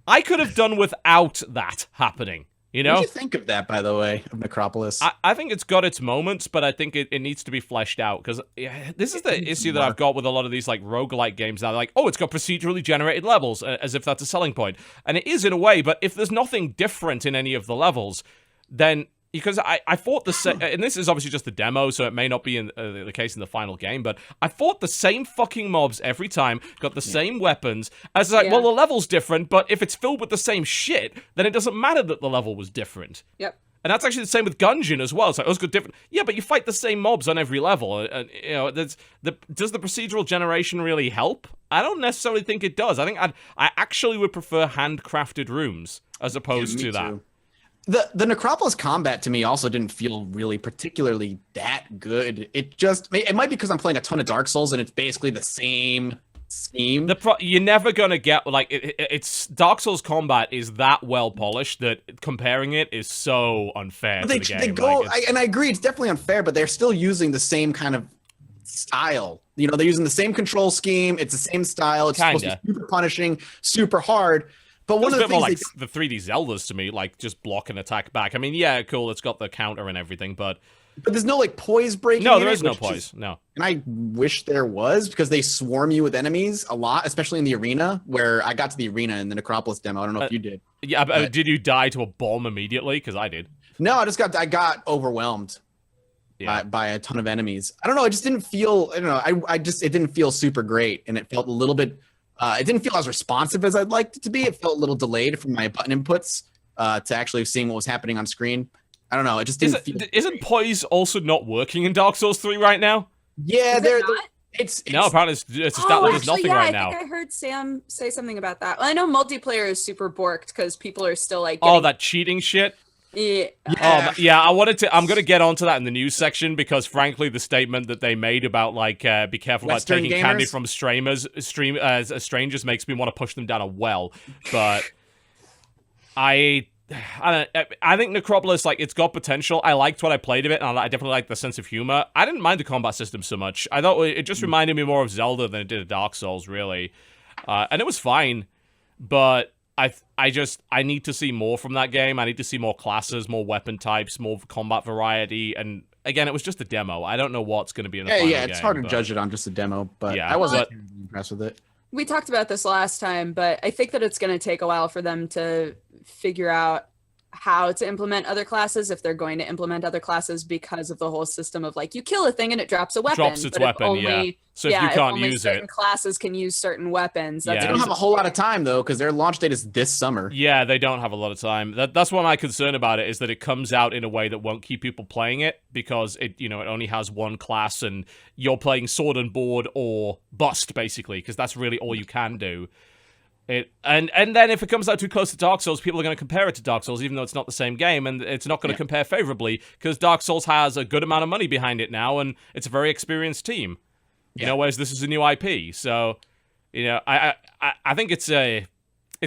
I could have done without that happening, you know? What do you think of that, by the way, of Necropolis? I think it's got its moments, but I think it needs to be fleshed out, because this is the issue that I've got with a lot of these, like, roguelike games now. They're like, oh, it's got procedurally generated levels, as if that's a selling point. And it is in a way, but if there's nothing different in any of the levels, then... Because I fought the same, and this is obviously just the demo, so it may not be in the case in the final game, but I fought the same fucking mobs every time, got the same weapons, as like, well, the level's different, but if it's filled with the same shit, then it doesn't matter that the level was different. Yep. And that's actually the same with Gungeon as well. It's like, oh, it's got different... Yeah, but you fight the same mobs on every level, and, you know, does the procedural generation really help? I don't necessarily think it does. I think I actually would prefer handcrafted rooms, as opposed to that. The Necropolis combat to me also didn't feel really particularly that good. It might be because I'm playing a ton of Dark Souls and it's basically the same scheme. You're never gonna get like it's Dark Souls combat is that well polished that comparing it is so unfair to the game. They go, and I agree, it's definitely unfair, but they're still using the same kind of style. You know, they're using the same control scheme. It's the same style. It's supposed to be super punishing, super hard. But one of the things more like the 3D Zeldas to me, like just block and attack back. I mean, yeah, cool, it's got the counter and everything, but there's no like poise breaking. No, there is no poise. No. And I wish there was, because they swarm you with enemies a lot, especially in the arena, where I got to the arena in the Necropolis demo. I don't know if you did. Yeah, but did you die to a bomb immediately? Because I did. No, I got overwhelmed by a ton of enemies. I don't know. It just didn't feel. I don't know. It didn't feel super great, and it felt a little bit. It didn't feel as responsive as I'd liked it to be. It felt a little delayed from my button inputs to actually seeing what was happening on screen. I don't know. It just didn't feel. Isn't poise also not working in Dark Souls 3 right now? Yeah, it's no. Apparently, it's a stat that does nothing right now. I think I heard Sam say something about that. Well, I know multiplayer is super borked because people are still like. That cheating shit. Yeah. Yeah. I'm gonna get onto that in the news section because, frankly, the statement that they made about like be careful Western about taking gamers? candy from strangers makes me want to push them down a well. But I think Necropolis, like, it's got potential. I liked what I played of it, and I definitely liked the sense of humor. I didn't mind the combat system so much. I thought it just reminded me more of Zelda than it did of Dark Souls, really. And it was fine, but I need to see more from that game. I need to see more classes, more weapon types, more combat variety, and again, it was just a demo. I don't know what's going to be in the final game. It's hard to judge it on just a demo, but I wasn't impressed with it. We talked about this last time, but I think that it's going to take a while for them to figure out how to implement other classes, if they're going to implement other classes, because of the whole system of like, you kill a thing and it drops a weapon. Drops its weapon, yeah. So if you can't use certain classes can use certain weapons. They don't have a whole lot of time though, because their launch date is this summer. Yeah, they don't have a lot of time. That's what my concern about it is, that it comes out in a way that won't keep people playing it, because it only has one class and you're playing sword and board or bust basically, because that's really all you can do. And then if it comes out too close to Dark Souls, people are going to compare it to Dark Souls, even though it's not the same game, and it's not going to compare favorably, because Dark Souls has a good amount of money behind it now, and it's a very experienced team. Whereas this is a new IP. So, I think it's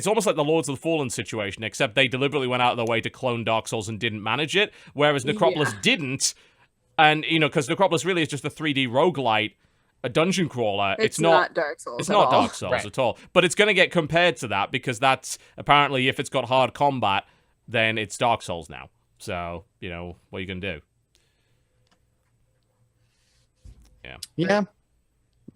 almost like the Lords of the Fallen situation, except they deliberately went out of their way to clone Dark Souls and didn't manage it, whereas Necropolis didn't. And, because Necropolis really is just a 3D roguelite, a dungeon crawler. It's not Dark Souls. It's not Dark Souls at all. But it's going to get compared to that, because that's apparently, if it's got hard combat, then it's Dark Souls now. So, what are you going to do? Yeah,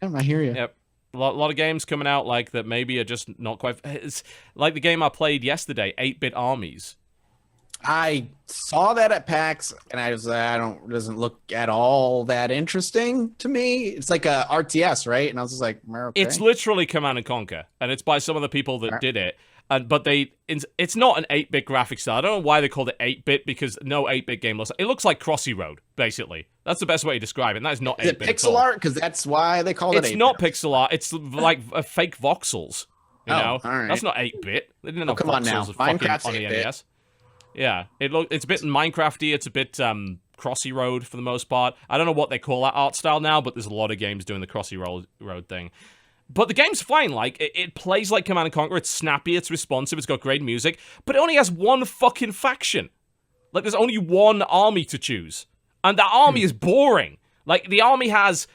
I hear you. Yep. A lot of games coming out like that maybe are just not quite. It's like the game I played yesterday, 8-Bit Armies. I saw that at PAX, and I was like, doesn't look at all that interesting to me. It's like a RTS, right? And I was just like, okay. It's literally Command and Conquer, and it's by some of the people that did it. But it's not an 8-bit graphic style. I don't know why they called it 8-bit, because no 8-bit game looks like Crossy Road, basically. That's the best way to describe it, and that is not 8-bit. Is it pixel art? Because that's why they call it 8-bit. It's not pixel art. It's like fake voxels. All right. That's not 8-bit. They didn't know come on now. Minecraft's on the 8-bit. NES. Yeah, it's a bit Minecrafty. It's a bit Crossy Road for the most part. I don't know what they call that art style now, but there's a lot of games doing the Crossy Road thing. But the game's fine. Like, it plays like Command & Conquer. It's snappy. It's responsive. It's got great music. But it only has one fucking faction. Like, there's only one army to choose. And that army is boring. Like, the army has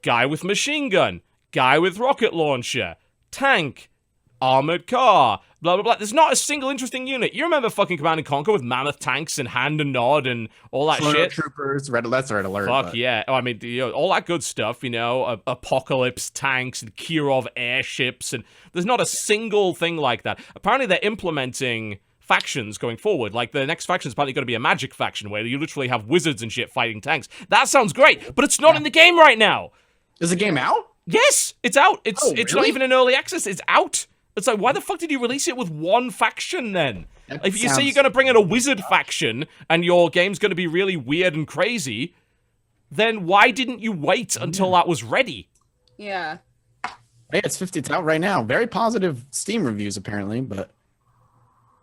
guy with machine gun, guy with rocket launcher, tank, armored car, blah, blah, blah. There's not a single interesting unit. You remember fucking Command & Conquer with mammoth tanks and hand and nod and all that shit? Troopers, that's Red Alert. Fuck yeah. I mean, all that good stuff, Apocalypse tanks and Kirov airships, and there's not a single thing like that. Apparently they're implementing factions going forward. Like, the next faction is apparently going to be a magic faction where you literally have wizards and shit fighting tanks. That sounds great, but it's not in the game right now. Is the game out? Yes, it's out. It's really? not even in early access. It's out. It's like, why the fuck did you release it with one faction then? If you say you're going to bring in a wizard faction and your game's going to be really weird and crazy, then why didn't you wait until that was ready? Yeah. Hey, it's out right now. Very positive Steam reviews, apparently, but...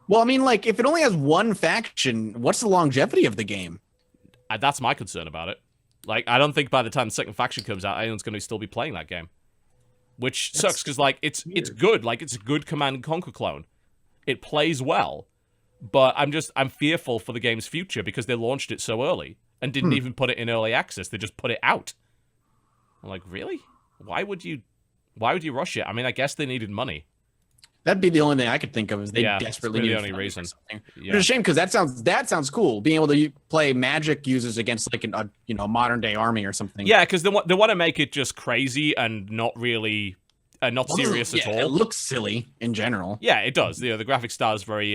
Well, I mean, like, if it only has one faction, what's the longevity of the game? That's my concern about it. Like, I don't think by the time the second faction comes out, anyone's going to still be playing that game. which sucks because like it's good, like it's a good Command and Conquer clone. It plays well, but I'm fearful for the game's future because they launched it so early and didn't even put it in early access. They just put it out. I'm like, really? Why would you rush it? I mean, I guess they needed money. That'd be the only thing I could think of is they desperately needed the only reason. Yeah. It's a shame because that sounds cool. Being able to play magic users against like a modern day army or something. Yeah, because they want to make it just crazy and not really not serious at all. It looks silly in general. Yeah, it does. The graphic style is very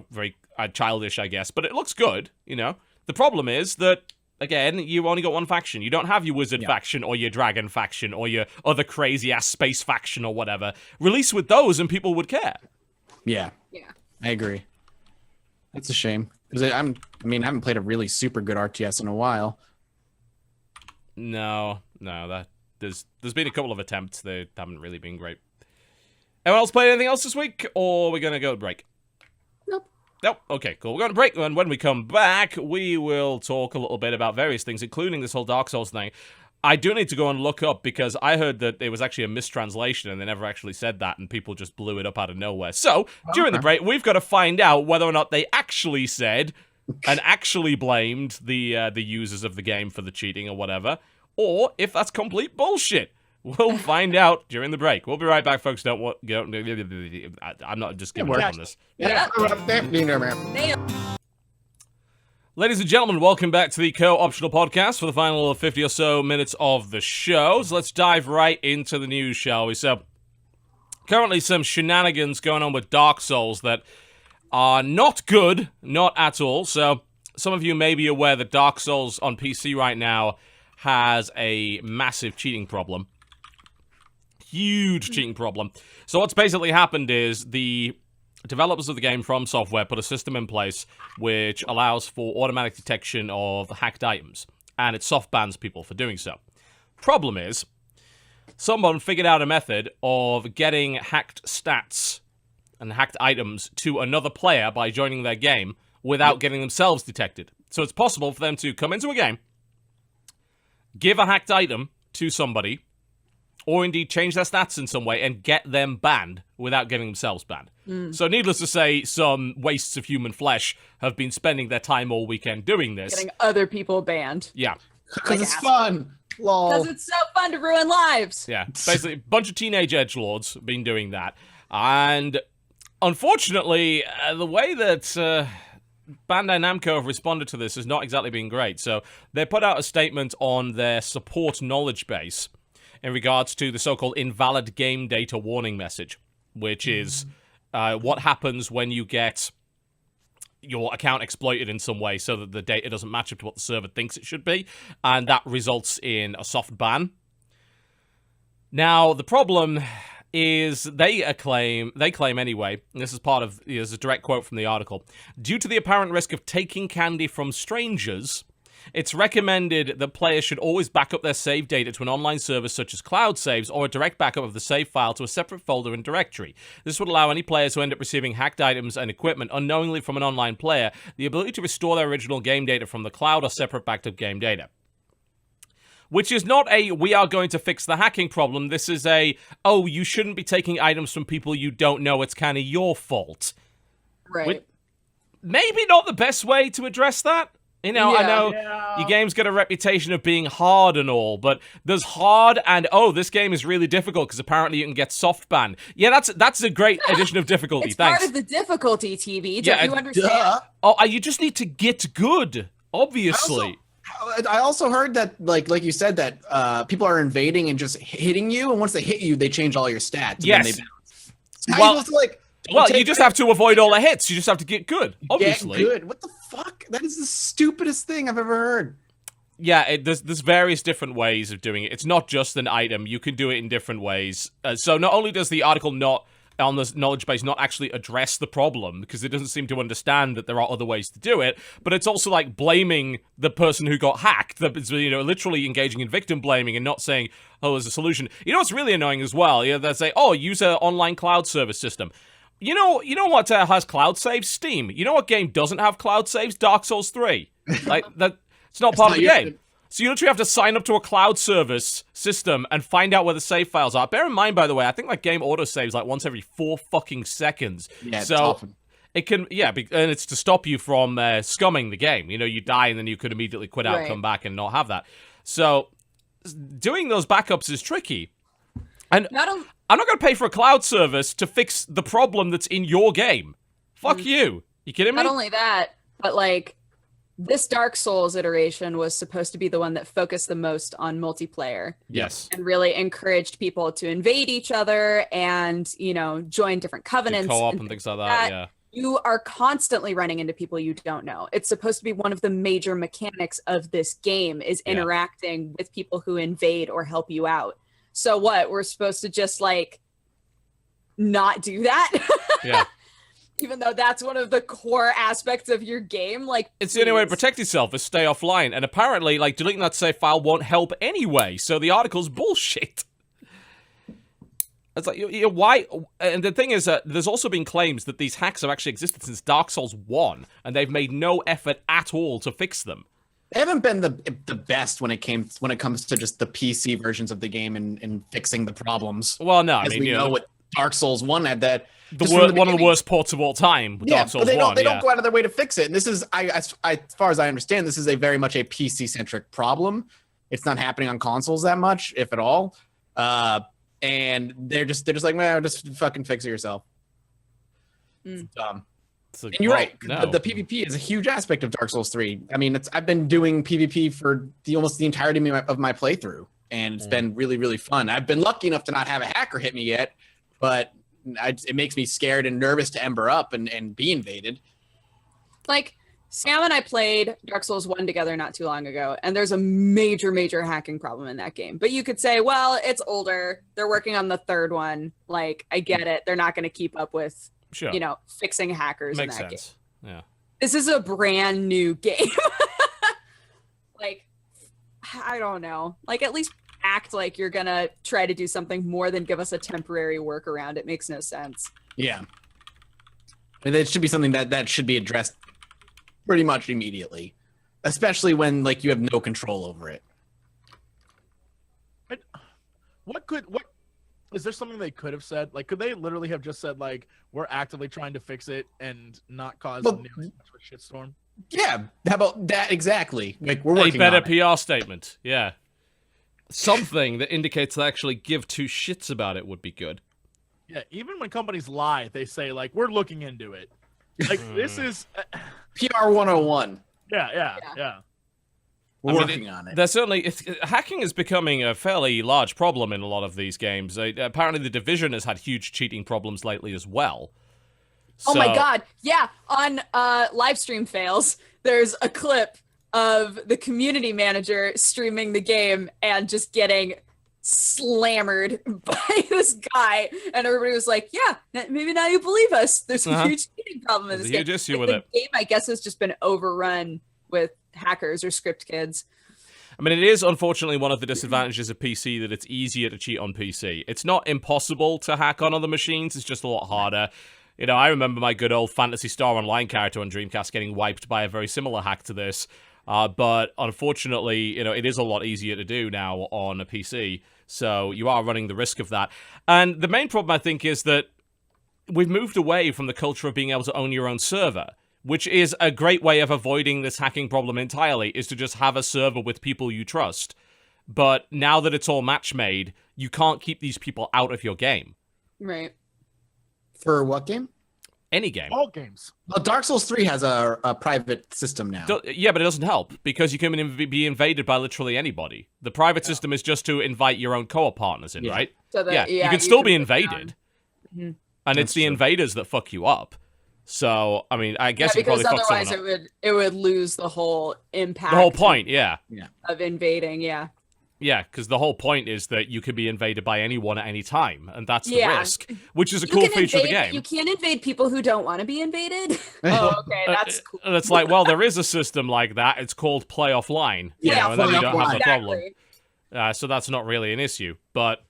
very childish, I guess, but it looks good. The problem is that, again, you only got one faction. You don't have your wizard faction or your dragon faction or your other crazy-ass space faction or whatever. Release with those and people would care. Yeah. I agree. That's a shame. Because I haven't played a really super good RTS in a while. No, there's been a couple of attempts. They haven't really been great. Anyone else play anything else this week? Or are we going to go to break? Nope. Okay, cool. We're going to break, and when we come back, we will talk a little bit about various things, including this whole Dark Souls thing. I do need to go and look up, because I heard that it was actually a mistranslation, and they never actually said that, and people just blew it up out of nowhere. So, during the break, we've got to find out whether or not they actually said and actually blamed the users of the game for the cheating or whatever, or if that's complete bullshit. We'll find out during the break. We'll be right back, folks. I'm not just giving up on this. Ladies and gentlemen, welcome back to the Co-Optional Podcast for the final 50 or so minutes of the show. So let's dive right into the news, shall we? So, currently some shenanigans going on with Dark Souls that are not good, not at all. So, some of you may be aware that Dark Souls on PC right now has a massive cheating problem. Huge cheating problem. So what's basically happened is the developers of the game, From Software, put a system in place which allows for automatic detection of hacked items, and it soft bans people for doing so. Problem is, someone figured out a method of getting hacked stats and hacked items to another player by joining their game without getting themselves detected. So it's possible for them to come into a game, give a hacked item to somebody, or indeed change their stats in some way and get them banned without getting themselves banned. So needless to say, some wastes of human flesh have been spending their time all weekend doing this. Getting other people banned. Yeah. Because it's fun. Lol. Because it's so fun to ruin lives. Yeah. Basically, a bunch of teenage edgelords have been doing that. And unfortunately, the way that Bandai Namco have responded to this has not exactly been great. So they put out a statement on their support knowledge base in regards to the so-called invalid game data warning message, which is what happens when you get your account exploited in some way so that the data doesn't match up to what the server thinks it should be, and that results in a soft ban. Now, the problem is they claim anyway, and this is part of, there's a direct quote from the article, due to the apparent risk of taking candy from strangers, it's recommended that players should always back up their save data to an online service such as cloud saves or a direct backup of the save file to a separate folder and directory. This would allow any players who end up receiving hacked items and equipment unknowingly from an online player the ability to restore their original game data from the cloud or separate backed up game data. Which is not a, we are going to fix the hacking problem. This is a, oh, you shouldn't be taking items from people you don't know. It's kind of your fault. Right. Maybe not the best way to address that. I know your game's got a reputation of being hard and all, but there's hard and, oh, this game is really difficult because apparently you can get soft banned. Yeah, that's a great addition of difficulty. It's Thanks. part of the difficulty, TV. Don't you understand? Oh, you just need to get good, obviously. I also heard that, like you said, that people are invading and just hitting you, and once they hit you, they change all your stats. Yes. Well, you just have to avoid all the hits. You just have to get good, obviously. Get good. What the fuck? That is the stupidest thing I've ever heard. Yeah, there's various different ways of doing it. It's not just an item. You can do it in different ways. So not only does the article not, on this knowledge base, not actually address the problem, because it doesn't seem to understand that there are other ways to do it, but it's also like blaming the person who got hacked, literally engaging in victim blaming and not saying, oh, there's a solution. You know what's really annoying as well? They say, oh, use an online cloud service system. You know what has cloud saves? Steam. You know what game doesn't have cloud saves? Dark Souls 3. Like that, it's not part of the game. So you literally have to sign up to a cloud service system and find out where the save files are. Bear in mind, by the way, I think that game autosaves like once every 4 fucking seconds. Yeah, so often. it can, and it's to stop you from scumming the game. You know, you die and then you could immediately quit out, come back, and not have that. So doing those backups is tricky. And I'm not going to pay for a cloud service to fix the problem that's in your game. Fuck you. You kidding me? Not only that, but like, this Dark Souls iteration was supposed to be the one that focused the most on multiplayer. Yes. And really encouraged people to invade each other and, you know, join different covenants. Co-op and things like that, yeah. You are constantly running into people you don't know. It's supposed to be one of the major mechanics of this game is interacting with people who invade or help you out. So what? We're supposed to just, like, not do that? Yeah. Even though that's one of the core aspects of your game, like, it's the only way to protect yourself is stay offline. And apparently, like, deleting that save file won't help anyway. So the article's bullshit. It's like, why? And the thing is that there's also been claims that these hacks have actually existed since Dark Souls 1, and they've made no effort at all to fix them. They haven't been the best when it comes to just the PC versions of the game and fixing the problems. Well, no, I As mean, we know what Dark Souls 1 had that. One of the worst ports of all time. Dark Souls but they 1, they don't go out of their way to fix it. And this is, as far as I understand, this is a very much a PC-centric problem. It's not happening on consoles that much, if at all. And they're just like, well, just fucking fix it yourself. It's dumb. Like, and you're right. No. The PvP is a huge aspect of Dark Souls 3. I mean, I've been doing PvP for almost the entirety of my playthrough, and it's been really, really fun. I've been lucky enough to not have a hacker hit me yet, but it makes me scared and nervous to ember up and be invaded. Like, Sam and I played Dark Souls 1 together not too long ago, and there's a major, major hacking problem in that game. But you could say, well, it's older. They're working on the third one. Like, I get it. They're not going to keep up with, you know, fixing hackers in that game. Yeah. This is a brand new game. Like, I don't know. Like, at least act like you're going to try to do something more than give us a temporary workaround. It makes no sense. Yeah. And it should be something that should be addressed pretty much immediately, especially when, like, you have no control over it. What is there something they could have said? Like, could they literally have just said, like, we're actively trying to fix it and not cause a shitstorm? Yeah, how about that exactly? Like, we're working on a better PR statement. Yeah, something that indicates they actually give two shits about it would be good. Yeah, even when companies lie, they say, like, we're looking into it. Like, this is PR 101. Yeah. We're working on it. There's certainly hacking is becoming a fairly large problem in a lot of these games. Apparently, The Division has had huge cheating problems lately as well. Oh my god! Yeah, on live stream fails, there's a clip of the community manager streaming the game and just getting slammered by this guy, and everybody was like, yeah, maybe now you believe us. There's a huge cheating problem in this game. Issue with the game, I guess, has just been overrun with hackers or script kids. I mean, it is unfortunately one of the disadvantages of PC that it's easier to cheat on PC. It's not impossible to hack on other machines, it's just a lot harder. You know, I remember my good old Phantasy Star Online character on Dreamcast getting wiped by a very similar hack to this. But unfortunately, you know, it is a lot easier to do now on a PC. So you are running the risk of that. And the main problem, I think, is that we've moved away from the culture of being able to own your own server, which is a great way of avoiding this hacking problem entirely, is to just have a server with people you trust. But now that it's all match-made, you can't keep these people out of your game. Right. For what game? Any game. All games. Well, Dark Souls 3 has a private system now. Yeah, but it doesn't help, because you can be invaded by literally anybody. The private system is just to invite your own co-op partners in, right? So you can still be invaded. And it's the invaders that fuck you up. So, I mean, I guess you probably fuck someone up. Because otherwise it would lose the whole impact. The whole point, of invading, Yeah, because the whole point is that you can be invaded by anyone at any time, and that's the risk, which is a cool feature of the game. You can't invade people who don't want to be invaded? Oh, okay, that's cool. And it's like, well, there is a system like that. It's called Play Offline. Yeah, and then you don't have the exactly. problem. So that's not really an issue. But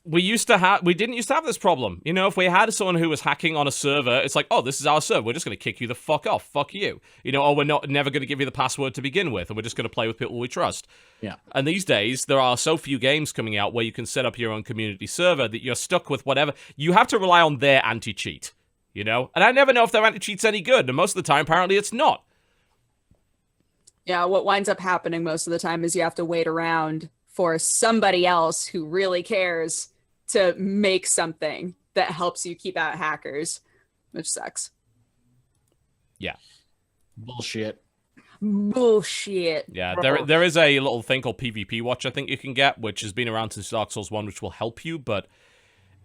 we didn't used to have this problem. You know, if we had someone who was hacking on a server, it's like, oh, this is our server. We're just going to kick you the fuck off. Fuck you. You know, or we're never going to give you the password to begin with, and we're just going to play with people we trust. Yeah. And these days, there are so few games coming out where you can set up your own community server that you're stuck with whatever. You have to rely on their anti-cheat, you know? And I never know if their anti-cheat's any good, and most of the time, apparently, it's not. Yeah, what winds up happening most of the time is you have to wait around for somebody else who really cares to make something that helps you keep out hackers, which sucks. Yeah. Bullshit. Yeah, there is a little thing called PvP Watch I think you can get, which has been around since Dark Souls 1, which will help you, but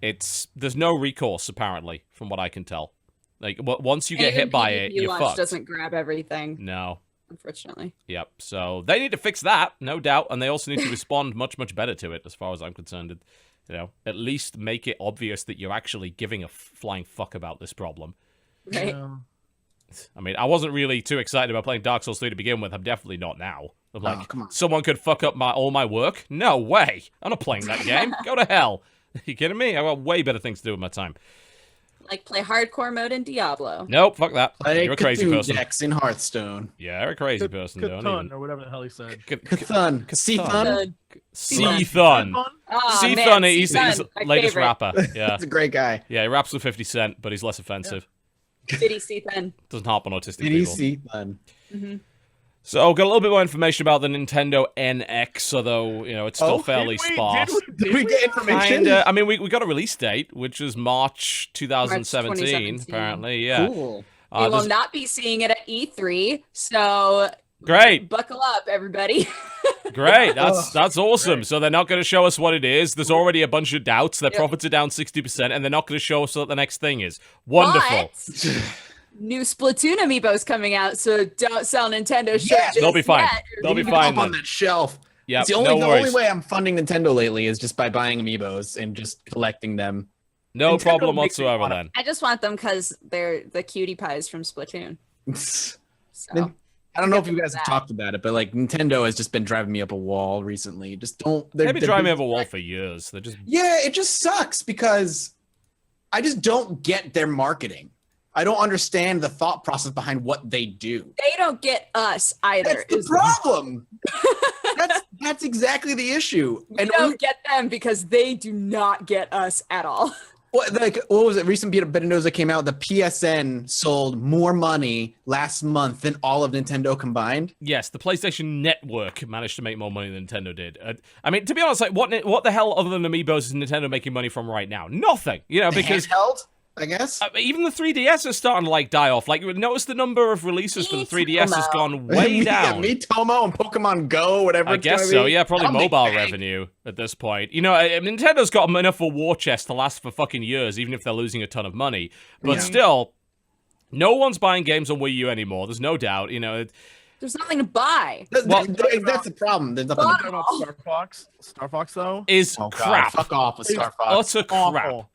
there's no recourse, apparently, from what I can tell. Like, once you get hit by it, you're fucked. Doesn't grab everything. No. Unfortunately. Yep, so they need to fix that, no doubt, and they also need to respond much, much better to it, as far as I'm concerned. You know, at least make it obvious that you're actually giving a flying fuck about this problem. Right. I mean, I wasn't really too excited about playing Dark Souls 3 to begin with. I'm definitely not now. I'm like, come on. Someone could fuck up all my work? No way. I'm not playing that game. Go to hell. Are you kidding me? I've got way better things to do with my time. Like play hardcore mode in Diablo. Nope, fuck that. Play You're a crazy person. decks in Hearthstone. Yeah, you're a crazy person. Cthulhu, or whatever the hell he said. Cthulhu. Cthulhu. Cthulhu. Cthulhu, he's latest rapper. Yeah. He's a great guy. Yeah, he raps with 50 Cent, but he's less offensive. Diddy Cthulhu. Doesn't harp on autistic Diddy people. Cthulhu. Mm-hmm. So, got a little bit more information about the Nintendo NX, although, you know, it's still fairly sparse. Did we get information? I mean, we got a release date, which is March 2017, apparently, yeah. Cool. We will not be seeing it at E3, so great. Buckle up, everybody. Great, that's awesome. Great. So they're not going to show us what it is. There's already a bunch of doubts. Their profits are down 60%, and they're not going to show us what the next thing is. Wonderful. But new Splatoon amiibos coming out, so don't sell Nintendo shit. Yeah, they'll be fine. They'll be fine on that shelf. Yeah, the only way I'm funding Nintendo lately is just by buying amiibos and just collecting them. No Nintendo problem whatsoever. Then I just want them because they're the cutie pies from Splatoon. So I don't know if you guys have talked about it, but like Nintendo has just been driving me up a wall recently. Just don't. They've been driving me up a wall for years. They're just it just sucks because I just don't get their marketing. I don't understand the thought process behind what they do. They don't get us either. That's the problem. that's exactly the issue. We don't get them because they do not get us at all. What was it? Recent beta news that came out. The PSN sold more money last month than all of Nintendo combined. Yes, the PlayStation Network managed to make more money than Nintendo did. I mean, to be honest, like what the hell other than Amiibos is Nintendo making money from right now? Nothing. You know, because handheld, I guess. Even the 3DS is starting to like die off. Like, notice the number of releases for the 3DS has gone way down. Yeah, Miitomo and Pokemon Go, whatever. I guess so. Yeah, probably mobile revenue at this point. You know, Nintendo's got enough of a war chest to last for fucking years, even if they're losing a ton of money. But still, no one's buying games on Wii U anymore. There's no doubt. You know. There's nothing to buy. That's the problem. There's nothing to buy. Star Fox. Star Fox though is crap. Fuck off with Star Fox. Utter crap.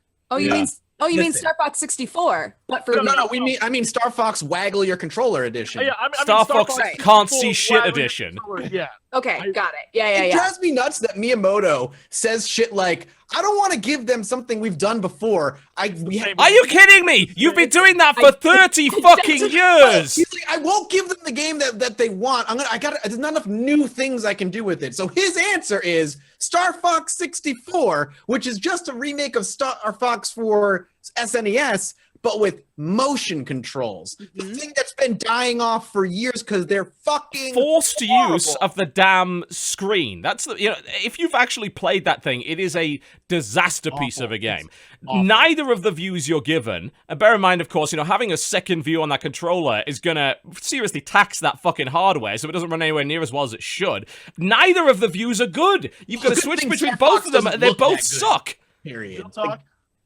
Oh, you mean Star Fox 64? But for no. I mean Star Fox Waggle Your Controller edition. Yeah, Star Fox Can't See Shit edition. Yeah. Okay, got it. Yeah. It drives me nuts that Miyamoto says shit like, I don't want to give them something we've done before. Are you kidding me? You've been doing that for 30 fucking years. He's like, I won't give them the game that they want. There's not enough new things I can do with it. So his answer is Star Fox 64, which is just a remake of Star Fox for SNES, but with motion controls. The thing that's been dying off for years because they're fucking forced horrible. use of the damn screen. That's if you've actually played that thing, it is a disaster piece of a game. Neither of the views you're given, and bear in mind, of course, having a second view on that controller is gonna seriously tax that fucking hardware, so it doesn't run anywhere near as well as it should. Neither of the views are good. You've got to switch between both of them, and they both suck. Period.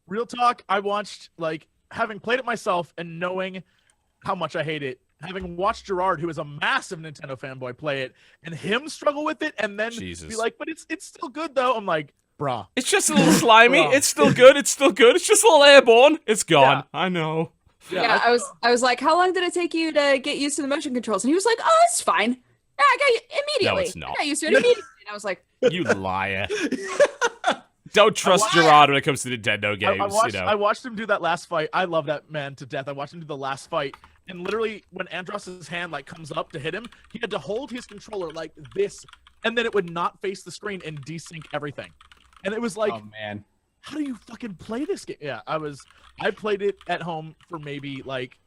Real talk. I watched, having played it myself and knowing how much I hate it, having watched Gerard, who is a massive Nintendo fanboy, play it, and him struggle with it, and then be like, but it's still good, though. I'm like, bruh. It's just a little slimy. It's still good. It's still good. It's just a little airborne. It's gone. Yeah. I know. Yeah, I was like, how long did it take you to get used to the motion controls? And he was like, oh, it's fine. Yeah, I got immediately. No, it's not. I got used to it immediately. And I was like, you liar. Don't trust Gerard when it comes to Nintendo games. I watched him do that last fight. I love that man to death. I watched him do the last fight, and literally when Andros' hand like comes up to hit him, he had to hold his controller like this, and then it would not face the screen and desync everything. And it was like, oh man, how do you fucking play this game? Yeah, I played it at home for maybe like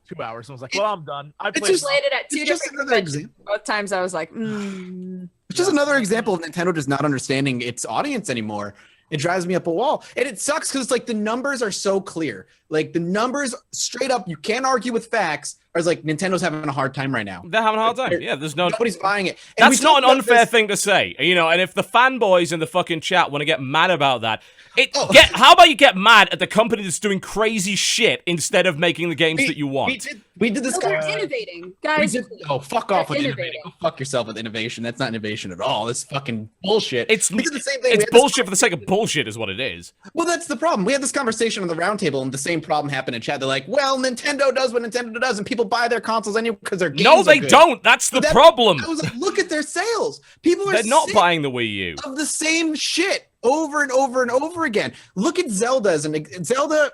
2 hours, and I was like, well, I'm done. I played it at two different conventions. Both times I was like, It's just another example of Nintendo just not understanding its audience anymore. It drives me up a wall. And it sucks because it's like the numbers are so clear. Like the numbers straight up, you can't argue with facts. Or it's like Nintendo's having a hard time right now. They're having a hard time. Yeah, nobody's buying it. And that's not an unfair thing to say, and if the fanboys in the fucking chat want to get mad about that, how about you get mad at the company that's doing crazy shit instead of making the games that you want? We did this. They're innovating, guys. Fuck off with innovating. Go fuck yourself with innovation. That's not innovation at all. That's fucking bullshit. We did the same thing. It's bullshit for the sake of bullshit, is what it is. Well, that's the problem. We had this conversation on the roundtable, and the same problem happened in chat. They're like, "Well, Nintendo does what Nintendo does, and people buy their consoles anyway because their games No, they are good." don't. That's the problem. I was like, look at their sales. People are They're not sick buying the Wii U of the same shit over and over and over again. Look at Zelda Zelda.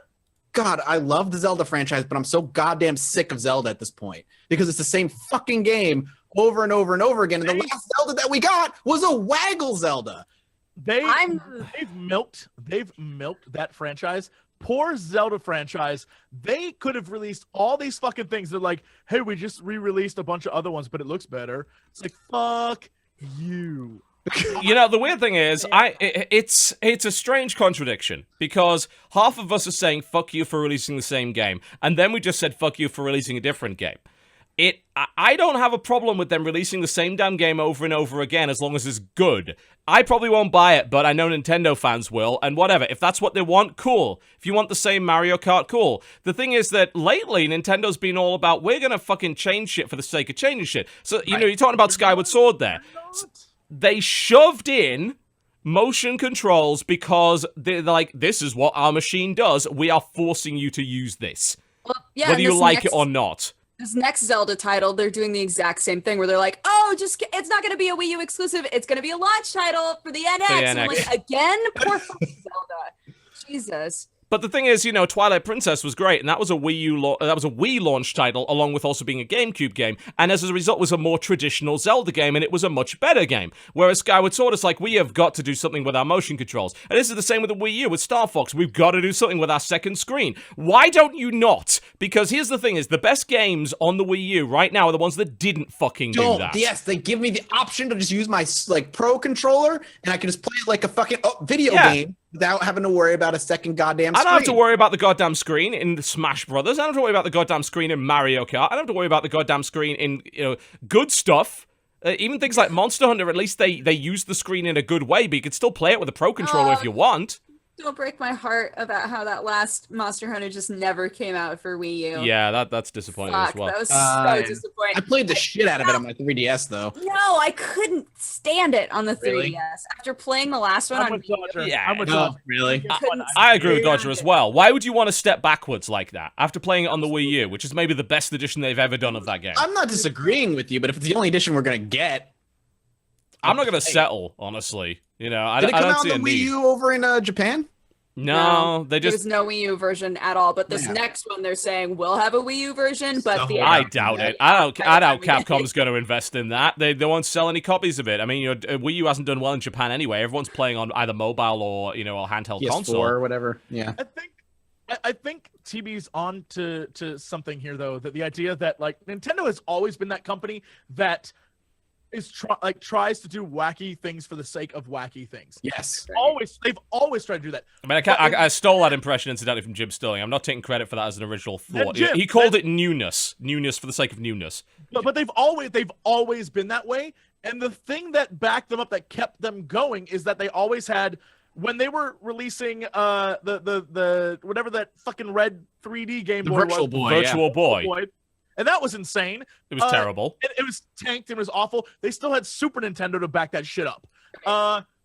God, I love the Zelda franchise, but I'm so goddamn sick of Zelda at this point because it's the same fucking game over and over and over again. And the last Zelda that we got was a Waggle Zelda. They've milked that franchise. Poor Zelda franchise. They could have released all these fucking things. They're like, hey, we just re-released a bunch of other ones, but it looks better. It's like, fuck you. The weird thing is, it's a strange contradiction because half of us are saying fuck you for releasing the same game, and then we just said fuck you for releasing a different game. I don't have a problem with them releasing the same damn game over and over again as long as it's good. I probably won't buy it, but I know Nintendo fans will, and whatever. If that's what they want, cool. If you want the same Mario Kart, cool. The thing is that lately, Nintendo's been all about, we're gonna fucking change shit for the sake of changing shit. So, you're talking about Skyward Sword there. They shoved in motion controls because they're like, this is what our machine does. We are forcing you to use this. Well, yeah, whether you like it or not. This next Zelda title, they're doing the exact same thing where they're like, oh, it's not going to be a Wii U exclusive. It's going to be a launch title for the NX. And I'm like, again? Poor fucking Zelda. Jesus. But the thing is, Twilight Princess was great, and that was a Wii launch title, along with also being a GameCube game, and as a result was a more traditional Zelda game, and it was a much better game. Whereas Skyward Sword is like, we have got to do something with our motion controls. And this is the same with the Wii U, with Star Fox. We've got to do something with our second screen. Why don't you not? Because here's the thing is, the best games on the Wii U right now are the ones that didn't fucking do that. Yes, they give me the option to just use my Pro controller, and I can just play it like a fucking video game. Without having to worry about a second goddamn screen. I don't have to worry about the goddamn screen in Smash Brothers. I don't have to worry about the goddamn screen in Mario Kart. I don't have to worry about the goddamn screen in good stuff. Even things like Monster Hunter, at least they use the screen in a good way, but you can still play it with a Pro Controller if you want. Don't break my heart about how that last Monster Hunter just never came out for Wii U. Yeah, that's disappointing as well. That was so disappointing. I played the shit out of it on my 3DS, though. No, I couldn't stand it on the 3DS. After playing the last one on Wii U. Yeah, I'm with Dodger. Really? I agree with Dodger as well. Why would you want to step backwards like that after playing it on the Wii U, which is maybe the best edition they've ever done of that game? I'm not disagreeing with you, but if it's the only edition we're going to get... I'm not going to settle, honestly. I Did it come don't out see on a the Wii need. U over in Japan? No, they just... There's no Wii U version at all, but this next one they're saying will have a Wii U version, but I doubt it. I doubt Capcom's going to invest in that. They won't sell any copies of it. I mean, Wii U hasn't done well in Japan anyway. Everyone's playing on either mobile or, a handheld PS4 console. or whatever, yeah. I think TB's on to something here, though, that the idea that, like, Nintendo has always been that company that is tries to do wacky things for the sake of wacky things. Yes. They've always tried to do that. I mean, I stole that impression incidentally from Jim Sterling. I'm not taking credit for that as an original thought. Jim, he called it newness for the sake of newness. But they've always been that way. And the thing that backed them up, that kept them going, is that they always had, when they were releasing the whatever that fucking red 3D Game Boy Virtual Boy, Virtual Boy. And that was insane. It was terrible. It was tanked. It was awful. They still had Super Nintendo to back that shit up.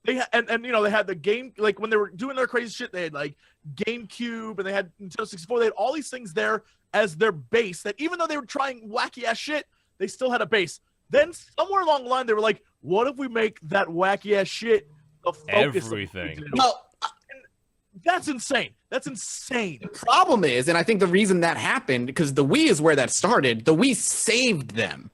They had the game, like when they were doing their crazy shit, they had like GameCube and they had Nintendo 64. They had all these things there as their base that even though they were trying wacky ass shit, they still had a base. Then somewhere along the line, they were like, what if we make that wacky ass shit the focus everything. Well, that's insane. That's insane. the problem is, and I think the reason that happened, because the Wii is where that started, the Wii saved them.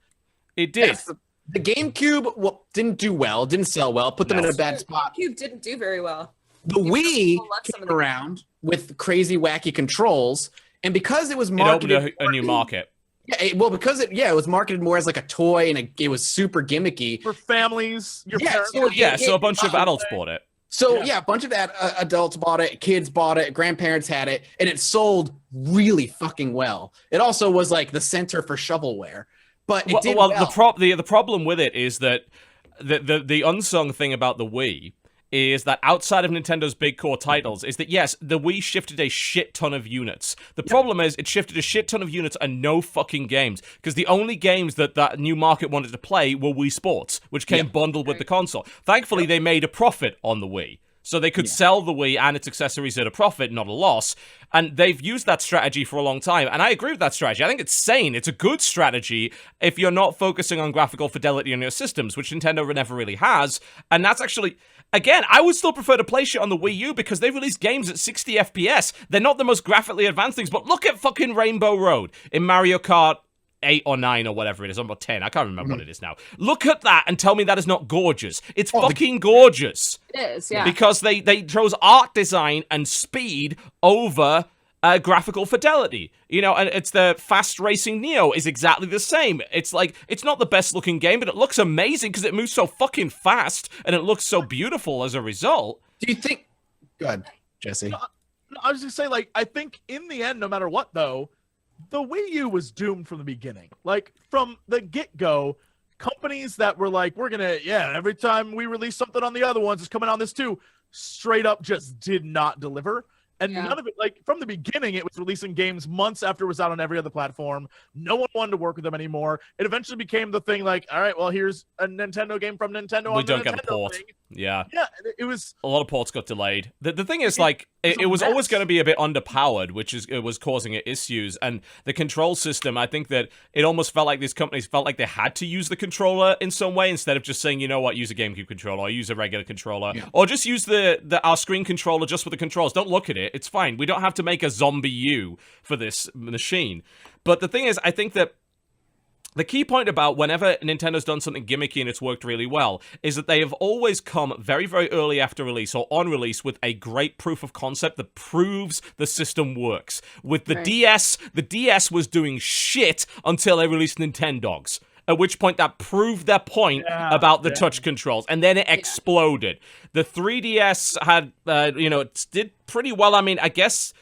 It did. Yes, the GameCube didn't do well, didn't sell well, put them in a bad spot. GameCube didn't do very well. The Wii came around with crazy, wacky controls, and because it was It marketed opened a new market. Yeah, because it was marketed more as like a toy, and it was super gimmicky For families, your Yeah, parents. So a bunch of adults bought it. So yeah, a bunch of adults bought it, kids bought it, grandparents had it, and it sold really fucking well. It also was like the center for shovelware, but it did well. The problem with it is that the unsung thing about the Wii is that outside of Nintendo's big core titles is that, yes, the Wii shifted a shit ton of units. The problem is it shifted a shit ton of units and no fucking games, because the only games that new market wanted to play were Wii Sports, which came bundled with the console. Thankfully, they made a profit on the Wii. So they could sell the Wii and its accessories at a profit, not a loss. And they've used that strategy for a long time. And I agree with that strategy. I think it's sane. It's a good strategy if you're not focusing on graphical fidelity on your systems, which Nintendo never really has. And that's actually... Again, I would still prefer to play shit on the Wii U because they release games at 60 FPS. They're not the most graphically advanced things, but look at fucking Rainbow Road in Mario Kart 8 or 9 or whatever it is, or 10. I can't remember what it is now. Look at that and tell me that is not gorgeous. It's fucking gorgeous. It is, yeah. Because they chose art design and speed over graphical fidelity. You know, and it's the fast racing Neo is exactly the same. It's like, it's not the best looking game, but it looks amazing because it moves so fucking fast and it looks so beautiful as a result. Do you think... Go ahead, Jesse. No, I was just saying, like, I think in the end, no matter what, though, the Wii U was doomed from the beginning. Like, from the get-go, companies that were like, we're gonna, every time we release something on the other ones, it's coming on this too, straight up just did not deliver. And none of it, like, from the beginning, it was releasing games months after it was out on every other platform. No one wanted to work with them anymore. It eventually became the thing, like, all right, well, here's a Nintendo game from Nintendo. We don't get a port. Yeah. Yeah, it was... A lot of ports got delayed. The thing is, like, it was always going to be a bit underpowered, which it was causing it issues. And the control system, I think that it almost felt like these companies felt like they had to use the controller in some way instead of just saying, you know what, use a GameCube controller or use a regular controller. Yeah. Or just use our screen controller just with the controls. Don't look at it. It's fine. We don't have to make a zombie U for this machine. But the thing is, I think that the key point about whenever Nintendo's done something gimmicky and it's worked really well is that they have always come very, very early after release or on release with a great proof of concept that proves the system works. With the DS was doing shit until they released Nintendogs. At which point that proved their point about the touch controls, and then it exploded. The 3DS had, it did pretty well. I mean, I guess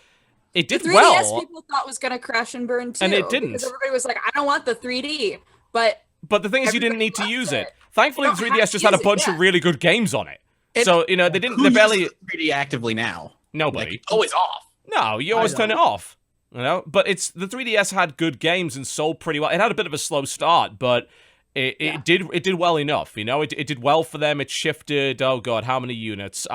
it did well. The 3DS people thought was going to crash and burn too. And it didn't. Because everybody was like, I don't want the 3D. But the thing is, you didn't need to use it. Thankfully, the 3DS just had a bunch of really good games on it. So, they didn't, they barely... uses 3D actively now? Nobody. Like, always off. No, you always turn it off. You know, but the 3DS had good games and sold pretty well. It had a bit of a slow start, but it did well enough. You know, it did well for them. It shifted. Oh god, how many units?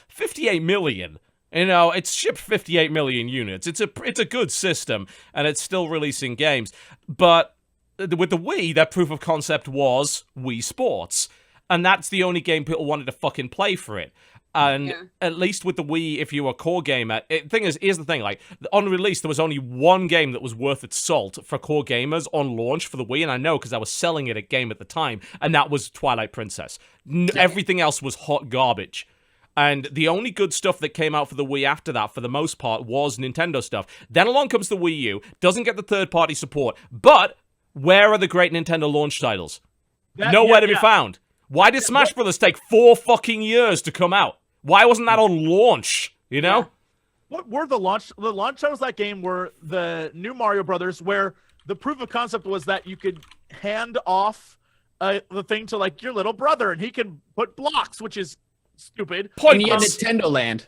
58 million. You know, it's shipped 58 million units. It's a good system, and it's still releasing games. But with the Wii, that proof of concept was Wii Sports, and that's the only game people wanted to fucking play for it. And at least with the Wii, if you were a core gamer, here's the thing, like, on release, there was only one game that was worth its salt for core gamers on launch for the Wii, and I know because I was selling it at game at the time, and that was Twilight Princess. Everything else was hot garbage. And the only good stuff that came out for the Wii after that, for the most part, was Nintendo stuff. Then along comes the Wii U, doesn't get the third-party support, but where are the great Nintendo launch titles? Nowhere to be found. Why did Smash Brothers take 4 fucking years to come out? Why wasn't that on launch, you know? Yeah. What were the launch titles of that game were the new Mario Brothers, where the proof of concept was that you could hand off the thing to, like, your little brother, and he can put blocks, which is stupid. Pointless. Nintendo Land.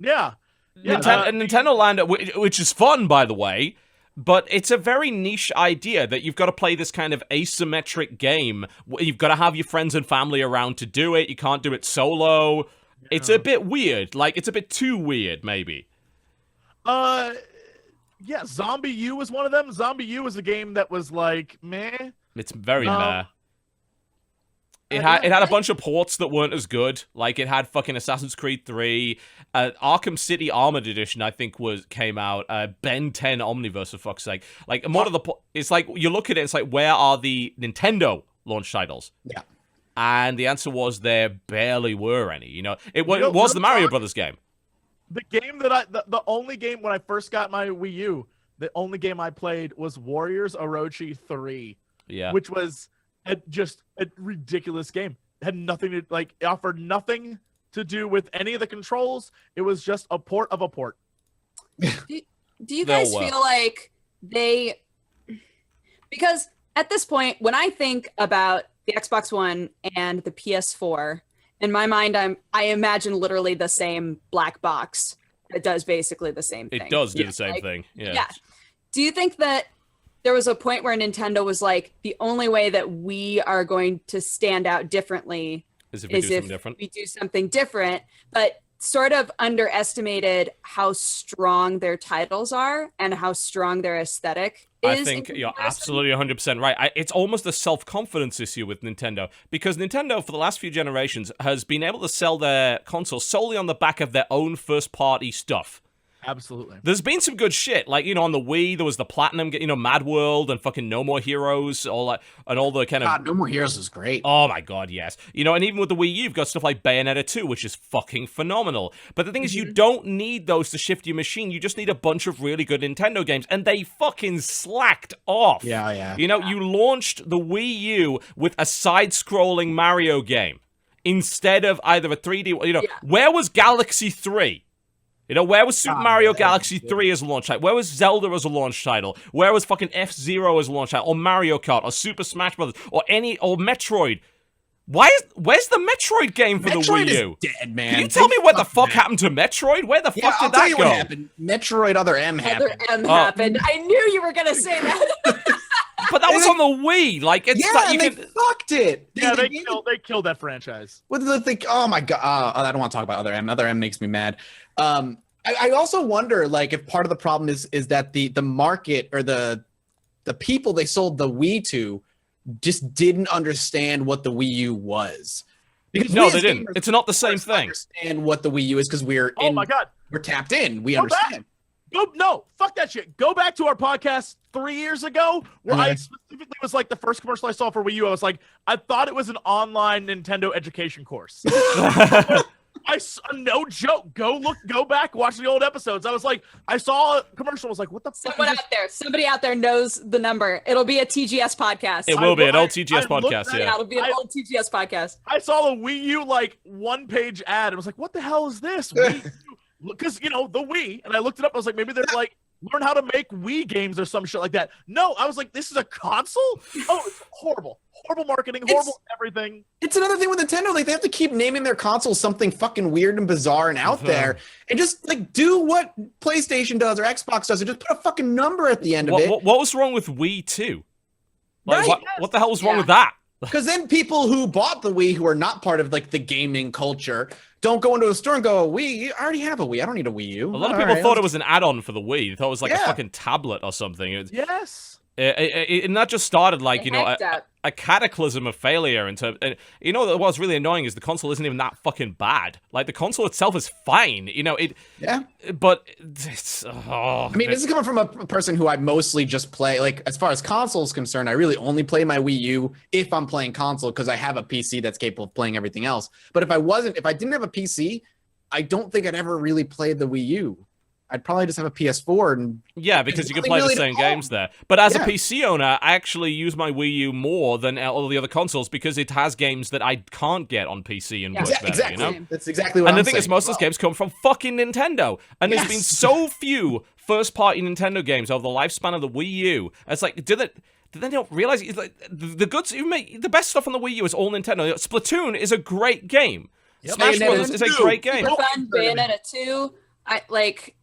Yeah. Nintendo Land, which is fun, by the way, but it's a very niche idea that you've got to play this kind of asymmetric game. You've got to have your friends and family around to do it. You can't do it solo. It's a bit weird. Like, it's a bit too weird, maybe. Yeah, Zombie U was one of them. Zombie U was a game that was like, meh. It's very meh. It had a bunch of ports that weren't as good. Like, it had fucking Assassin's Creed 3, Arkham City Armored Edition, I think came out, Ben 10 Omniverse, for fuck's sake. Like, it's like, you look at it, it's like, where are the Nintendo launch titles? Yeah. And the answer was there barely were any, you know? It was the Mario Brothers game. The game that the only game when I first got my Wii U, the only game I played was Warriors Orochi 3. Yeah. Which was just a ridiculous game. It had nothing to, like, it offered nothing to do with any of the controls. It was just a port of a port. Do you guys feel like because at this point, when I think about the Xbox One and the PS4, in my mind, I imagine literally the same black box that does basically the same thing. It does do the same thing. Yeah. Do you think that there was a point where Nintendo was like, the only way that we are going to stand out differently is if we do something different, but sort of underestimated how strong their titles are and how strong their aesthetic is? I think you're absolutely 100% right. It's almost a self-confidence issue with Nintendo, because Nintendo, for the last few generations, has been able to sell their consoles solely on the back of their own first-party stuff. Absolutely. There's been some good shit. Like, you know, on the Wii, there was the Platinum, you know, Mad World and fucking No More Heroes, all that, and all the kind of... God, No More Heroes is great. Oh my god, yes. You know, and even with the Wii U, you've got stuff like Bayonetta 2, which is fucking phenomenal. But the thing is, you don't need those to shift your machine. You just need a bunch of really good Nintendo games, and they fucking slacked off. Yeah. You know, you launched the Wii U with a side-scrolling Mario game instead of either a 3D... You know, where was Galaxy 3? You know, where was Super Mario Galaxy 3 as a launch title? Where was Zelda as a launch title? Where was fucking F-Zero as a launch title? Or Mario Kart? Or Super Smash Bros? Or Metroid? Where's the Metroid game for the Wii U? Is dead, man. Can you tell me what the fuck happened to Metroid? Where the fuck did that go? What happened. Metroid Other M happened. Other M happened. I knew you were going to say that. But that was on the Wii. Like, it's not, you they can... fucked it. They killed that franchise. What did they think? Oh my god! I don't want to talk about Other M. Other M makes me mad. I also wonder, like, if part of the problem is that the market or the people they sold the Wii to just didn't understand what the Wii U was. Because no, they didn't. It's not the same thing. Understand what the Wii U is because we're my god, we're tapped in. We understand. No, fuck that shit. Go back to our podcast 3 years ago where I specifically was like, the first commercial I saw for Wii U, I was like, I thought it was an online Nintendo education course. No joke. Go back, watch the old episodes. I was like, I saw a commercial. I was like, what the fuck? Somebody out there knows the number. It'll be a TGS podcast. It will be an old TGS podcast. Yeah, it'll be an old TGS podcast. I saw the Wii U like 1-page ad. I was like, what the hell is this? Because you know the Wii, and I looked it up. I was like, maybe they're like, learn how to make Wii games or some shit like that. No, I was like, this is a console? Oh, it's horrible marketing, horrible everything. It's another thing with Nintendo. Like, they have to keep naming their consoles something fucking weird and bizarre and out there, and just like do what PlayStation does or Xbox does, and just put a fucking number at the end of it. What was wrong with Wii 2? Like, right? What the hell was wrong with that? Because then people who bought the Wii, who are not part of like the gaming culture, don't go into a store and go, Wii, I already have a Wii. I don't need a Wii U. A lot of people thought it was an add-on for the Wii. They thought it was like a fucking tablet or something. Yes. And that just started like, you know, a cataclysm of failure. And you know, what's really annoying is the console isn't even that fucking bad. Like, the console itself is fine. You know, but it's... I mean, this is coming from a person who I mostly just play, like, as far as consoles concerned, I really only play my Wii U if I'm playing console because I have a PC that's capable of playing everything else. But if I didn't have a PC, I don't think I'd ever really play the Wii U. I'd probably just have a PS4 and because you can play the same games there. But as a PC owner, I actually use my Wii U more than all the other consoles because it has games that I can't get on PC and work better. Exactly. You know? That's exactly what I'm saying. And the thing is, most of those games come from fucking Nintendo, and there's been so few first-party Nintendo games over the lifespan of the Wii U. It's like, did they not realize like the best stuff on the Wii U is all Nintendo? Splatoon is a great game. Smash Bros is a great game. Bayonetta 2.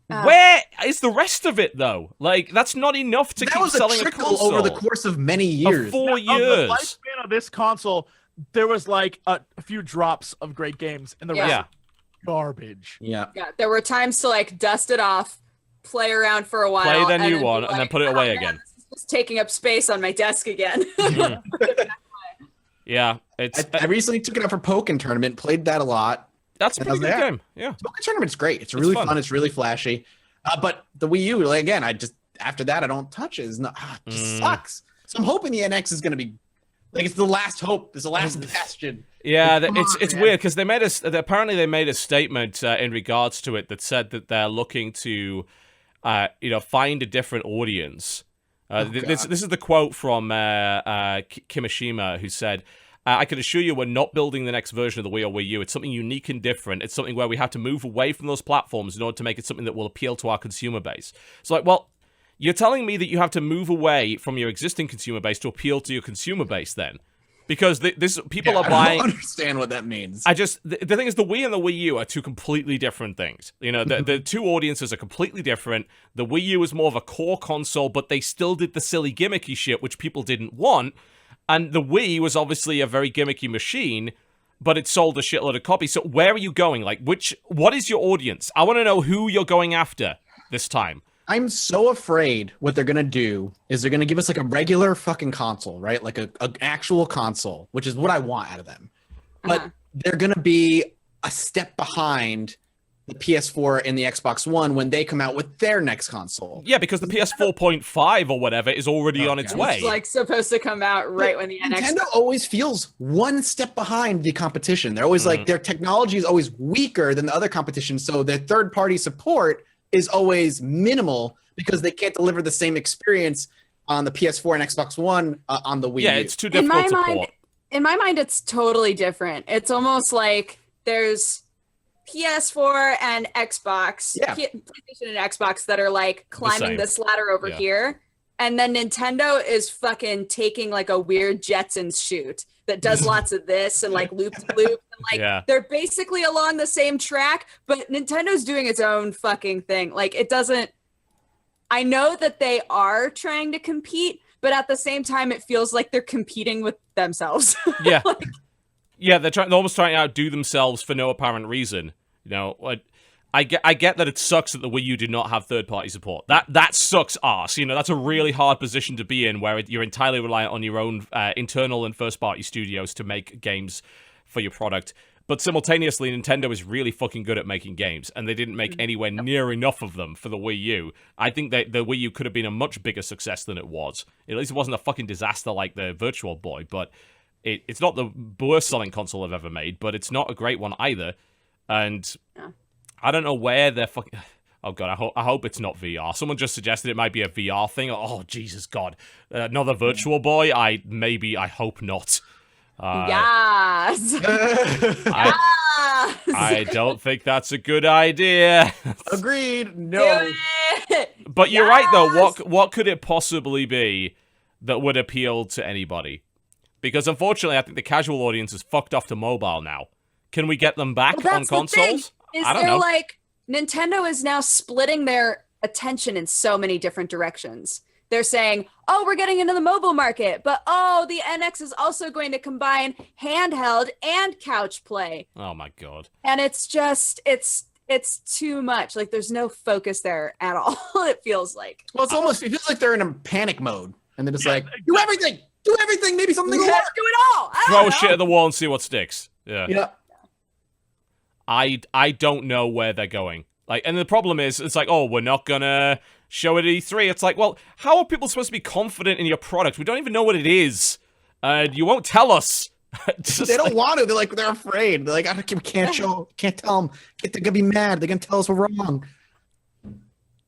Where is the rest of it, though? Like, that's not enough to keep selling a console. Over the course of many years. Of 4 years. On the lifespan of this console, there was like a few drops of great games, and the rest garbage. Yeah, there were times to like dust it off, play around for a while, play the new one, and then put it away again. This is just taking up space on my desk again. Yeah, I recently took it up for Pokken Tournament, played that a lot. That's a pretty good game. Yeah, Pokken Tournament's great. It's really fun. It's really flashy. But the Wii U, like, again, after that I don't touch it. It just sucks. So I'm hoping the NX is going to be like it's the last hope. It's the last bastion. Yeah, it's weird because apparently they made a statement in regards to it that said that they're looking to, find a different audience. This is the quote from Kimishima, who said, I can assure you we're not building the next version of the Wii or Wii U. It's something unique and different. It's something where we have to move away from those platforms in order to make it something that will appeal to our consumer base. It's like, well, you're telling me that you have to move away from your existing consumer base to appeal to your consumer base then? Because people are buying. I don't understand what that means. The thing is, the Wii and the Wii U are two completely different things. The two audiences are completely different. The Wii U is more of a core console, but they still did the silly gimmicky shit, which people didn't want. And the Wii was obviously a very gimmicky machine, but it sold a shitload of copies. So where are you going? Like, what is your audience? I want to know who you're going after this time. I'm so afraid what they're going to do is they're going to give us like a regular fucking console, right? Like an actual console, which is what I want out of them. But they're going to be a step behind the PS4 and the Xbox One when they come out with their next console. Yeah, because the PS4.5 or whatever is already on its way. It's like supposed to come out right when the NX. Nintendo always feels one step behind the competition. They're always like, their technology is always weaker than the other competition, so their third-party support is always minimal because they can't deliver the same experience on the PS4 and Xbox One on the Wii U. Yeah, it's too difficult to port. In my mind, it's totally different. It's almost like there's PS4 and Xbox, PlayStation and Xbox that are like climbing this ladder over here. And then Nintendo is fucking taking like a weird Jetsons shoot that does lots of this and like loop to loop. And like they're basically along the same track, but Nintendo's doing its own fucking thing. Like it doesn't, I know that they are trying to compete, but at the same time, it feels like they're competing with themselves. Yeah. They're almost trying to outdo themselves for no apparent reason. I get that it sucks that the Wii U did not have third-party support. That sucks ass. That's a really hard position to be in, where you're entirely reliant on your own internal and first-party studios to make games for your product. But simultaneously, Nintendo is really fucking good at making games, and they didn't make anywhere near enough of them for the Wii U. I think that the Wii U could have been a much bigger success than it was. At least it wasn't a fucking disaster like the Virtual Boy, but it's not the worst-selling console I've ever made, but it's not a great one either. And I don't know where they're fucking... Oh, God, I hope it's not VR. Someone just suggested it might be a VR thing. Oh, Jesus, God. Another Virtual Boy? I hope not. Yes! I don't think that's a good idea. Agreed. No. But you're right, though. What could it possibly be that would appeal to anybody? Because, unfortunately, I think the casual audience is fucked off to mobile now. Can we get them back on consoles? I don't know. Like, Nintendo is now splitting their attention in so many different directions. They're saying, oh, we're getting into the mobile market, but the NX is also going to combine handheld and couch play. Oh my God. And it's just, it's too much. Like, there's no focus there at all, it feels like. Well, it feels like they're in a panic mode. And they're just like, do everything, maybe something will work. Do it all. Throw shit at the wall and see what sticks. Yeah. I don't know where they're going. Like, and the problem is, it's like, we're not gonna show it at E3. It's like, well, how are people supposed to be confident in your product? We don't even know what it is. You won't tell us. They don't want to. They're afraid. They're like, we can't tell them. They're gonna be mad. They're gonna tell us we're wrong.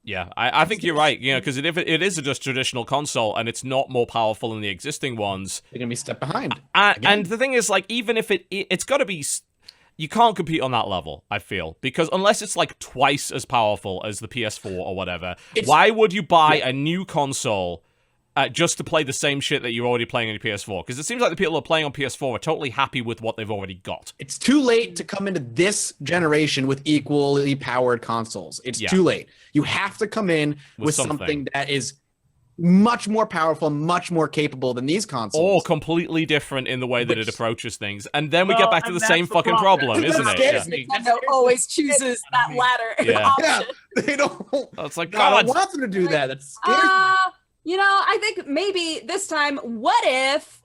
Yeah, I think you're right. Because if it is just traditional console and it's not more powerful than the existing ones, they're gonna be a step behind. And the thing is, like, even if it's got to be. You can't compete on that level, I feel. Because unless it's like twice as powerful as the PS4 or whatever, why would you buy a new console just to play the same shit that you're already playing on your PS4? Because it seems like the people who are playing on PS4 are totally happy with what they've already got. It's too late to come into this generation with equally powered consoles. It's too late. You have to come in with something that is much more powerful, much more capable than these consoles. Or completely different in the way that it approaches things. And then we get back to the same fucking problem, isn't it? Nintendo always chooses that ladder. Yeah, they don't. It's like, I don't want them to do that. That's scary. I think maybe this time, what if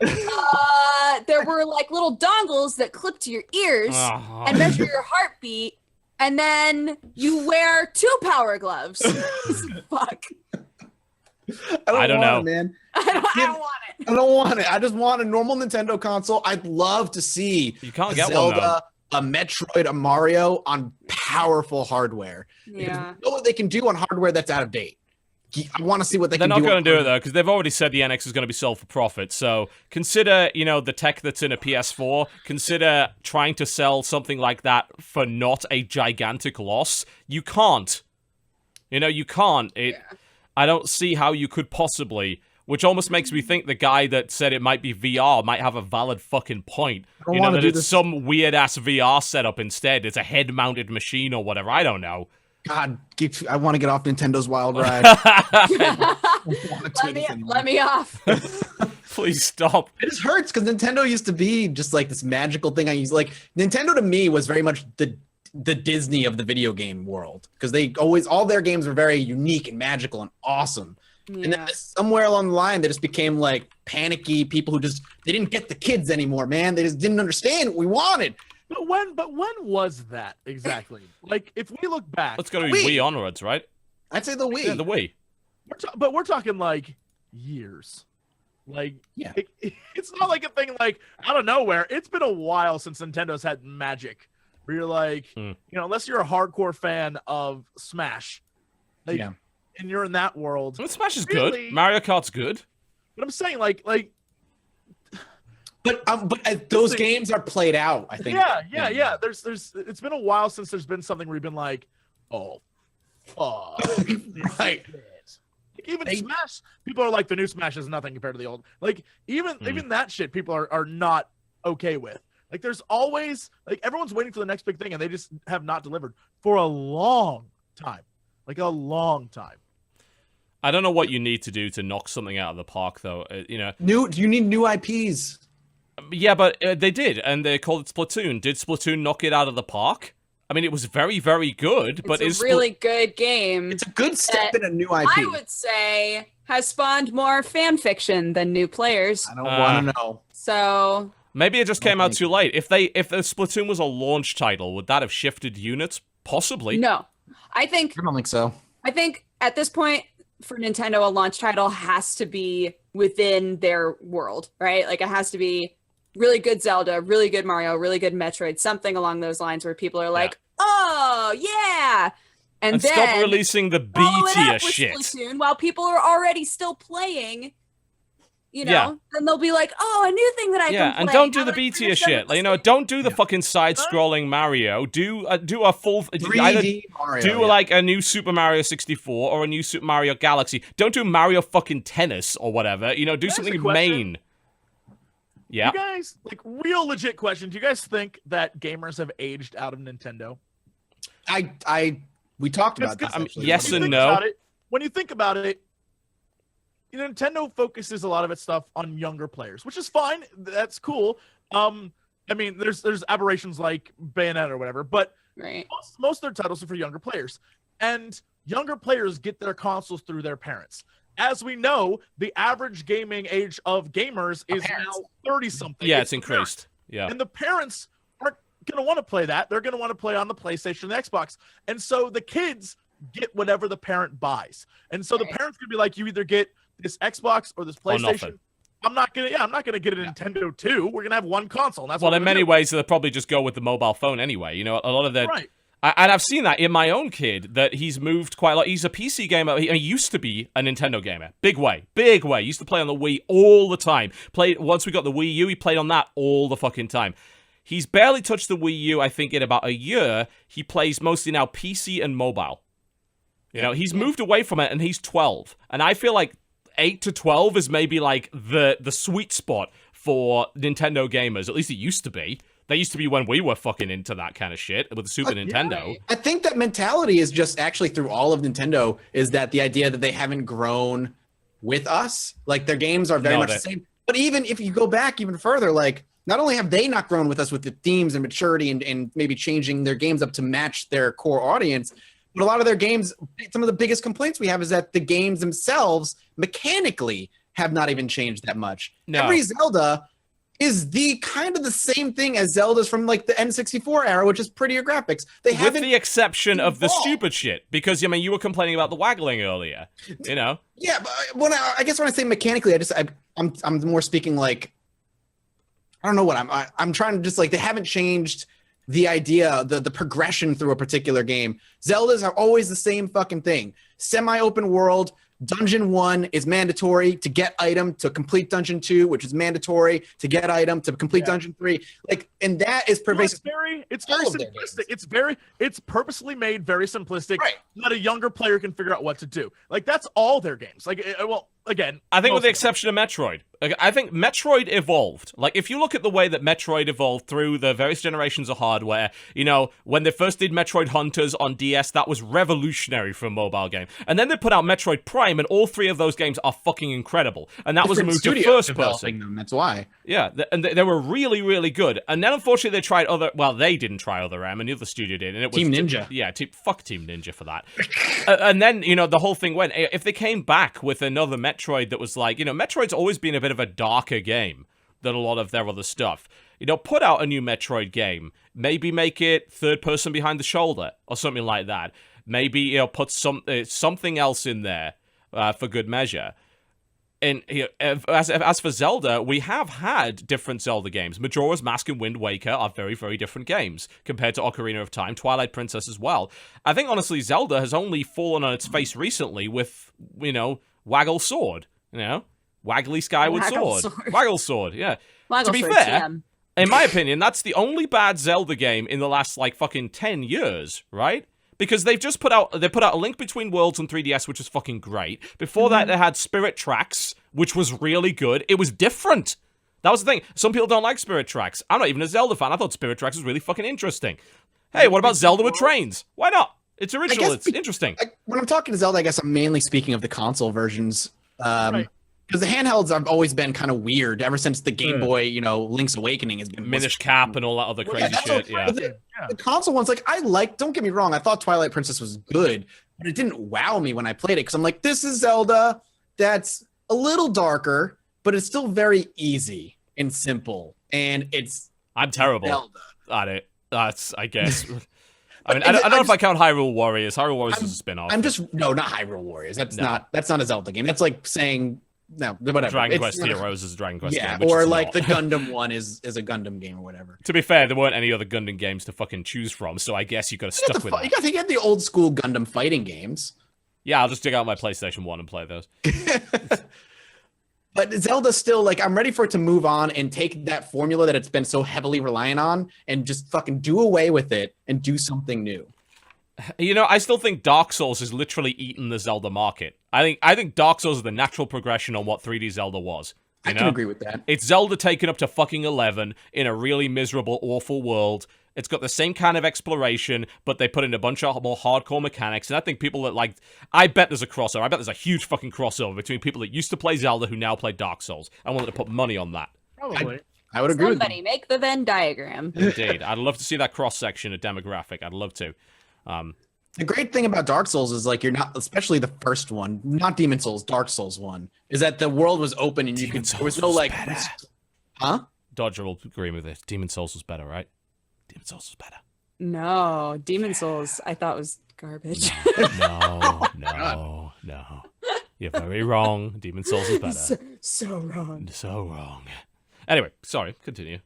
there were like little dongles that clip to your ears and measure your heartbeat, and then you wear 2 power gloves? Fuck. I don't know, it, man. I don't want it. I don't want it. I just want a normal Nintendo console. I'd love to see you can't get Zelda, a Metroid, a Mario on powerful hardware. Yeah. You know what they can do on hardware that's out of date. I want to see what they can do. They're not going to do it, though, because they've already said the NX is going to be sold for profit. So consider, the tech that's in a PS4. Consider trying to sell something like that for not a gigantic loss. You can't. You can't. I don't see how you could possibly, which almost makes me think the guy that said it might be VR might have a valid fucking point. That it's some weird-ass VR setup instead. It's a head-mounted machine or whatever. I don't know. God, I want to get off Nintendo's wild ride. Let me off. Please stop. It just hurts because Nintendo used to be just like this magical thing. Nintendo to me was very much the Disney of the video game world, because all their games were very unique and magical and awesome. Yeah. And then somewhere along the line, they just became like panicky people who they didn't get the kids anymore, man. They just didn't understand what we wanted. But when was that exactly? Like, if we look back, let's go to Wii onwards, right? I'd say the Wii. Yeah, the Wii. But we're talking like years. Like, yeah, it's not like a thing like out of nowhere. It's been a while since Nintendo's had magic, where you're like, unless you're a hardcore fan of Smash, and you're in that world. Well, Smash is really good. Mario Kart's good. But I'm saying like. But those games are played out, I think. Yeah. There's. It's been a while since there's been something where you've been like, oh, right. Even Smash, people are like, the new Smash is nothing compared to the old. Like, even that shit, people are not okay with. Like, there's always everyone's waiting for the next big thing, and they just have not delivered for a long time. Like a long time. I don't know what you need to do to knock something out of the park, though. You need new IPs. Yeah, but they did, and they called it Splatoon. Did Splatoon knock it out of the park? I mean, it was very, very good, but it's a really good game. It's a good step in a new IP. I would say has spawned more fan fiction than new players. I don't want to know. So maybe it just came out too late. If the Splatoon was a launch title, would that have shifted units? Possibly. No, I don't think so. I think at this point, for Nintendo, a launch title has to be within their world, right? Like, it has to be really good Zelda, really good Mario, really good Metroid, something along those lines where people are like, oh, yeah. And then stop releasing the B tier shit. Splatoon, while people are already still playing, then they'll be like, oh, a new thing that I can play. Yeah, and don't do the B tier shit. Don't do the fucking side-scrolling Mario. Do a full 3D Mario. Do like a new Super Mario 64 or a new Super Mario Galaxy. Don't do Mario fucking Tennis or whatever. Do something main. Yeah. You guys, real legit question. Do you guys think that gamers have aged out of Nintendo? We talked about this. Yes and no. When you think about it, Nintendo focuses a lot of its stuff on younger players, which is fine. That's cool. I mean, there's aberrations like Bayonetta or whatever, but most of their titles are for younger players. And younger players get their consoles through their parents. As we know, the average gaming age of gamers is now 30-something. Yeah, it's increased. Yeah. And the parents aren't going to want to play that. They're going to want to play on the PlayStation and the Xbox. And so the kids get whatever the parent buys. And so the parents could be like, you either get this Xbox or this PlayStation. I'm not gonna get a Nintendo 2. We're gonna have one console. And that's in many ways they'll probably just go with the mobile phone anyway. A lot of that. Right. And I've seen that in my own kid, that he's moved quite a lot. He's a PC gamer. He used to be a Nintendo gamer. Big way. He used to play on the Wii all the time. Once we got the Wii U, he played on that all the fucking time. He's barely touched the Wii U, I think, in about a year. He plays mostly now PC and mobile. He's moved away from it, and he's 12. And I feel like 8 to 12 is maybe like the sweet spot for Nintendo gamers. At least it used to be. That used to be when we were fucking into that kind of shit with the Super Nintendo. I think that mentality is just actually through all of Nintendo, is that the idea that they haven't grown with us. Like, their games are very much the same. But even if you go back even further, not only have they not grown with us with the themes and maturity and maybe changing their games up to match their core audience, But a lot of their games, some of the biggest complaints we have is that the games themselves mechanically have not even changed that much. No. Every Zelda is the kind of the same thing as Zeldas from like the N64 era, which is prettier graphics. They haven't, with the exception of the stupid shit, because I mean, you were complaining about the waggling earlier, you know. Yeah, but I guess when I say mechanically, I'm more speaking like, I don't know what I'm trying to just like, they haven't changed the idea, the progression through a particular game. Zeldas are always the same fucking thing. Semi-open world. Dungeon 1 is mandatory to get item to complete Dungeon 2, which is mandatory to get item to complete Dungeon 3. Like, and that is pervasive. It's very simplistic. It's purposely made very simplistic, right, so that a younger player can figure out what to do. Like, that's all their games. Like, well, again, I think with the exception of Metroid. Like, I think Metroid evolved. Like, if you look at the way that Metroid evolved through the various generations of hardware, you know, when they first did Metroid Hunters on DS, that was revolutionary for a mobile game. And then they put out Metroid Prime, and all three of those games are fucking incredible. And that was a move to first person. Them, that's why. Yeah, and they were really, really good. And then, unfortunately, they tried other... Well, they didn't try other and the other studio did. And it was Team Ninja. Yeah, fuck Team Ninja for that. And then, you know, the whole thing went... If they came back with another Metroid that was like... You know, Metroid's always been a bit of a darker game than a lot of their other stuff. You know, put out a new Metroid game. Maybe make it third person behind the shoulder or something like that. Maybe, you know, put something else in there for good measure. And you know, as for Zelda, we have had different Zelda games. Majora's Mask and Wind Waker are very, very different games compared to Ocarina of Time, Twilight Princess as well. I think, honestly, Zelda has only fallen on its face recently with, you know, Waggle Sword, you know? Waggly Skyward Sword. Waggle Sword, yeah. To be fair, in my opinion, that's the only bad Zelda game in the last, like, fucking 10 years, right? Because they've just put out A Link Between Worlds on 3DS, which is fucking great. Before that, they had Spirit Tracks, which was really good. It was different. That was the thing. Some people don't like Spirit Tracks. I'm not even a Zelda fan. I thought Spirit Tracks was really fucking interesting. Hey, what about Zelda with trains? Why not? It's original. It's interesting. When I'm talking to Zelda, I guess I'm mainly speaking of the console versions. Right. Because the handhelds have always been kind of weird ever since the Game Boy, you know, Link's Awakening has been Minish Cap and all that other crazy shit. Yeah. The console ones, like, don't get me wrong, I thought Twilight Princess was good, but it didn't wow me when I played it because I'm like, this is Zelda that's a little darker, but it's still very easy and simple, and I'm terrible Zelda at it. That's, I guess. I mean, I don't know if I count Hyrule Warriors. Hyrule Warriors is a spin-off. No, not Hyrule Warriors. That's not a Zelda game. That's like saying. No, whatever. Dragon Quest Heroes is a Dragon Quest game. Yeah, or like the Gundam one is a Gundam game or whatever. To be fair, there weren't any other Gundam games to fucking choose from, so I guess you got to stuck with that. You got to get the old school Gundam fighting games. Yeah, I'll just dig out my PlayStation 1 and play those. But Zelda still, like, I'm ready for it to move on and take that formula that it's been so heavily reliant on and just fucking do away with it and do something new. You know, I still think Dark Souls has literally eaten the Zelda market. I think Dark Souls is the natural progression on what 3D Zelda was. I can agree with that. It's Zelda taken up to fucking 11 in a really miserable, awful world. It's got the same kind of exploration, but they put in a bunch of more hardcore mechanics. And I think people that like... I bet there's a crossover. I bet there's a huge fucking crossover between people that used to play Zelda who now play Dark Souls. I'm willing to put money on that. Probably. I would agree with you. Somebody make the Venn diagram. Indeed. I'd love to see that cross-section of demographic. I'd love to. The great thing about Dark Souls is, like, you're not, especially the first one, not Demon Souls, Dark Souls 1, is that the world was open and there was no, like... Huh? Dodger will agree with this. Demon Souls was better, right? Demon Souls was better. No, Demon Souls I thought was garbage. No. You're very wrong. Demon Souls is better. So wrong. So wrong. Anyway, sorry, continue.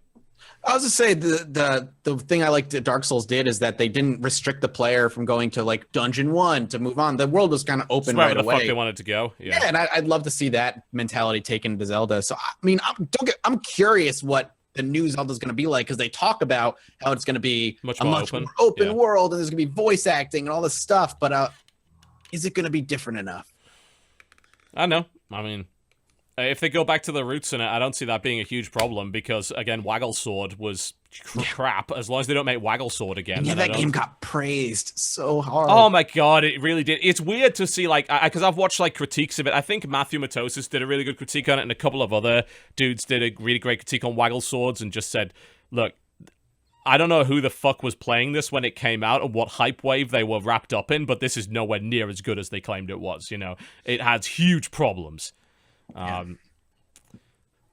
I was just say the thing I liked that Dark Souls did is that they didn't restrict the player from going to, like, Dungeon 1 to move on. The world was kind of open right away. Wherever the fuck they wanted to go. Yeah, and I'd love to see that mentality taken to Zelda. So, I mean, I'm curious what the new Zelda is going to be like, because they talk about how it's going to be much a more much more open world and there's going to be voice acting and all this stuff. But is it going to be different enough? I know. I mean, if they go back to the roots in it, I don't see that being a huge problem because, again, Waggle Sword was crap. As long as they don't make Waggle Sword again. Yeah, that game got praised so hard. Oh my god, it really did. It's weird to see, like, because I've watched, like, critiques of it. I think Matthew Matosis did a really good critique on it, and a couple of other dudes did a really great critique on Waggle Swords and just said, look, I don't know who the fuck was playing this when it came out and what hype wave they were wrapped up in, but this is nowhere near as good as they claimed it was, you know? It has huge problems.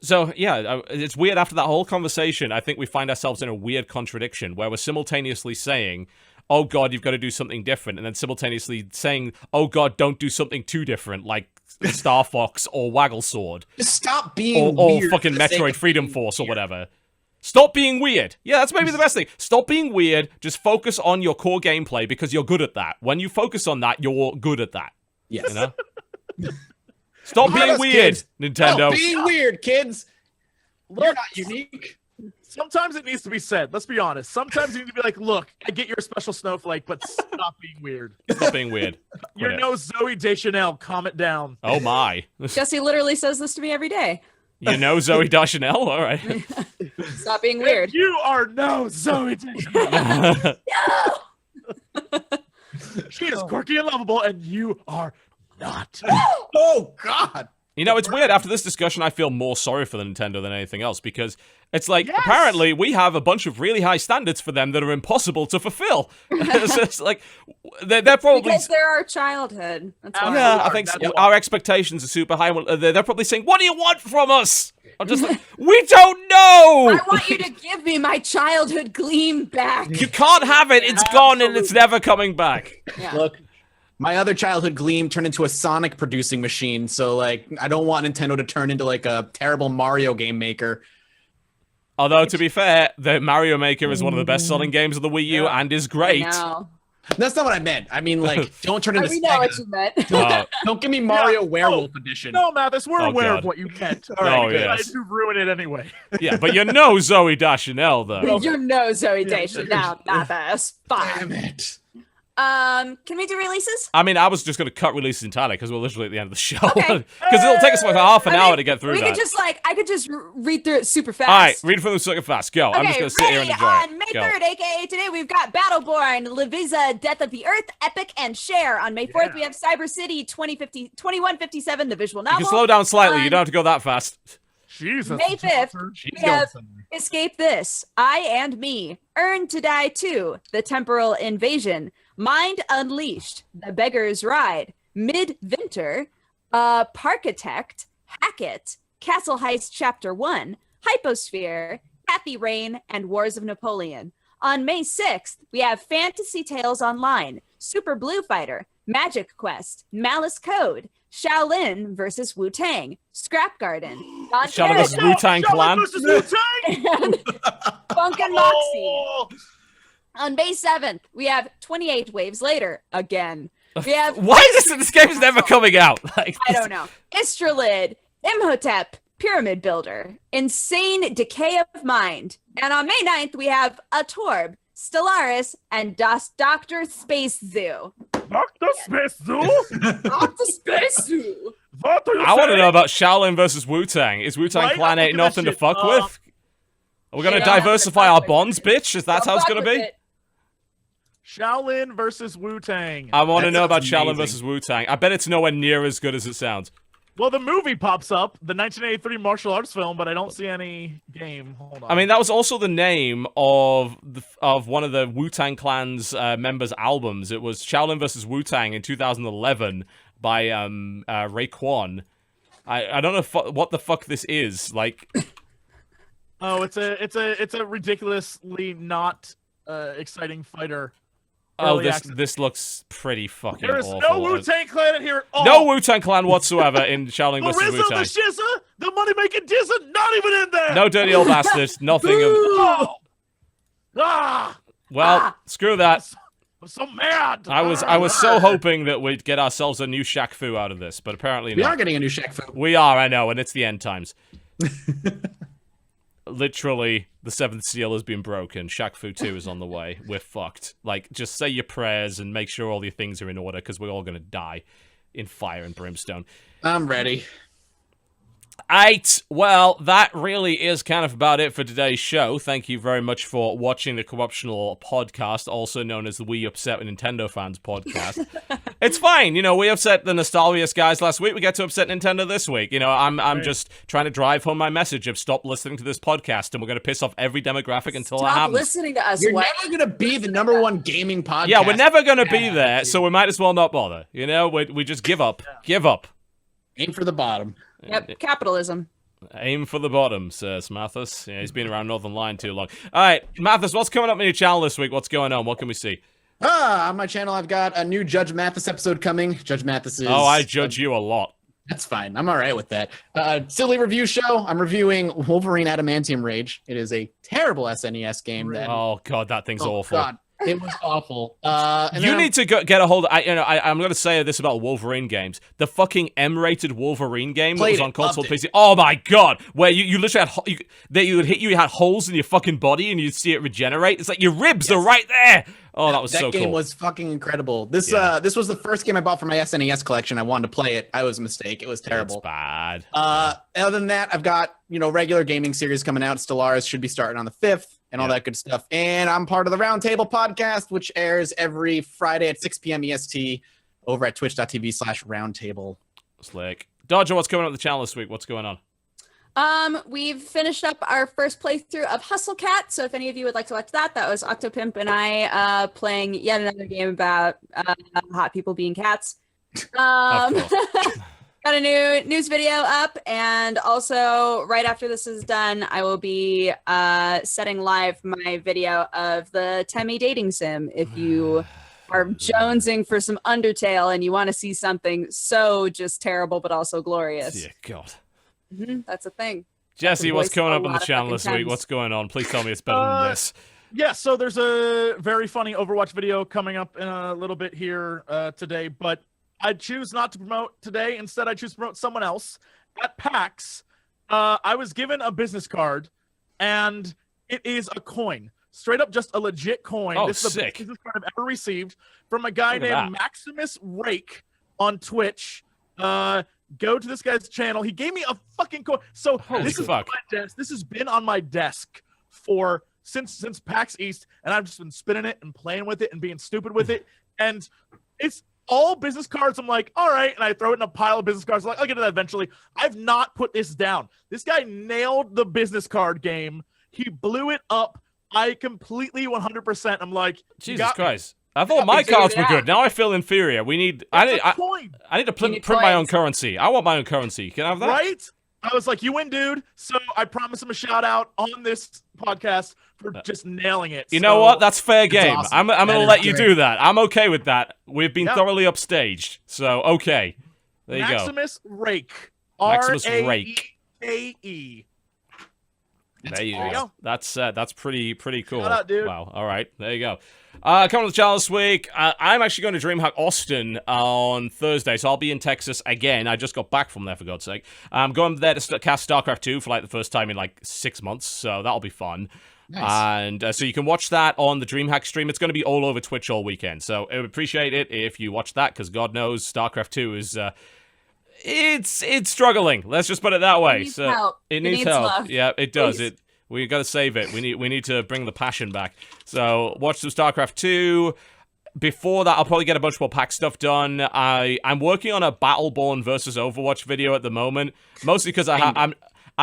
So, yeah, it's weird after that whole conversation, I think we find ourselves in a weird contradiction where we're simultaneously saying, oh god, you've got to do something different, and then simultaneously saying, oh god, don't do something too different, like Star Fox or Waggle Sword. Just stop being or weird. fucking Metroid Freedom Force or whatever. Stop being weird. Yeah, that's maybe the best thing. Stop being weird, just focus on your core gameplay because you're good at that. When you focus on that, you're good at that. Yes. You know? Stop being weird, kids. Nintendo. Stop being weird, kids. You're not unique. Sometimes it needs to be said. Let's be honest. Sometimes you need to be like, look, I get you're a special snowflake, but stop being weird. Stop being weird. You're no Zoe Deschanel. Calm it down. Oh my. Jesse literally says this to me every day. You know Zoe Deschanel? All right. Stop being weird. You are no Zoe Deschanel. No! She is quirky and lovable, and you are not. Oh, God. You know, it's weird. After this discussion, I feel more sorry for the Nintendo than anything else because it's like, apparently, we have a bunch of really high standards for them that are impossible to fulfill. It's just like, they're probably... Because they're our childhood. That's why. Yeah, I think our expectations are super high. They're probably saying, what do you want from us? I'm just like, we don't know! I want you to give me my childhood gleam back. You can't have it. It's gone and it's never coming back. Yeah. Look, my other childhood Gleam turned into a Sonic producing machine, so like I don't want Nintendo to turn into like a terrible Mario game maker. Although to be fair, the Mario Maker is one of the best-selling games of the Wii U and is great. That's not what I meant. I mean, like, don't turn into We know what you meant. Don't give me Mario Werewolf Edition. No, Mathas, we're aware God. of what you meant. All right, yes. you ruin it anyway. Yeah, but you know Zoe Deschanel, though. You know Zoe Deschanel, not us. Fine. Damn it. Can we do releases? I mean, I was just going to cut releases entirely because we're literally at the end of the show. Okay. Because it'll take us like half an hour to get through we that. could just I could just read through it super fast. All right, read from the super fast. Go. I'm just going to sit here and enjoy on it. May Go. 3rd, aka today, we've got Battleborn, Leviza, Death of the Earth, Epic, and Share. On May 4th, we have Cyber City 2157, the visual novel. You can slow down slightly. You don't have to go that fast. Jesus. May 5th, we have Escape This, I and Me, Earn to Die 2, The Temporal Invasion, Mind Unleashed, The Beggar's Ride, Midwinter, Parkitect, Hackett, Castle Heist Chapter 1, Hyposphere, Kathy Rain, and Wars of Napoleon. On May 6th, we have Fantasy Tales Online, Super Blue Fighter, Magic Quest, Malice Code, Shaolin versus Wu-Tang, Scrap Garden, Shaolin versus Wu-Tang Clan, and Funk and Moxie. On May 7th, we have 28 Waves Later, again. We have Why is this game is never coming out? Like, I don't know. Istralid, Imhotep, Pyramid Builder, Insane Decay of Mind. And on May 9th, we have Atorb, Stellaris, and Dr. Space Zoo. Dr. Space Zoo? Dr. Space Zoo. What are you I want to saying? know about Shaolin versus Wu-Tang. Is Wu-Tang Right? Clan I'm ain't looking at nothing to shit. fuck with? Are we going to Yeah, diversify fuck our with bonds, it. bitch? Is that how it's going to be? Shaolin versus Wu-Tang. I want to That know about sounds Shaolin amazing. versus Wu-Tang. I bet it's nowhere near as good as it sounds. Well, the movie pops up, the 1983 martial arts film, but I don't see any game. Hold on. I mean, that was also the name of one of the Wu-Tang Clan's members' albums. It was Shaolin vs. Wu-Tang in 2011 by Raekwon. I don't know what the fuck this is. Like, oh, it's a ridiculously not exciting fighter. oh, Early access. this looks pretty fucking There is awful. no Wu-Tang Clan in here at all. No Wu-Tang Clan whatsoever in Shaolin The vs. Rizzo, the Wu-Tang. Shizza, the money-making Dizza, not even in there. No dirty old bastards. Nothing of. Oh. Ah, Well, screw that. I'm so mad. I was so hoping that we'd get ourselves a new Shaq Fu out of this, but apparently We not. are getting a new Shaq Fu. We are, I know, and it's the end times. Literally, the seventh seal has been broken. Shaq Fu 2 is on the way. We're fucked. Like, just say your prayers and make sure all your things are in order, because we're all gonna die in fire and brimstone. I'm ready. Well, that really is kind of about it for today's show. Thank you very much for watching the Co-optional podcast, also known as the We Upset with Nintendo Fans podcast. It's fine, we upset the Nostalgius guys last week. We get to upset Nintendo this week. I'm just trying to drive home my message of stop listening to this podcast, and we're going to piss off every demographic until that happens. Stop listening to us. You're never going to be the #1 gaming podcast. Yeah, we're never going to be there, so we might as well not bother. We just give up. Give up. Aim for the bottom. Yep, capitalism. Aim for the bottom, says Mathas. Yeah, he's been around Northern Line too long. All right, Mathas, what's coming up on your channel this week? What's going on? What can we see? On my channel, I've got a new Judge Mathas episode coming. Judge Mathas is... Oh, I judge you a lot. That's fine. I'm all right with that. Silly review show. I'm reviewing Wolverine Adamantium Rage. It is a terrible SNES game. Oh, God, that thing's awful. God. It was awful. You need to get a hold of... I'm going to say this about Wolverine games. The fucking M-rated Wolverine game that was on console PC. Oh, my God. Where you literally had... You had holes in your fucking body and you'd see it regenerate. It's like your ribs are right there. Oh, that was so cool. That game was fucking incredible. This was the first game I bought for my SNES collection. I wanted to play it. I was a mistake. It was terrible. It's bad. Other than that, I've got, regular gaming series coming out. Stellaris should be starting on the 5th. And all that good stuff. And I'm part of the Roundtable podcast, which airs every Friday at 6 p.m. EST over at twitch.tv/roundtable. Slick. Dodger, what's going on with the channel this week? What's going on? We've finished up our first playthrough of Hustle Cat. So if any of you would like to watch that was Octopimp and I playing yet another game about hot people being cats. Got a new news video up, and also right after this is done, I will be setting live my video of the Temi dating sim. If you are jonesing for some Undertale and you want to see something so just terrible but also glorious. Yeah, God. That's a thing. Jesse, what's coming up on the channel this week? What's going on? Please tell me it's better than this. Yeah, so there's a very funny Overwatch video coming up in a little bit here today, but I choose not to promote today. Instead, I choose to promote someone else. At PAX, I was given a business card, and it is a coin. Straight up just a legit coin. Oh, this is the sick. best business card I've ever received from a guy named Maximus Rake on Twitch. Go to this guy's channel. He gave me a fucking coin. So this is on my desk. This has been on my desk for since PAX East, and I've just been spinning it and playing with it and being stupid with it. And it's all business cards. I'm like, all right, and I throw it in a pile of business cards. I'm like, I'll get to that eventually. I've not put this down. This guy nailed the business card game. He blew it up. I completely 100%. I'm like, Jesus Christ. I thought my cards were good. Now I feel inferior. I need to print my own currency. I want my own currency. Can I have that? Right? I was like, you win, dude. So I promised him a shout out on this podcast for just nailing it. You know what? That's fair game. Awesome. I'm going to let you do that. I'm okay with that. We've been thoroughly upstaged. So, okay. There you Maximus Rake. Maximus Rake. R-A-E-K-E. There you go. That's pretty cool. Shout out, dude. Wow. All right. There you go. Coming to the channel this week, I'm actually going to DreamHack Austin on Thursday, so I'll be in Texas again. I just got back from there, for God's sake. I'm going there to cast StarCraft 2 for the first time in 6 months, so that'll be fun. Nice. And so you can watch that on the DreamHack stream. It's going to be all over Twitch all weekend, so I would appreciate it if you watch that, because God knows StarCraft 2 is... It's struggling. Let's just put it that way. It needs help. Love. Yeah, it does. Please. We got to save it. We need to bring the passion back. So watch some StarCraft 2. Before that, I'll probably get a bunch more pack stuff done. I'm working on a Battleborn versus Overwatch video at the moment, mostly because I'm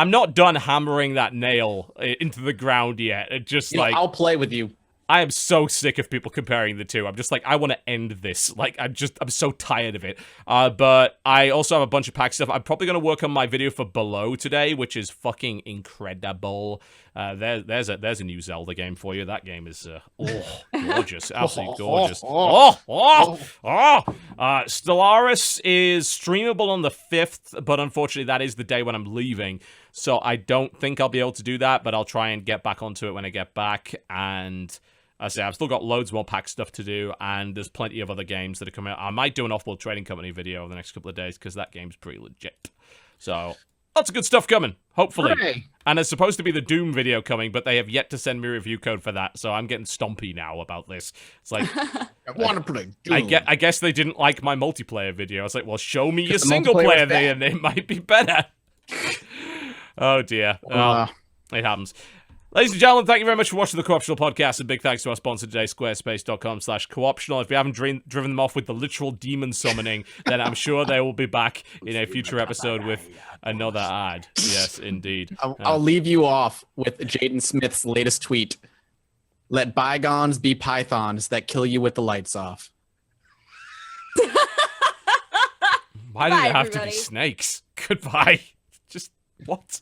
not done hammering that nail into the ground yet. It just I'll play with you. I am so sick of people comparing the two. I'm just like, I want to end this. I'm so tired of it. But I also have a bunch of pack stuff. I'm probably going to work on my video for Below today, which is fucking incredible. There's a new Zelda game for you. That game is gorgeous, absolutely gorgeous. Stellaris is streamable on the 5th, but unfortunately that is the day when I'm leaving. So I don't think I'll be able to do that, but I'll try and get back onto it when I get back. And I say I've still got loads more pack stuff to do, and there's plenty of other games that are coming out. I might do an Offworld Trading Company video over the next couple of days, because that game's pretty legit. So, lots of good stuff coming, hopefully. Hooray. And there's supposed to be the Doom video coming, but they have yet to send me a review code for that, so I'm getting stompy now about this. It's like... I want to play Doom. I guess they didn't like my multiplayer video. I was like, well, show me your single player there, and it might be better. Oh, dear. It happens. Ladies and gentlemen, thank you very much for watching the Co-optional Podcast, and big thanks to our sponsor today, squarespace.com/cooptional. If we haven't driven them off with the literal demon summoning, then I'm sure they will be back in a future episode with another ad. Yes, indeed. I'll leave you off with Jaden Smith's latest tweet. Let bygones be pythons that kill you with the lights off. Why do they have to be snakes? Goodbye. Just, what?